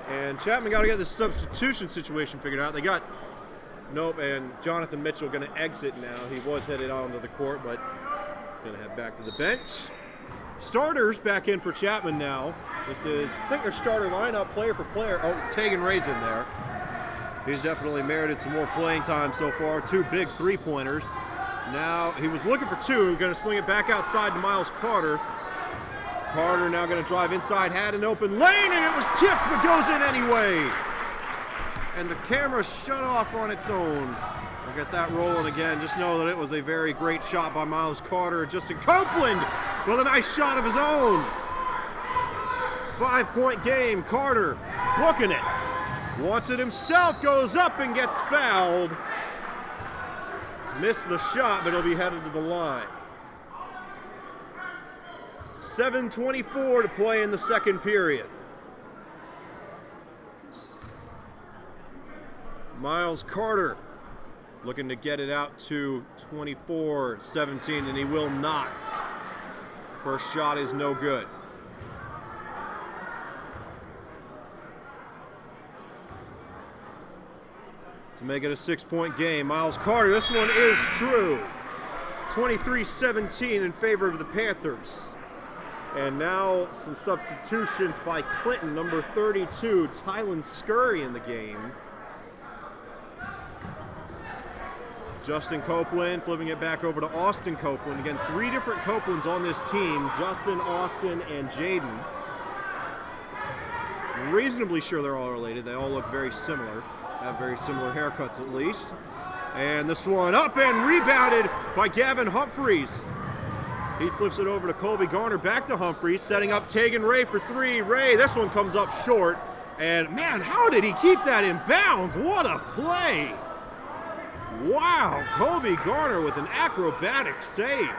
And Chapman got to get the substitution situation figured out. They got, nope, and Jonathan Mitchell going to exit now. He was headed onto the court, but going to head back to the bench. Starters back in for Chapman now. This is, I think, their starter lineup, player for player. Oh, Tegan Ray's in there. He's definitely merited some more playing time so far. 2 big three-pointers. Now he was looking for two, going to sling it back outside to Miles Carter. Carter now going to drive inside, had an open lane, and it was tipped, but goes in anyway. And the camera shut off on its own. We'll get that rolling again. Just know that it was a very great shot by Miles Carter. Justin Copeland with a nice shot of his own. 5-point game. Carter booking it. Wants it himself, goes up and gets fouled. Missed the shot, but he'll be headed to the line. 7:24 to play in the second period. Miles Carter looking to get it out to 24-17, and he will not. First shot is no good. To make it a 6-point game, Miles Carter, this one is true. 23-17 in favor of the Panthers. And now some substitutions by Clinton, number 32, Tylen Scurry in the game. Justin Copeland flipping it back over to Austin Copeland. Again, 3 different Copelands on this team, Justin, Austin, and Jaden. Reasonably sure they're all related. They all look very similar, have very similar haircuts at least. And this one up and rebounded by Gavin Humphreys. He flips it over to Colby Garner, back to Humphreys, setting up Tegan Ray for 3. Ray, this one comes up short. And man, how did he keep that in bounds? What a play! Wow, Colby Garner with an acrobatic save.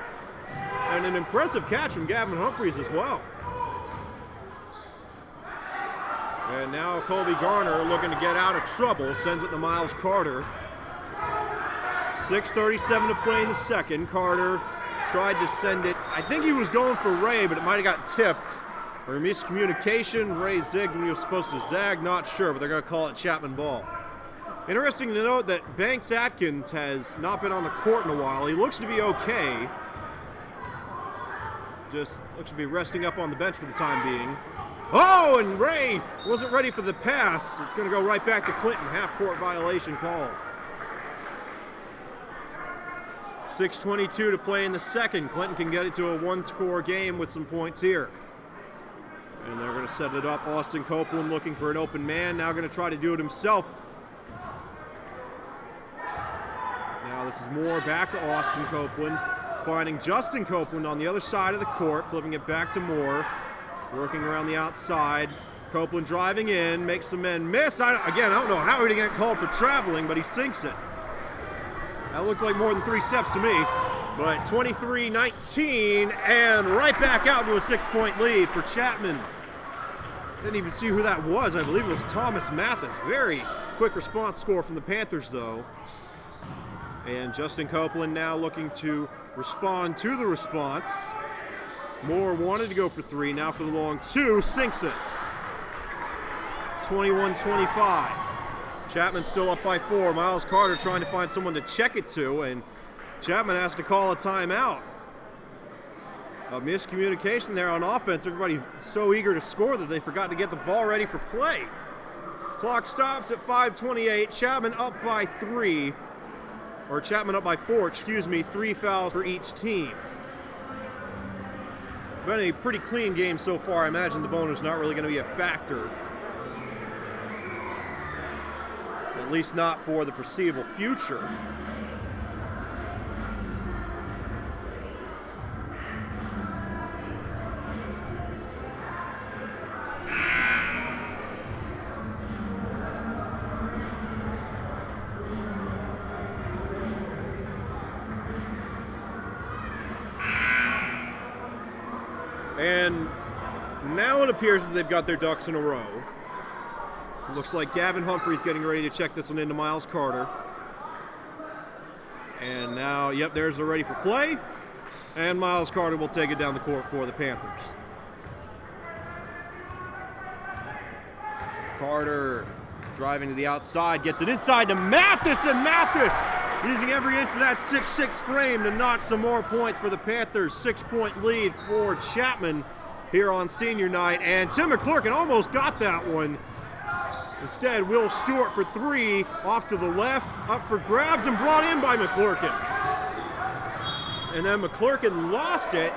And an impressive catch from Gavin Humphreys as well. And now Colby Garner looking to get out of trouble, sends it to Miles Carter. 6:37 to play in the second. Carter tried to send it. I think he was going for Ray, but it might have got tipped. Or miscommunication. Ray zigged when he was supposed to zag. Not sure, but they're going to call it Chapman ball. Interesting to note that Banks Atkins has not been on the court in a while. He looks to be okay. Just looks to be resting up on the bench for the time being. Oh, and Ray wasn't ready for the pass. It's going to go right back to Clinton. Half-court violation called. 6:22 to play in the second. Clinton can get it to a 1-score game with some points here. And they're going to set it up. Austin Copeland looking for an open man. Now going to try to do it himself. Now this is Moore back to Austin Copeland. Finding Justin Copeland on the other side of the court. Flipping it back to Moore. Working around the outside. Copeland driving in. Makes some men miss. I don't know how he didn't get called for traveling, but he sinks it. That looked like more than 3 steps to me. But 23-19, and right back out to a 6-point lead for Chapman. Didn't even see who that was. I believe it was Thomas Mathis. Very quick response score from the Panthers, though. And Justin Copeland now looking to respond to the response. Moore wanted to go for 3, now for the long 2, sinks it. 21-25. Chapman still up by 4. Miles Carter trying to find someone to check it to, and Chapman has to call a timeout. A miscommunication there on offense. Everybody so eager to score that they forgot to get the ball ready for play. Clock stops at 5:28. Chapman up by 3. Or Chapman up by 4, 3 fouls for each team. Been a pretty clean game so far. I imagine the bonus not really going to be a factor. At least not for the foreseeable future. And now it appears that they've got their ducks in a row. Looks like Gavin Humphreys getting ready to check this one into Miles Carter. And now, yep, there's the ready for play. And Miles Carter will take it down the court for the Panthers. Carter driving to the outside, gets it inside to Mathis, and Mathis using every inch of that 6'6" frame to knock some more points for the Panthers. 6-point lead for Chapman here on senior night. And Tim McClurkin almost got that one. Instead, Will Stewart for 3, off to the left, up for grabs and brought in by McClurkin. And then McClurkin lost it.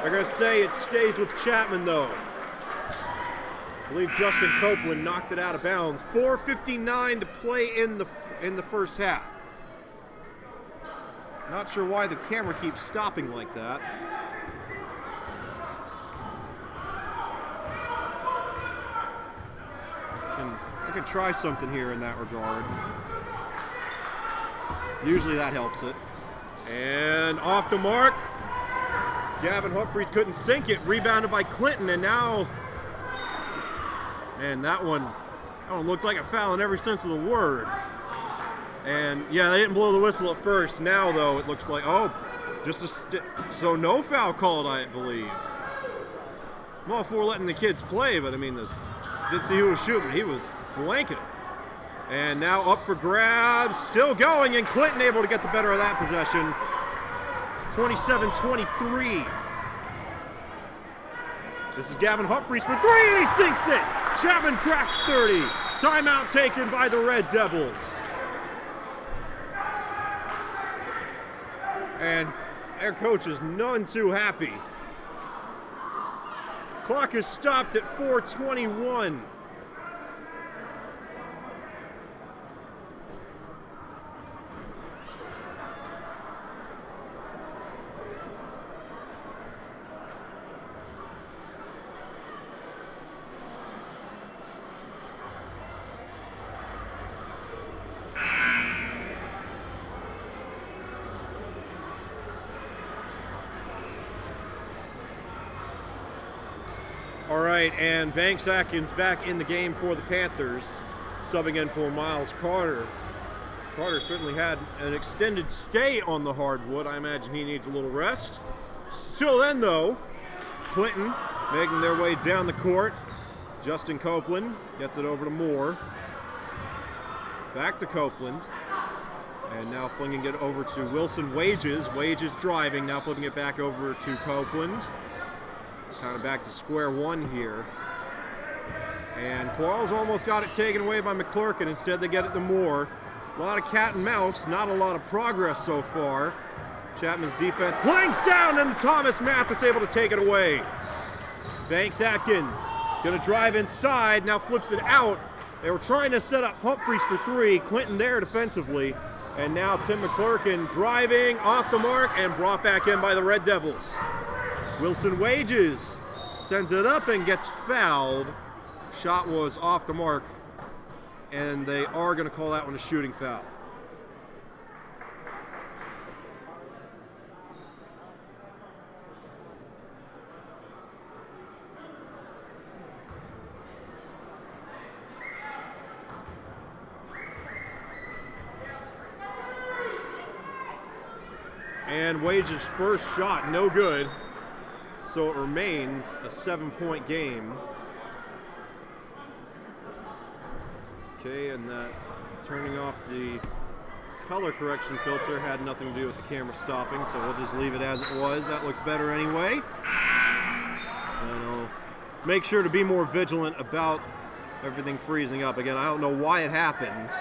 They're going to say it stays with Chapman, though. I believe Justin Copeland knocked it out of bounds. 4:59 to play in the first half. Not sure why the camera keeps stopping like that. I can try something here in that regard. Usually that helps it. And off the mark. Gavin Humphreys couldn't sink it. Rebounded by Clinton, and now, man, that one looked like a foul in every sense of the word. And yeah, they didn't blow the whistle at first. Now, though, it looks like, so no foul called, I believe. I'm all for letting the kids play, but I mean, did see who was shooting. He was blanketing. And now up for grabs, still going, and Clinton able to get the better of that possession. 27-23. This is Gavin Humphreys for three, and he sinks it. Chapman cracks 30. Timeout taken by the Red Devils. And their coach is none too happy. Clock is stopped at 4:21. All right, and Banks Atkins back in the game for the Panthers, subbing in for Miles Carter. Carter certainly had an extended stay on the hardwood. I imagine he needs a little rest. Till then, though, Clinton making their way down the court. Justin Copeland gets it over to Moore. Back to Copeland. And now flinging it over to Wilson Wages. Wages driving, now flipping it back over to Copeland. Kind of back to square one here. And Quarles almost got it taken away by McClurkin. Instead, they get it to Moore. A lot of cat and mouse, not a lot of progress so far. Chapman's defense blanks down, and Thomas Mathis able to take it away. Banks Atkins gonna drive inside, now flips it out. They were trying to set up Humphreys for three. Clinton there defensively. And now Tim McClurkin driving off the mark and brought back in by the Red Devils. Wilson Wages sends it up and gets fouled. Shot was off the mark, and they are going to call that one a shooting foul. And Wages' first shot, no good. So it remains a 7-point game. Okay, and that turning off the color correction filter had nothing to do with the camera stopping, so we'll just leave it as it was. That looks better anyway. And I'll make sure to be more vigilant about everything freezing up. Again, I don't know why it happens,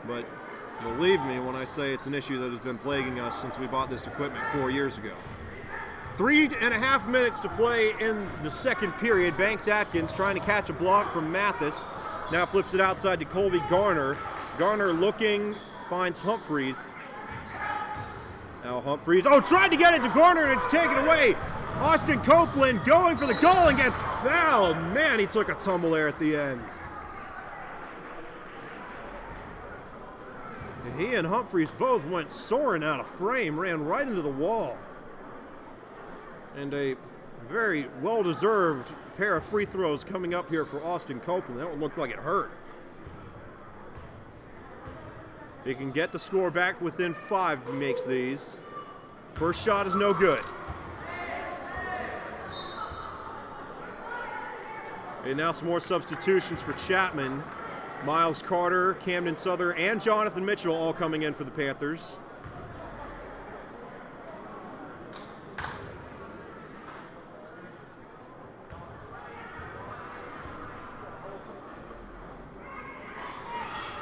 but believe me when I say it's an issue that has been plaguing us since we bought this equipment 4 years ago. 3.5 minutes to play in the second period. Banks Atkins trying to catch a block from Mathis. Now flips it outside to Colby Garner. Garner looking, finds Humphreys. Now Humphreys, tried to get it to Garner, and it's taken away. Austin Copeland going for the goal and gets fouled. Man, he took a tumble there at the end. He and Humphreys both went soaring out of frame, ran right into the wall. And a very well-deserved pair of free throws coming up here for Austin Copeland. That one looked like it hurt. He can get the score back within 5 if he makes these. First shot is no good. And now some more substitutions for Chapman. Miles Carter, Camden Souther, and Jonathan Mitchell all coming in for the Panthers.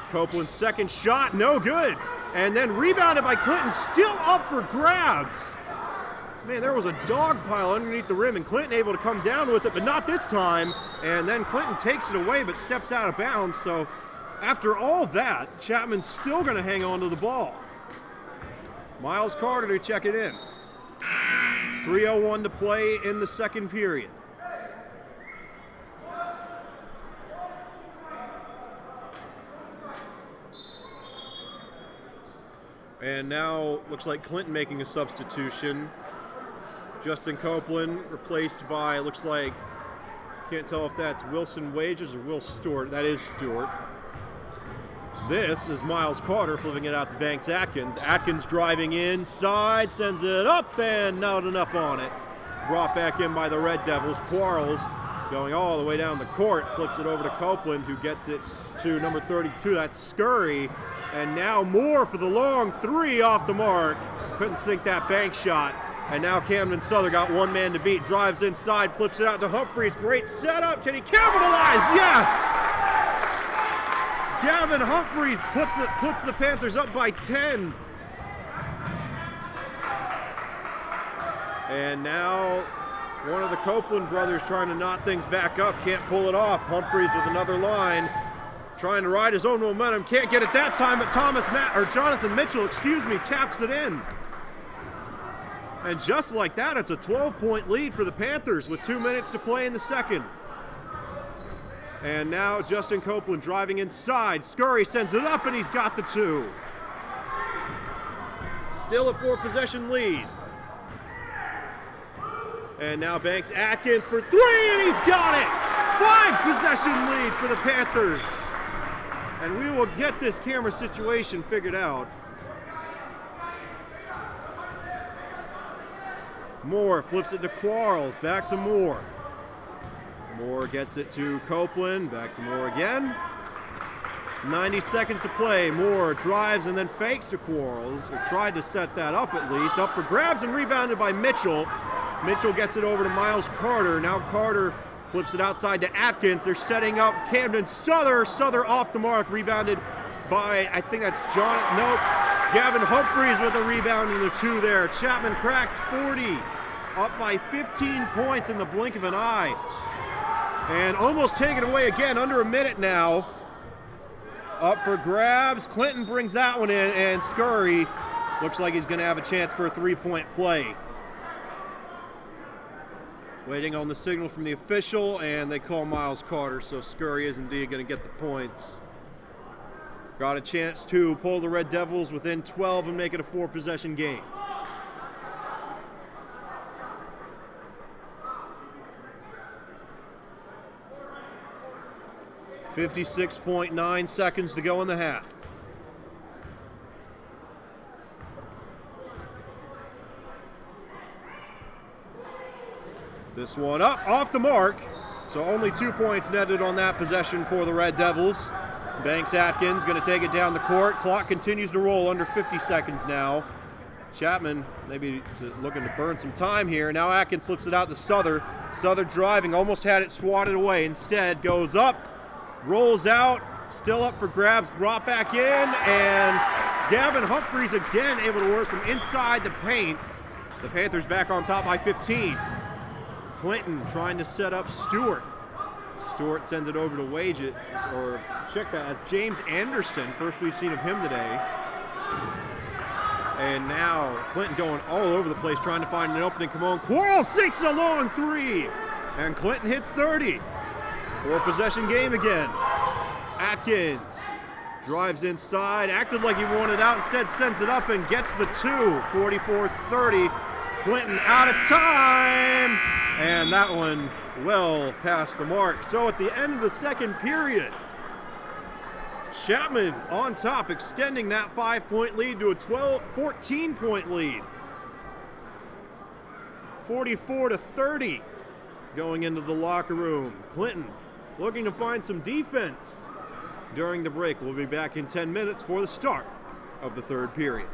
Copeland's second shot, no good. and then rebounded by Clinton, still up for grabs. Man, there was a dog pile underneath the rim, and Clinton able to come down with it, but not this time. And then Clinton takes it away, but steps out of bounds. So after all that, Chapman's still going to hang on to the ball. Miles Carter to check it in. 3:01 to play in the second period. And now looks like Clinton making a substitution. Justin Copeland replaced by, looks like, can't tell if that's Wilson Wages or Will Stewart. That is Stewart. This is Miles Carter flipping it out to Banks Atkins. Atkins driving inside, sends it up, and not enough on it. Brought back in by the Red Devils. Quarles going all the way down the court, flips it over to Copeland, who gets it to number 32. That's Scurry. And now Moore for the long three off the mark. Couldn't sink that bank shot. And now Camden Souther got one man to beat. Drives inside, flips it out to Humphreys. Great setup. Can he capitalize? Yes! Gavin Humphreys puts the Panthers up by 10. And now one of the Copeland brothers trying to knot things back up. Can't pull it off. Humphreys with another line. Trying to ride his own momentum. Can't get it that time, but Jonathan Mitchell, taps it in. And just like that, it's a 12-point lead for the Panthers with 2 minutes to play in the second. And now Justin Copeland driving inside. Scurry sends it up, and he's got the two. Still a 4-possession lead. And now Banks Atkins for three, and he's got it! 5-possession lead for the Panthers. And we will get this camera situation figured out. Moore flips it to Quarles, back to Moore. Moore gets it to Copeland, back to Moore again. 90 seconds to play. Moore drives and then fakes to Quarles, or tried to set that up at least. Up for grabs and rebounded by Mitchell. Mitchell gets it over to Miles Carter. Now Carter flips it outside to Atkins. They're setting up Camden Souther. Souther off the mark, rebounded by, I think that's Gavin Humphreys with a rebound and the two there. Chapman cracks 40, up by 15 points in the blink of an eye. And almost taken away again, under a minute now. Up for grabs. Clinton brings that one in, and Scurry looks like he's going to have a chance for a three-point play. Waiting on the signal from the official, and they call Miles Carter, so Scurry is indeed going to get the points. Got a chance to pull the Red Devils within 12 and make it a 4-possession game. .9 seconds to go in the half. This one up, off the mark. So only 2 points netted on that possession for the Red Devils. Banks Atkins going to take it down the court. Clock continues to roll, under 50 seconds now. Chapman maybe looking to burn some time here. Now Atkins flips it out to Souther. Souther driving, almost had it swatted away. Instead goes up, rolls out, still up for grabs, brought back in, and Gavin Humphreys again able to work from inside the paint. The Panthers back on top by 15. Clinton trying to set up Stewart. Stewart sends it over to Wages, or check that, as James Anderson, first we've seen of him today. And now Clinton going all over the place trying to find an opening. Come on, Quarles sinks a long three, and Clinton hits 30. 4-possession game again. Atkins drives inside, acted like he wanted out, instead sends it up and gets the two. 44-30. Clinton out of time, and that one well past the mark. So at the end of the second period, Chapman on top, extending that 5-point lead to a 14-point lead. 44-30 going into the locker room. Clinton looking to find some defense during the break. We'll be back in 10 minutes for the start of the third period.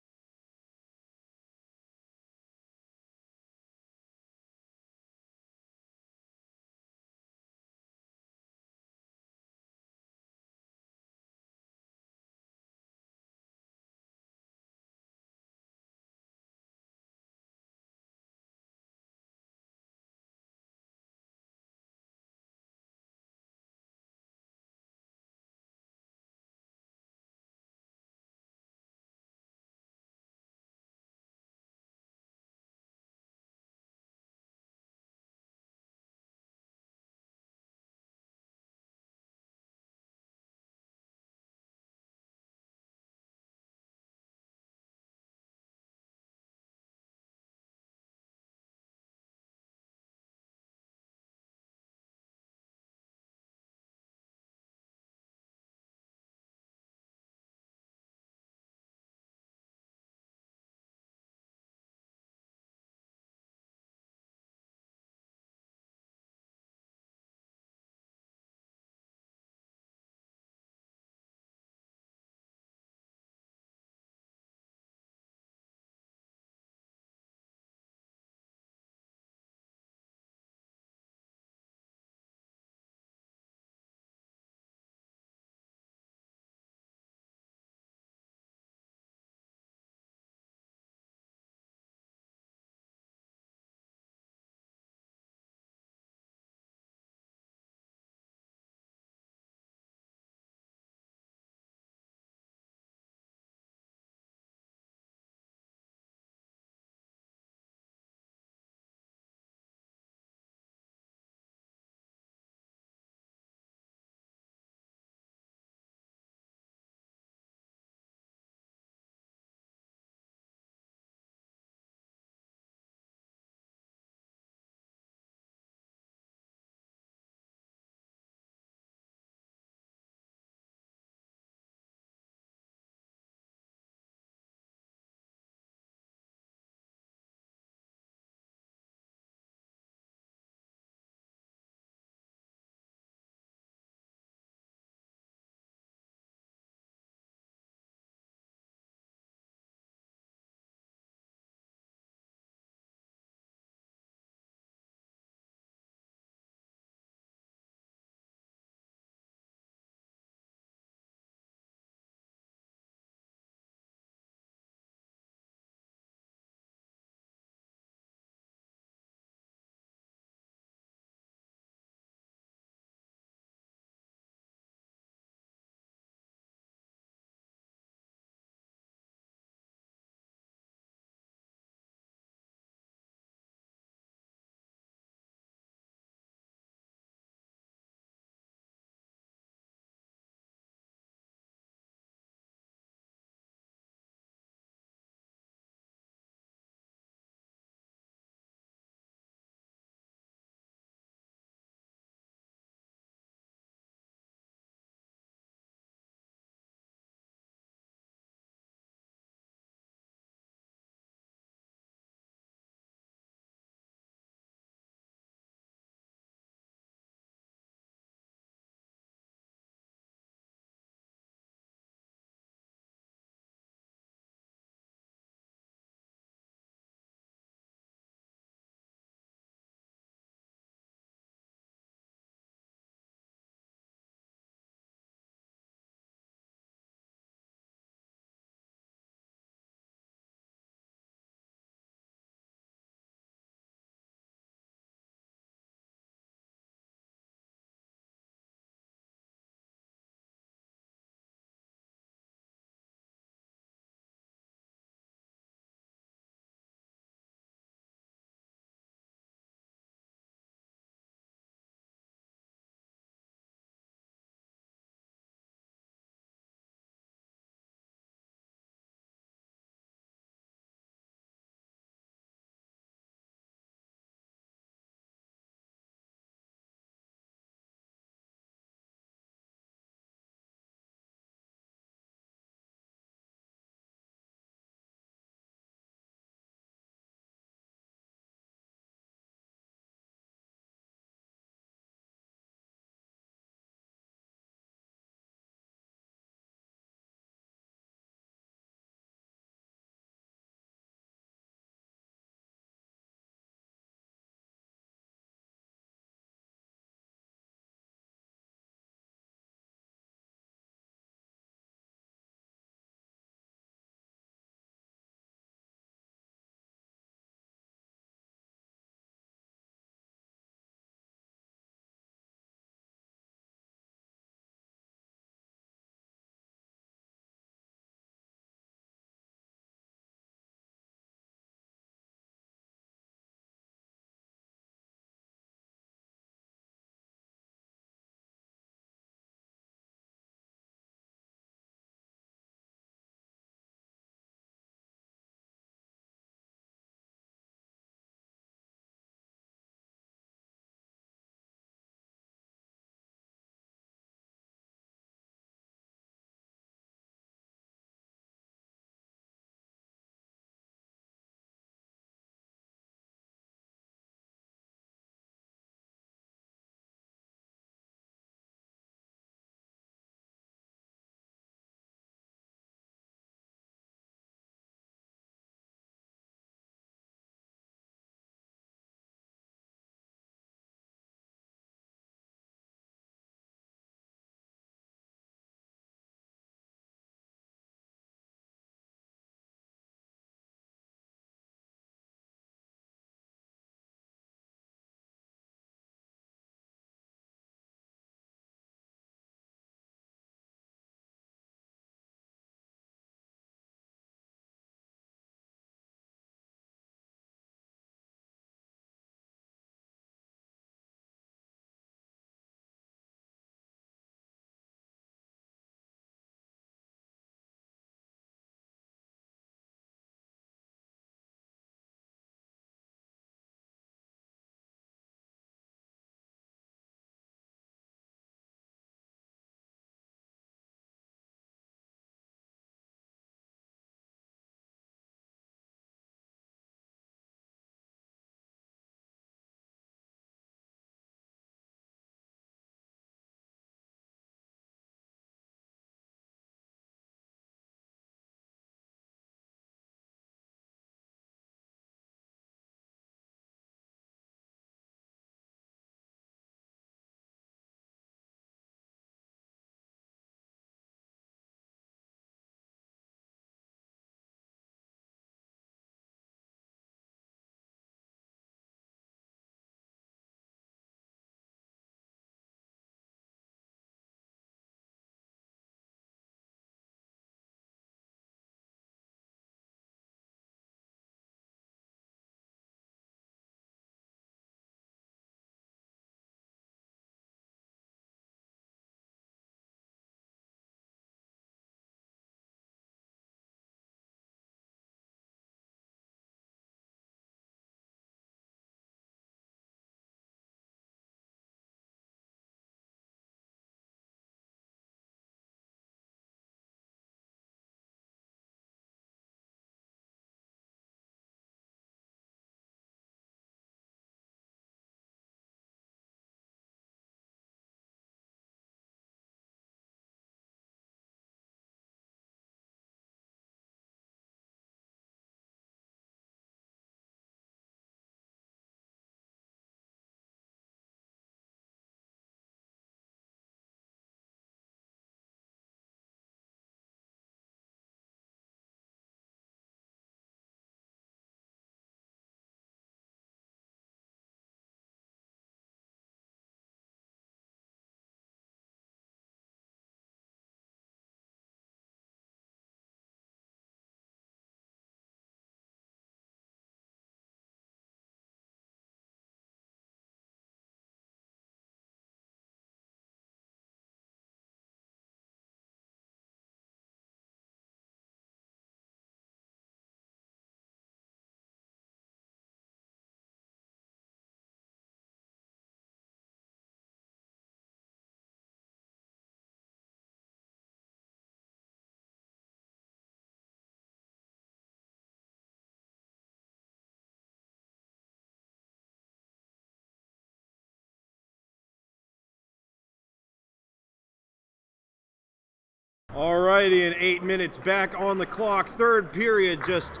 Alrighty, and 8 minutes back on the clock. Third period, just,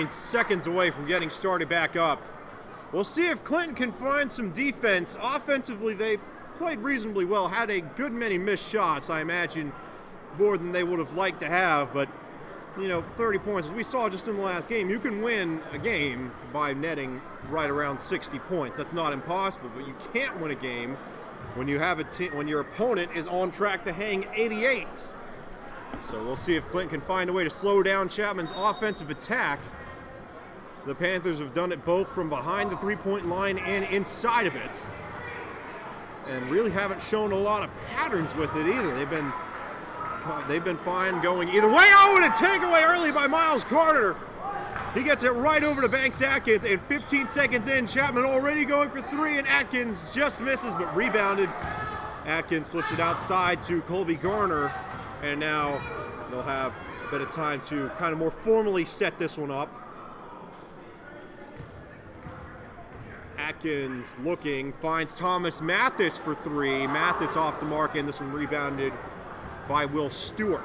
seconds away from getting started back up. We'll see if Clinton can find some defense. Offensively, they played reasonably well, had a good many missed shots, I imagine, more than they would have liked to have, but 30 points, as we saw just in the last game, you can win a game by netting right around 60 points. That's not impossible, but you can't win a game when you have when your opponent is on track to hang 88. So we'll see if Clinton can find a way to slow down Chapman's offensive attack. The Panthers have done it both from behind the three-point line and inside of it, and really haven't shown a lot of patterns with it either. They've been fine going either way. Oh, and a takeaway early by Miles Carter. He gets it right over to Banks Atkins, and 15 seconds in, Chapman already going for three, and Atkins just misses, but rebounded. Atkins flips it outside to Colby Garner, and now they'll have a bit of time to kind of more formally set this one up. Atkins looking, finds Thomas Mathis for three. Mathis off the mark, and this one rebounded by Will Stewart.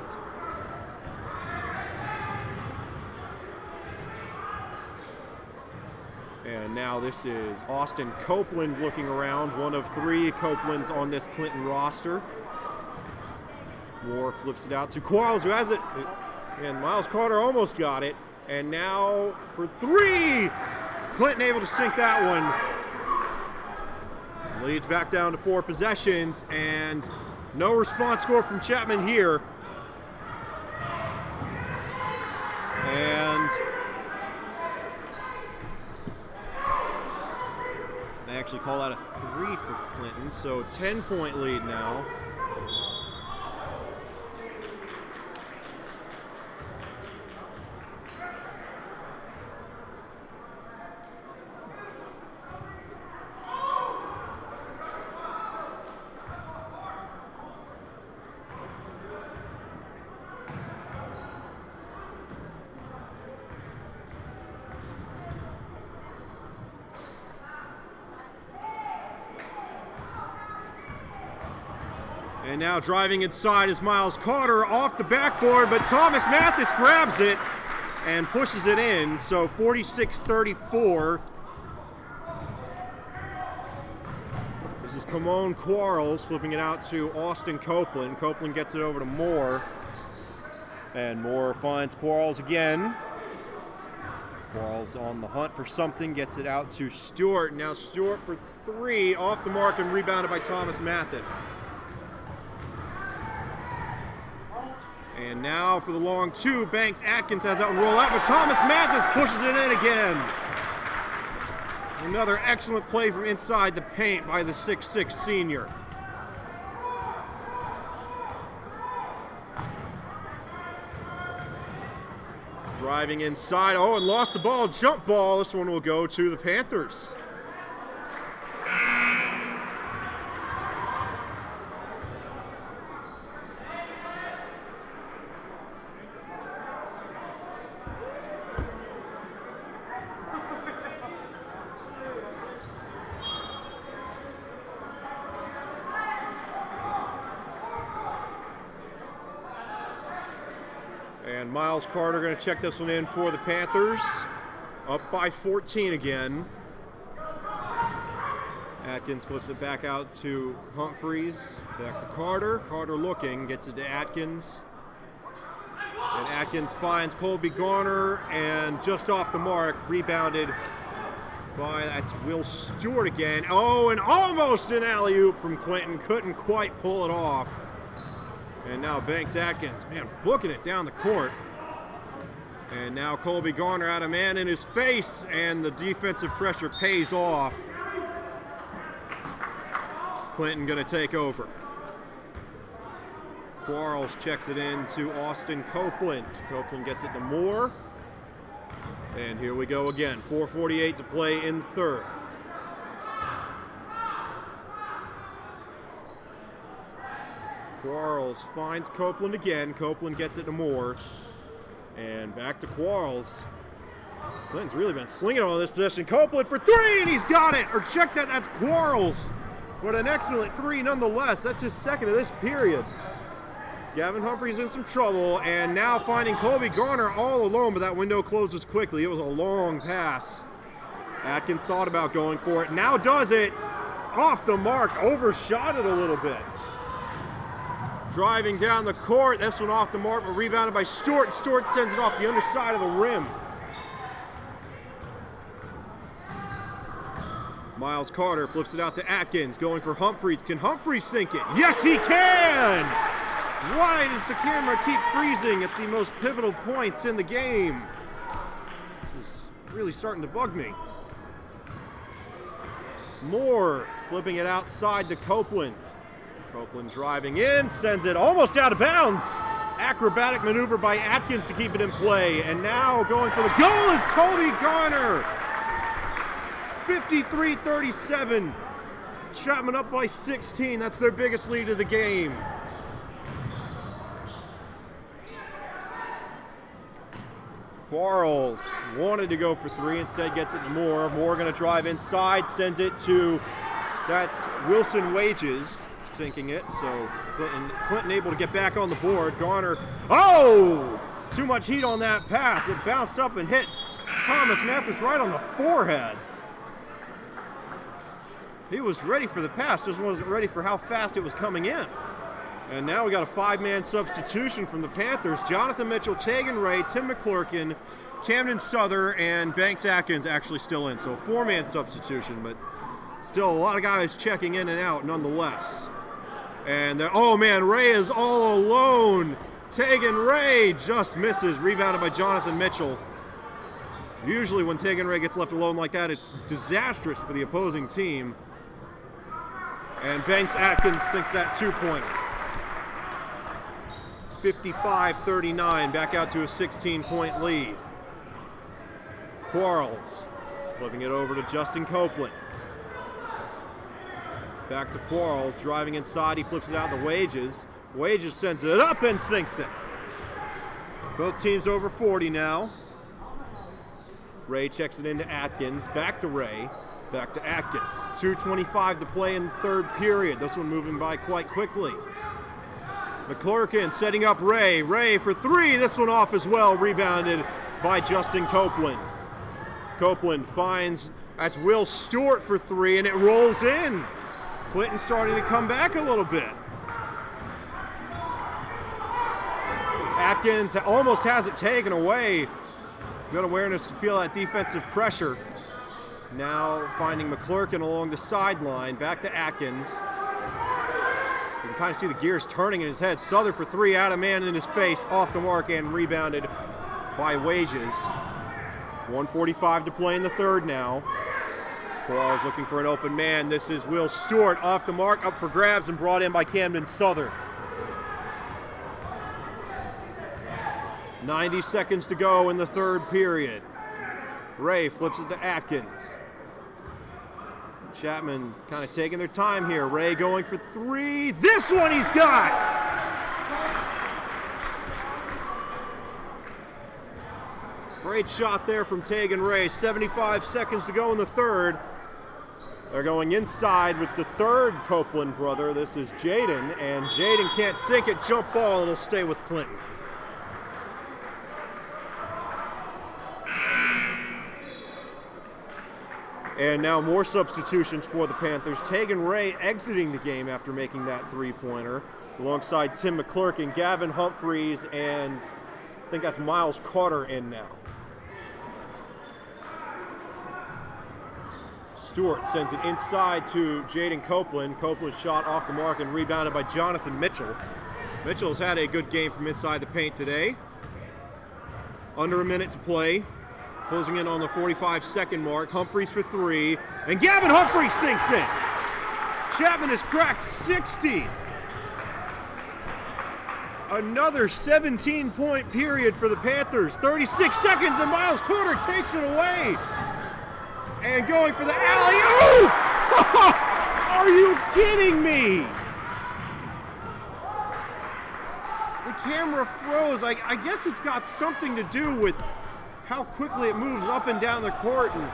And now this is Austin Copeland looking around, one of three Copelands on this Clinton roster. Moore flips it out to Quarles, who has it. And Miles Carter almost got it. And now for three! Clinton able to sink that one. Leads back down to 4 possessions, and no response score from Chapman here. And they actually call that a 3 for Clinton, so 10-point lead now. And now driving inside is Miles Carter off the backboard, but Thomas Mathis grabs it and pushes it in, so 46-34. This is Kamon Quarles flipping it out to Austin Copeland. Copeland gets it over to Moore, and Moore finds Quarles again. Quarles on the hunt for something, gets it out to Stewart. Now Stewart for three, off the mark and rebounded by Thomas Mathis. And now for the long two, Banks Atkins has that one roll out, but Thomas Mathis pushes it in again. Another excellent play from inside the paint by the 6'6" senior. Driving inside, oh, and lost the ball, jump ball. This one will go to the Panthers. And Miles Carter going to check this one in for the Panthers. Up by 14 again. Atkins flips it back out to Humphreys. Back to Carter. Carter looking, gets it to Atkins. And Atkins finds Colby Garner, and just off the mark, rebounded by, that's Will Stewart again. Oh, and almost an alley-oop from Clinton. Couldn't quite pull it off. And now Banks Atkins, man, booking it down the court. And now Colby Garner had a man in his face, and the defensive pressure pays off. Clinton gonna take over. Quarles checks it in to Austin Copeland. Copeland gets it to Moore. And here we go again, 4:48 to play in the third. Quarles finds Copeland again. Copeland gets it to Moore. And back to Quarles. Clinton's really been slinging on this possession. Copeland for three, and he's got it! Or check that, that's Quarles. But an excellent three nonetheless. That's his second of this period. Gavin Humphreys in some trouble, and now finding Colby Garner all alone, but that window closes quickly. It was a long pass. Atkins thought about going for it, now does it. Off the mark, overshot it a little bit. Driving down the court, this one off the mark, but rebounded by Stewart. Stewart sends it off the underside of the rim. Miles Carter flips it out to Atkins, going for Humphreys. Can Humphreys sink it? Yes, he can! Why does the camera keep freezing at the most pivotal points in the game? This is really starting to bug me. Moore flipping it outside to Copeland. Copeland driving in, sends it almost out of bounds. Acrobatic maneuver by Atkins to keep it in play. And now going for the goal is Colby Garner. 53-37. Chapman up by 16. That's their biggest lead of the game. Quarles wanted to go for three, instead gets it to Moore. Moore going to drive inside, sends it to, that's Wilson Wages, sinking it. So Clinton able to get back on the board. Garner, oh! Too much heat on that pass. It bounced up and hit Thomas Mathis right on the forehead. He was ready for the pass, just wasn't ready for how fast it was coming in. And now we got a five-man substitution from the Panthers. Jonathan Mitchell, Tegan Ray, Tim McClurkin, Camden Souther, and Banks Atkins actually still in. So a four-man substitution, but still a lot of guys checking in and out nonetheless. And oh man, Ray is all alone. Tegan Ray just misses, rebounded by Jonathan Mitchell. Usually when Tegan Ray gets left alone like that, it's disastrous for the opposing team. And Banks Atkins sinks that two-pointer. 55-39, back out to a 16-point lead. Quarles flipping it over to Justin Copeland. Back to Quarles, driving inside, he flips it out to Wages. Wages sends it up and sinks it. Both teams over 40 now. Ray checks it into Atkins, back to Ray, back to Atkins. 2:25 to play in the third period. This one moving by quite quickly. McClurkin setting up Ray. Ray for three. This one off as well. Rebounded by Justin Copeland. Copeland finds, that's Will Stewart for three, and it rolls in. Clinton starting to come back a little bit. Atkins almost has it taken away. Good awareness to feel that defensive pressure. Now finding McClurkin along the sideline. Back to Atkins. You can kind of see the gears turning in his head. Souther for three, out of man in his face, off the mark and rebounded by Wages. 1:45 to play in the third now. Quarles looking for an open man. This is Will Stewart off the mark, up for grabs and brought in by Camden Souther. 90 seconds to go in the third period. Ray flips it to Atkins. Chapman kind of taking their time here. Ray going for three. This one he's got! Great shot there from Tegan Ray. 75 seconds to go in the third. They're going inside with the third Copeland brother. This is Jaden, and Jaden can't sink it. Jump ball, and it'll stay with Clinton. And now more substitutions for the Panthers. Tegan Ray exiting the game after making that three-pointer, alongside Tim McClurkin, Gavin Humphreys, and I think that's Miles Carter in now. Stewart sends it inside to Jaden Copeland. Copeland shot off the mark and rebounded by Jonathan Mitchell. Mitchell's had a good game from inside the paint today. Under a minute to play. Closing in on the 45-second mark. Humphreys for three. And Gavin Humphreys sinks it. Chapman has cracked 60. Another 17-point period for the Panthers. 36 seconds and Miles Carter takes it away. And going for the alley-oop! Are you kidding me? The camera froze. I guess it's got something to do with how quickly it moves up and down the court, and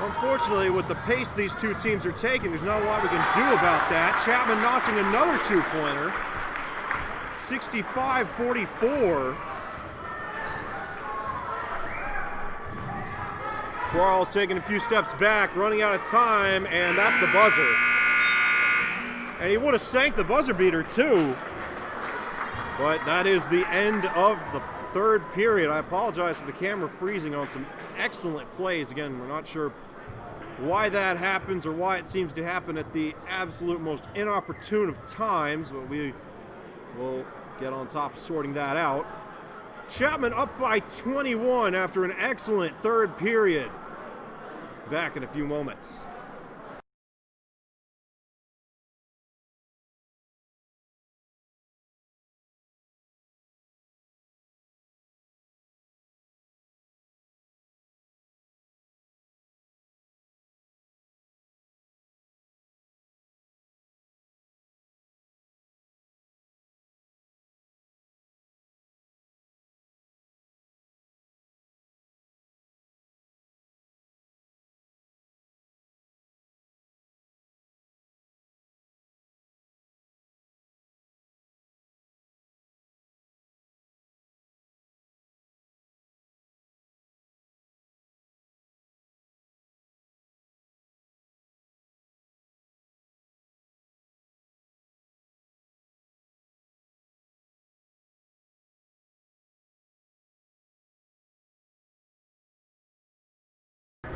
unfortunately with the pace these two teams are taking, there's not a lot we can do about that. Chapman notching another two-pointer. 65-44. Quarles taking a few steps back, running out of time, and that's the buzzer. And he would have sank the buzzer beater too. But that is the end of the third period. I apologize for the camera freezing on some excellent plays. Again, we're not sure why that happens or why it seems to happen at the absolute most inopportune of times, but we will get on top of sorting that out. Chapman up by 21 after an excellent third period. Back in a few moments.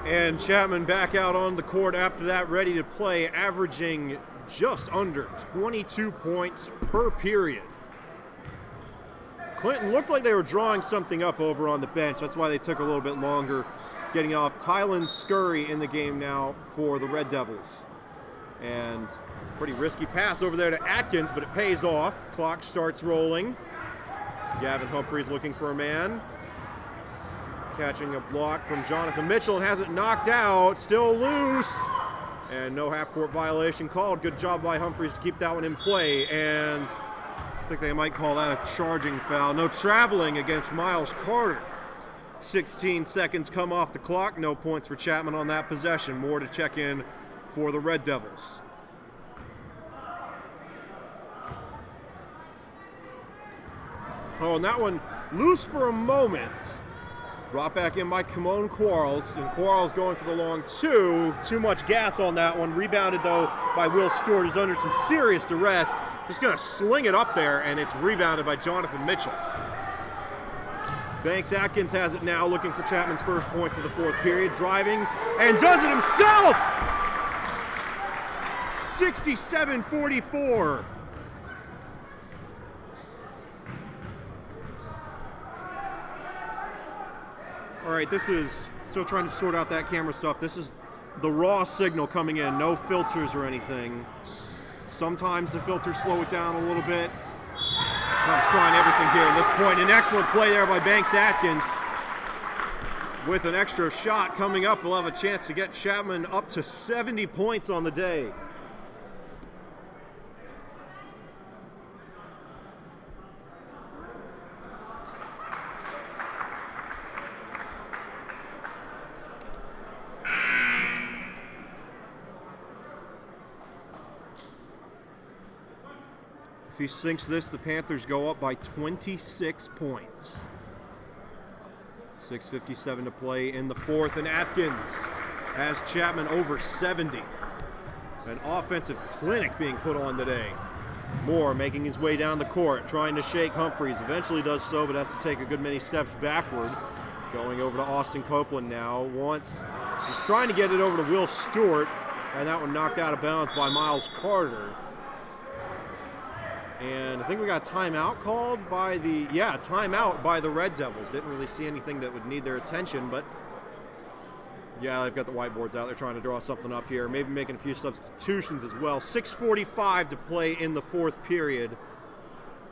And Chapman back out on the court after that, ready to play, averaging just under 22 points per period. Clinton looked like they were drawing something up over on the bench. That's why they took a little bit longer getting off. Tylen Scurry in the game now for the Red Devils. And pretty risky pass over there to Atkins, but it pays off. Clock starts rolling. Gavin Humphreys looking for a man. Catching a block from Jonathan Mitchell and has it knocked out. Still loose. And no half-court violation called. Good job by Humphreys to keep that one in play. And I think they might call that a charging foul. No traveling against Miles Carter. 16 seconds come off the clock. No points for Chapman on that possession. More to check in for the Red Devils. Oh, and that one loose for a moment. Brought back in by Kimon Quarles, and Quarles going for the long two. Too much gas on that one. Rebounded, though, by Will Stewart, who's under some serious duress. Just going to sling it up there, and it's rebounded by Jonathan Mitchell. Banks Atkins has it now, looking for Chapman's first points of the fourth period. Driving, and does it himself! 67-44. All right, this is still trying to sort out that camera stuff. This is the raw signal coming in, no filters or anything. Sometimes the filters slow it down a little bit. I'm trying everything here at this point. An excellent play there by Banks Atkins. With an extra shot coming up, we'll have a chance to get Chapman up to 70 points on the day. If he sinks this, the Panthers go up by 26 points. 6:57 to play in the fourth, and Atkins has Chapman over 70. An offensive clinic being put on today. Moore making his way down the court, trying to shake Humphreys. Eventually does so, but has to take a good many steps backward. Going over to Austin Copeland now. He's trying to get it over to Will Stewart, and that one knocked out of bounds by Miles Carter. And I think we got a timeout called by timeout by the Red Devils. Didn't really see anything that would need their attention, but yeah, they've got the whiteboards out. They're trying to draw something up here, maybe making a few substitutions as well. 6:45 to play in the fourth period.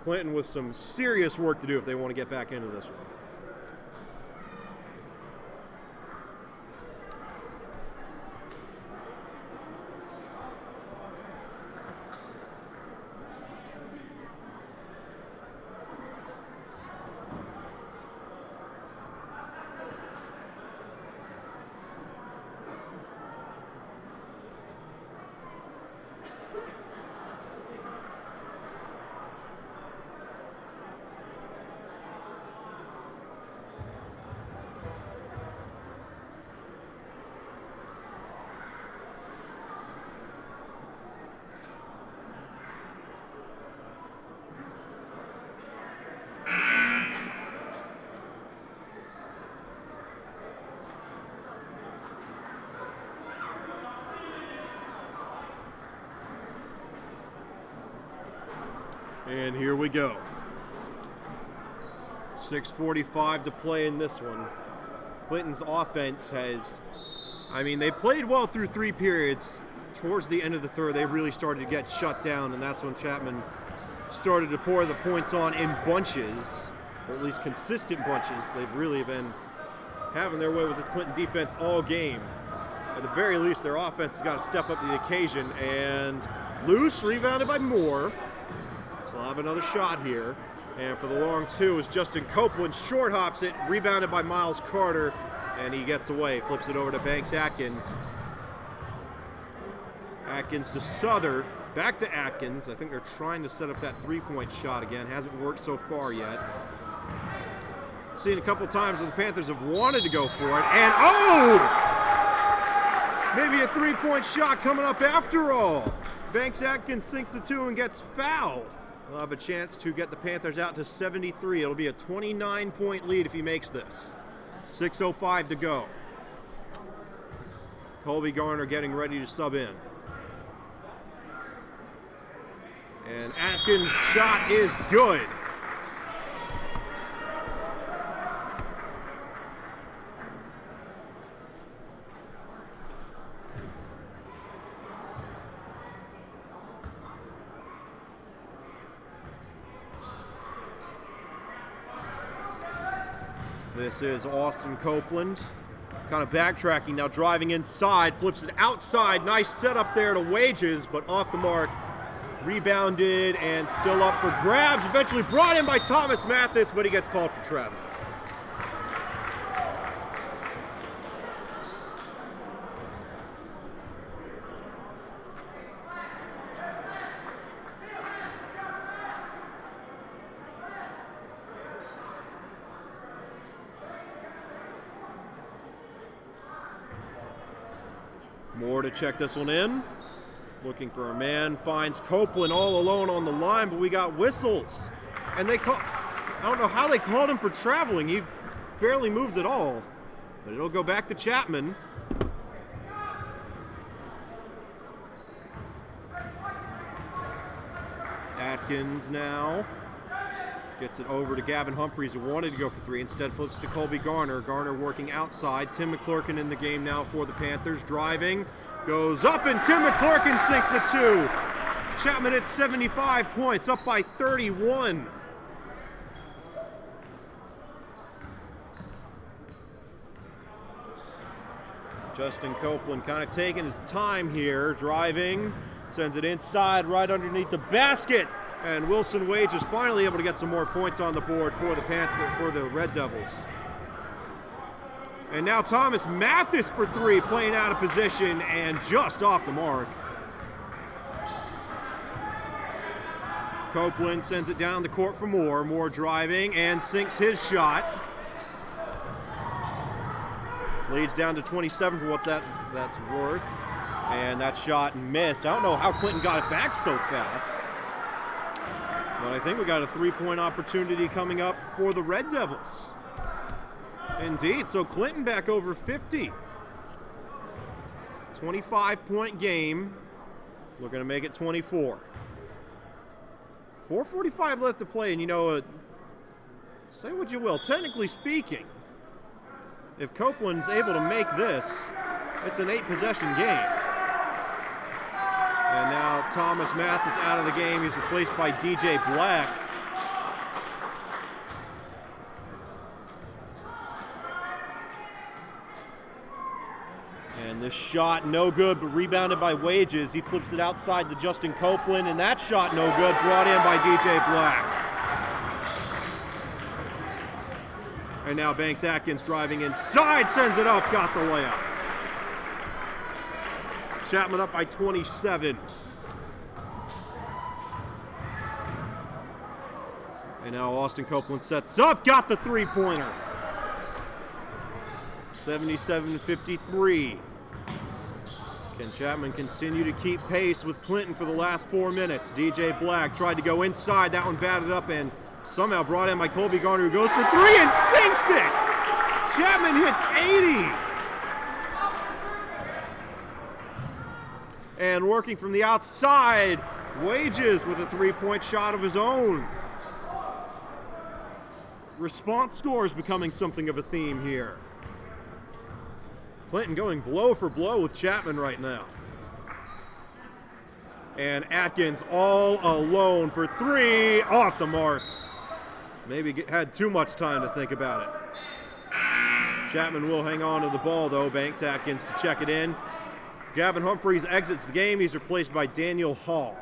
Clinton with some serious work to do if they want to get back into this one. And here we go. 6:45 to play in this one. Clinton's offense has, they played well through 3 periods. Towards the end of the third, they really started to get shut down, and that's when Chapman started to pour the points on in bunches, or at least consistent bunches. They've really been having their way with this Clinton defense all game. At the very least, their offense has got to step up to the occasion, and loose, rebounded by Moore. So they'll have another shot here. And for the long 2 is Justin Copeland, short hops it, rebounded by Miles Carter, and he gets away, flips it over to Banks Atkins. Atkins to Souther, back to Atkins. I think they're trying to set up that 3-point shot again. Hasn't worked so far yet. Seen a couple times where the Panthers have wanted to go for it, and maybe a 3-point shot coming up after all. Banks Atkins sinks the 2 and gets fouled. He'll have a chance to get the Panthers out to 73. It'll be a 29-point lead if he makes this. 6:05 to go. Colby Garner getting ready to sub in. And Atkins' shot is good. This is Austin Copeland, kind of backtracking now, driving inside, flips it outside. Nice setup there to Wages, but off the mark. Rebounded and still up for grabs. Eventually brought in by Thomas Mathis, but he gets called for traveling. Moore to check this one in. Looking for a man, finds Copeland all alone on the line, but we got whistles. And I don't know how they called him for traveling. He barely moved at all. But it'll go back to Chapman. Atkins now gets it over to Gavin Humphreys, who wanted to go for 3. Instead flips to Colby Garner. Garner working outside. Tim McClurkin in the game now for the Panthers. Driving. Goes up, and Tim McClurkin sinks the 2. Chapman at 75 points, up by 31. Justin Copeland kind of taking his time here, driving, sends it inside right underneath the basket, and Wilson Wage is finally able to get some more points on the board for the Red Devils. And now Thomas Mathis for 3, playing out of position and just off the mark. Copeland sends it down the court for Moore. Moore driving and sinks his shot. Leads down to 27 for what that's worth. And that shot missed. I don't know how Clinton got it back so fast. But I think we got a 3-point opportunity coming up for the Red Devils. Indeed, so Clinton back over 50. 25-point game. We're going to make it 24. 4:45 left to play, and say what you will, technically speaking, if Copeland's able to make this, it's an 8-possession game. And now Thomas Mathis out of the game. He's replaced by DJ Black. And this shot no good, but rebounded by Wages. He flips it outside to Justin Copeland, and that shot no good, brought in by DJ Black. And now Banks Atkins driving inside, sends it up, got the layup. Chapman up by 27. And now Austin Copeland sets up, got the 3-pointer. 77-53. Can Chapman continue to keep pace with Clinton for the last 4 minutes? DJ Black tried to go inside. That one batted up and somehow brought in by Colby Garner, who goes for 3 and sinks it! Chapman hits 80! And working from the outside, Wages with a three-point shot of his own. Response scores becoming something of a theme here. Clinton going blow for blow with Chapman right now. And Atkins all alone for three, off the mark. Maybe had too much time to think about it. Chapman will hang on to the ball though, banks Atkins to check it in. Gavin Humphreys exits the game, he's replaced by Daniel Hall.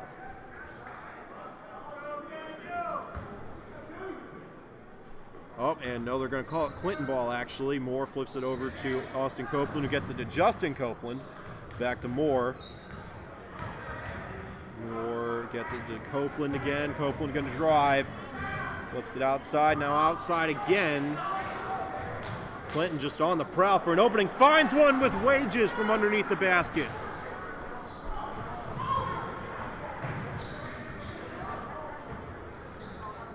Oh, and no, they're going to call it Clinton ball, actually. Moore flips it over to Austin Copeland, who gets it to Justin Copeland. Back to Moore. Moore gets it to Copeland again. Copeland going to drive. Flips it outside. Now outside again. Clinton just on the prowl for an opening. Finds one with Wages from underneath the basket.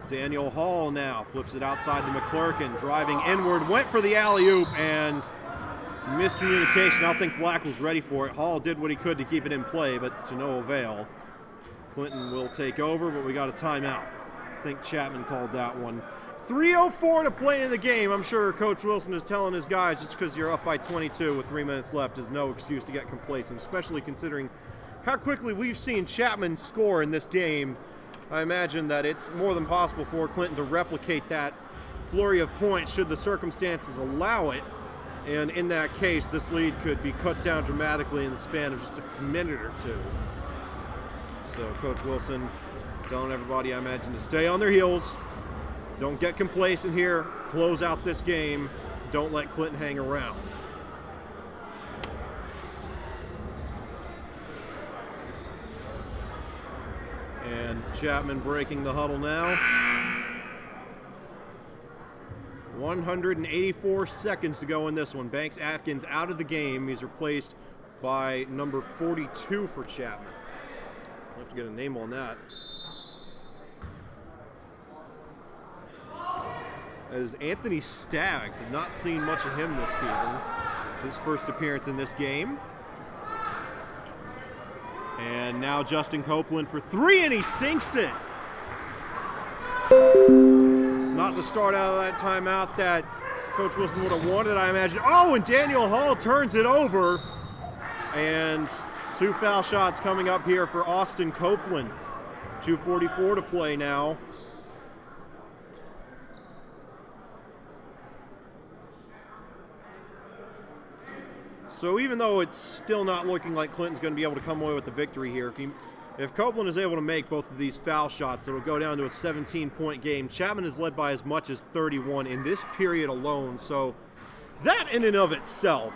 Daniel Hall now flips it outside to McClurkin, driving inward, went for the alley-oop, and miscommunication. I don't think Black was ready for it. Hall did what he could to keep it in play, but to no avail. Clinton will take over, but we got a timeout. I think Chapman called that one. 3:04 to play in the game. I'm sure Coach Wilson is telling his guys just because you're up by 22 with 3 minutes left is no excuse to get complacent, especially considering how quickly we've seen Chapman score in this game. I imagine that it's more than possible for Clinton to replicate that flurry of points should the circumstances allow it. And in that case, this lead could be cut down dramatically in the span of just a minute or two. So Coach Wilson telling everybody, I imagine, to stay on their heels. Don't get complacent here. Close out this game. Don't let Clinton hang around. And Chapman breaking the huddle now. 184 seconds to go in this one. Banks Atkins out of the game. He's replaced by number 42 for Chapman. I'll have to get a name on that. That is Anthony Staggs. I've not seen much of him this season. It's his first appearance in this game. And now Justin Copeland for three, and he sinks it. Not the start out of that timeout that Coach Wilson would have wanted, I imagine. Oh, and Daniel Hall turns it over. And two foul shots coming up here for Austin Copeland. 2:44 to play now. So even though it's still not looking like Clinton's going to be able to come away with the victory here, if Copeland is able to make both of these foul shots, it'll go down to a 17-point game. Chapman is led by as much as 31 in this period alone. So that in and of itself,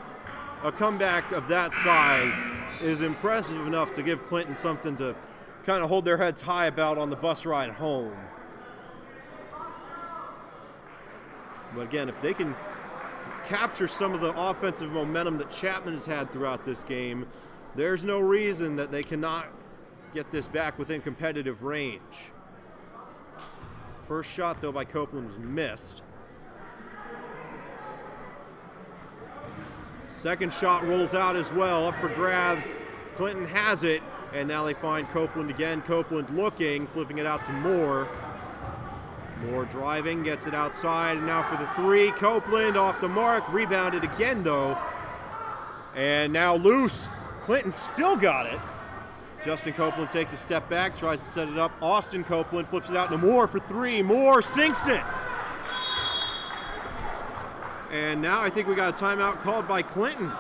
a comeback of that size, is impressive enough to give Clinton something to kind of hold their heads high about on the bus ride home. But again, if they can capture some of the offensive momentum that Chapman has had throughout this game, there's no reason that they cannot get this back within competitive range. First shot, though, by Copeland was missed. Second shot rolls out as well, up for grabs. Clinton has it, and now they find Copeland again. Copeland looking, flipping it out to Moore. Moore driving, gets it outside, and now for the three. Copeland off the mark, rebounded again though. And now loose. Clinton still got it. Justin Copeland takes a step back, tries to set it up. Austin Copeland flips it out to Moore for three. Moore sinks it. And now I think we got a timeout called by Clinton.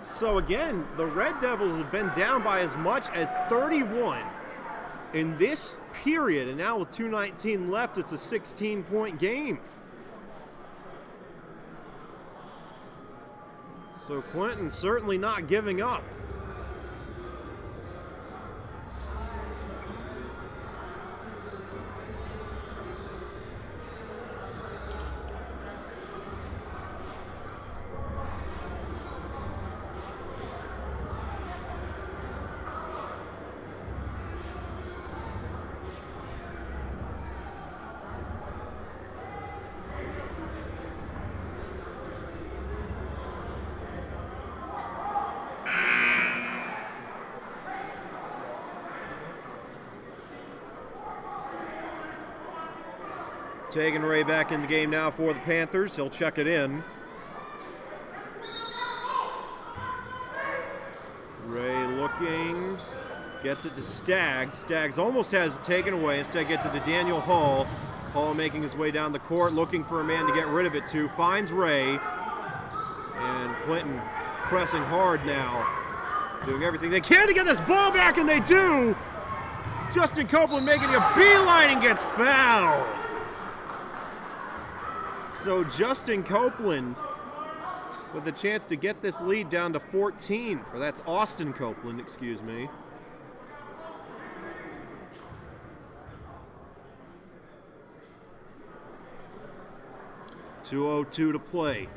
So again, the Red Devils have been down by as much as 31 in this period, and now with 2:19 left, it's a 16-point game. So Clinton certainly not giving up. Taking Ray back in the game now for the Panthers. He'll check it in. Ray looking, gets it to Staggs. Staggs almost has it taken away. Instead gets it to Daniel Hall. Hall making his way down the court, looking for a man to get rid of it to. Finds Ray. And Clinton pressing hard now. Doing everything they can to get this ball back, and they do! Justin Copeland making a beeline and gets fouled. So Justin Copeland with a chance to get this lead down to 14. Or that's Austin Copeland, excuse me. .202 to play.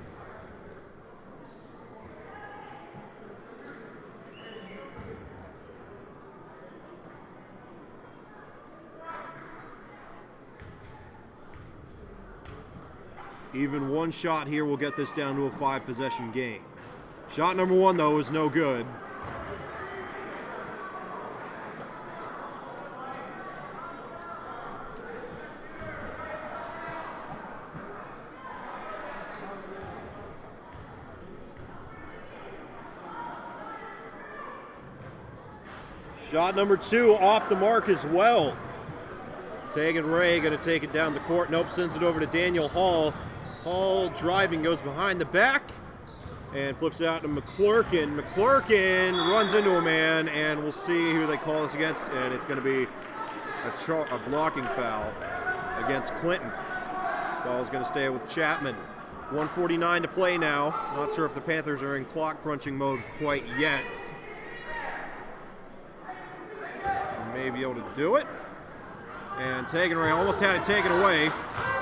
Even one shot here will get this down to a 5-possession game. Shot number one, though, is no good. Shot number two off the mark as well. Taking Ray, going to take it down the court. Nope, sends it over to Daniel Hall. Hall driving, goes behind the back, and flips it out to McClurkin. McClurkin runs into a man, and we'll see who they call this against, and it's going to be a blocking foul against Clinton. Ball's going to stay with Chapman. 1:49 to play now. Not sure if the Panthers are in clock crunching mode quite yet. May be able to do it. And taking Ray almost had it taken away.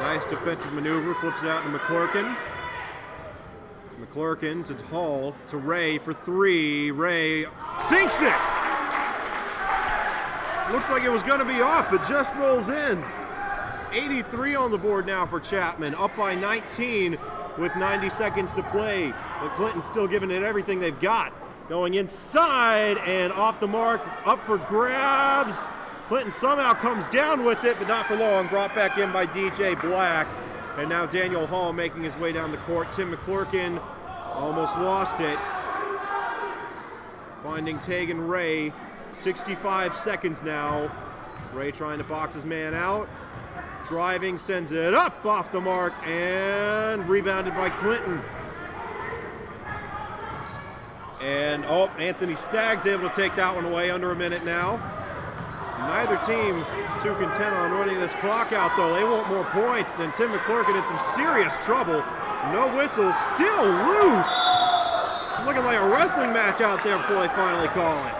Nice defensive maneuver, flips it out to McClurkin. McClurkin to Hall to Ray for three. Ray sinks it! Looked like it was going to be off, but just rolls in. 83 on the board now for Chapman, up by 19 with 90 seconds to play. But Clinton's still giving it everything they've got. Going inside and off the mark, up for grabs. Clinton somehow comes down with it, but not for long. Brought back in by DJ Black. And now Daniel Hall making his way down the court. Tim McClurkin almost lost it. Finding Tagan Ray. 65 seconds now. Ray trying to box his man out. Driving, sends it up off the mark, and rebounded by Clinton. And, Anthony Staggs able to take that one away, under a minute now. Neither team too content on running this clock out, though. They want more points, and Tim McClurkin in some serious trouble. No whistles, still loose. It's looking like a wrestling match out there before they finally call it.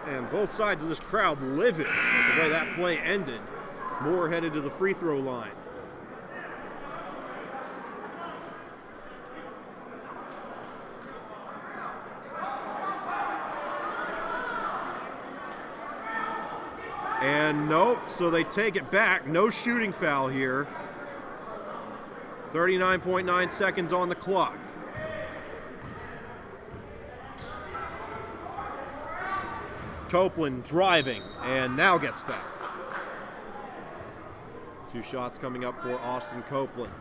And both sides of this crowd livid with the way that play ended. Moore headed to the free throw line. And nope, so they take it back. No shooting foul here. 39.9 seconds on the clock. Copeland driving and now gets fouled. Two shots coming up for Austin Copeland.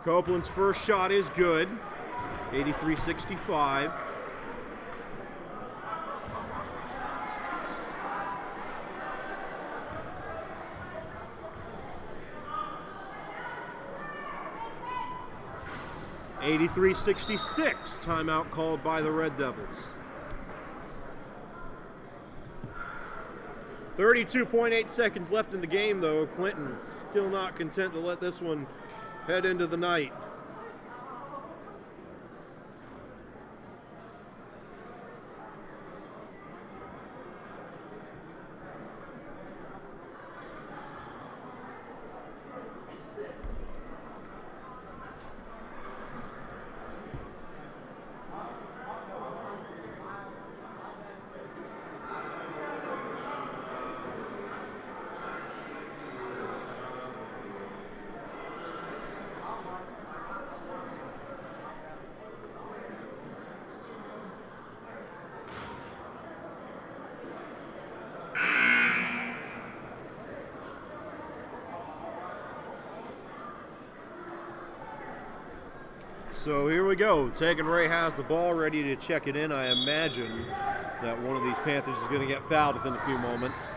Copeland's first shot is good, 83-65. .86, timeout called by the Red Devils. 32.8 seconds left in the game, though. Clinton still not content to let this one head into the night. So here we go. Tegan Ray has the ball ready to check it in. I imagine that one of these Panthers is going to get fouled within a few moments.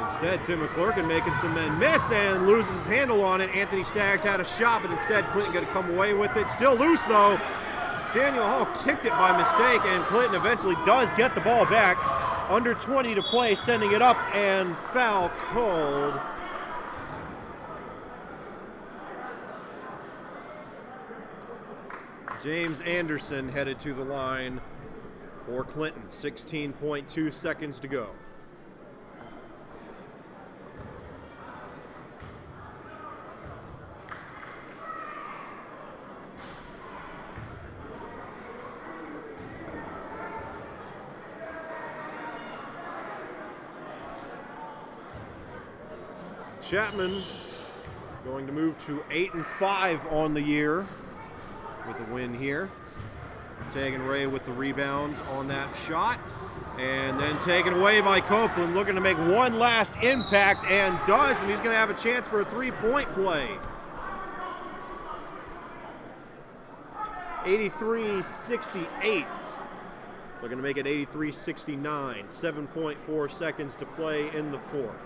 Instead, Tim McClurkin making some men miss and loses his handle on it. Anthony Staggs had a shot, but instead Clinton going to come away with it. Still loose though. Daniel Hall kicked it by mistake, and Clinton eventually does get the ball back. Under 20 to play, sending it up, and foul called. James Anderson headed to the line for Clinton. 16.2 seconds to go. Chapman going to move to 8-5 on the year with a win here. Tegan Ray with the rebound on that shot. And then taken away by Copeland, looking to make one last impact, and does, and he's going to have a chance for a three-point play. 83-68. Looking to make it 83-69. 7.4 seconds to play in the fourth.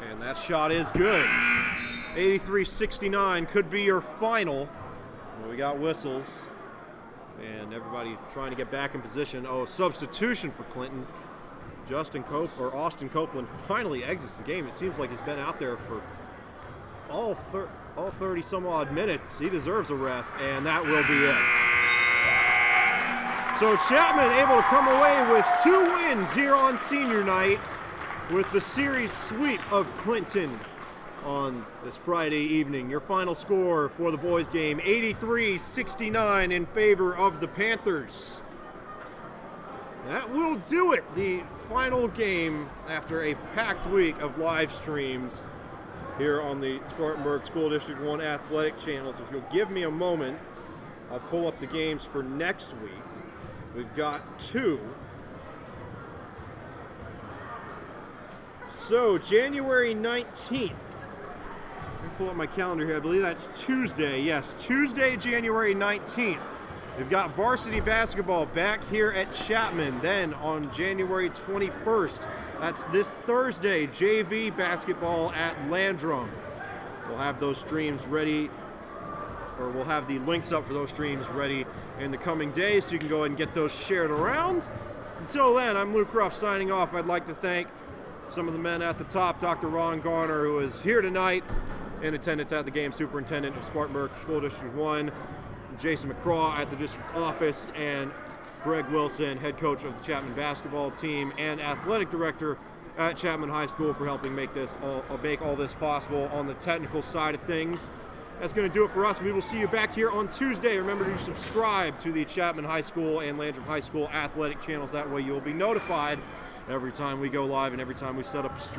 And that shot is good. 83-69 could be your final. We got whistles. And everybody trying to get back in position. Oh, substitution for Clinton. Austin Copeland finally exits the game. It seems like he's been out there for all 30 some odd minutes. He deserves a rest, and that will be it. So Chapman able to come away with 2 wins here on senior night, with the series sweep of Clinton on this Friday evening. Your final score for the boys game, 83-69 in favor of the Panthers. That will do it. The final game after a packed week of live streams here on the Spartanburg School District 1 Athletic channels. If you'll give me a moment, I'll pull up the games for next week. We've got 2. So, January 19th, let me pull up my calendar here. I believe that's Tuesday. Yes, Tuesday, January 19th. We've got varsity basketball back here at Chapman. Then on January 21st, that's this Thursday, JV basketball at Landrum. We'll have those streams ready, or we'll have the links up for those streams ready in the coming days, so you can go ahead and get those shared around. Until then, I'm Luke Ruff signing off. I'd like to thank some of the men at the top, Dr. Ron Garner, who is here tonight in attendance at the game, Superintendent of Spartanburg School District 1, Jason McCraw at the district office, and Greg Wilson, head coach of the Chapman basketball team and athletic director at Chapman High School, for helping make all this possible on the technical side of things. That's going to do it for us. We will see you back here on Tuesday. Remember to subscribe to the Chapman High School and Landrum High School athletic channels. That way you'll be notified every time we go live and every time we set up a stream.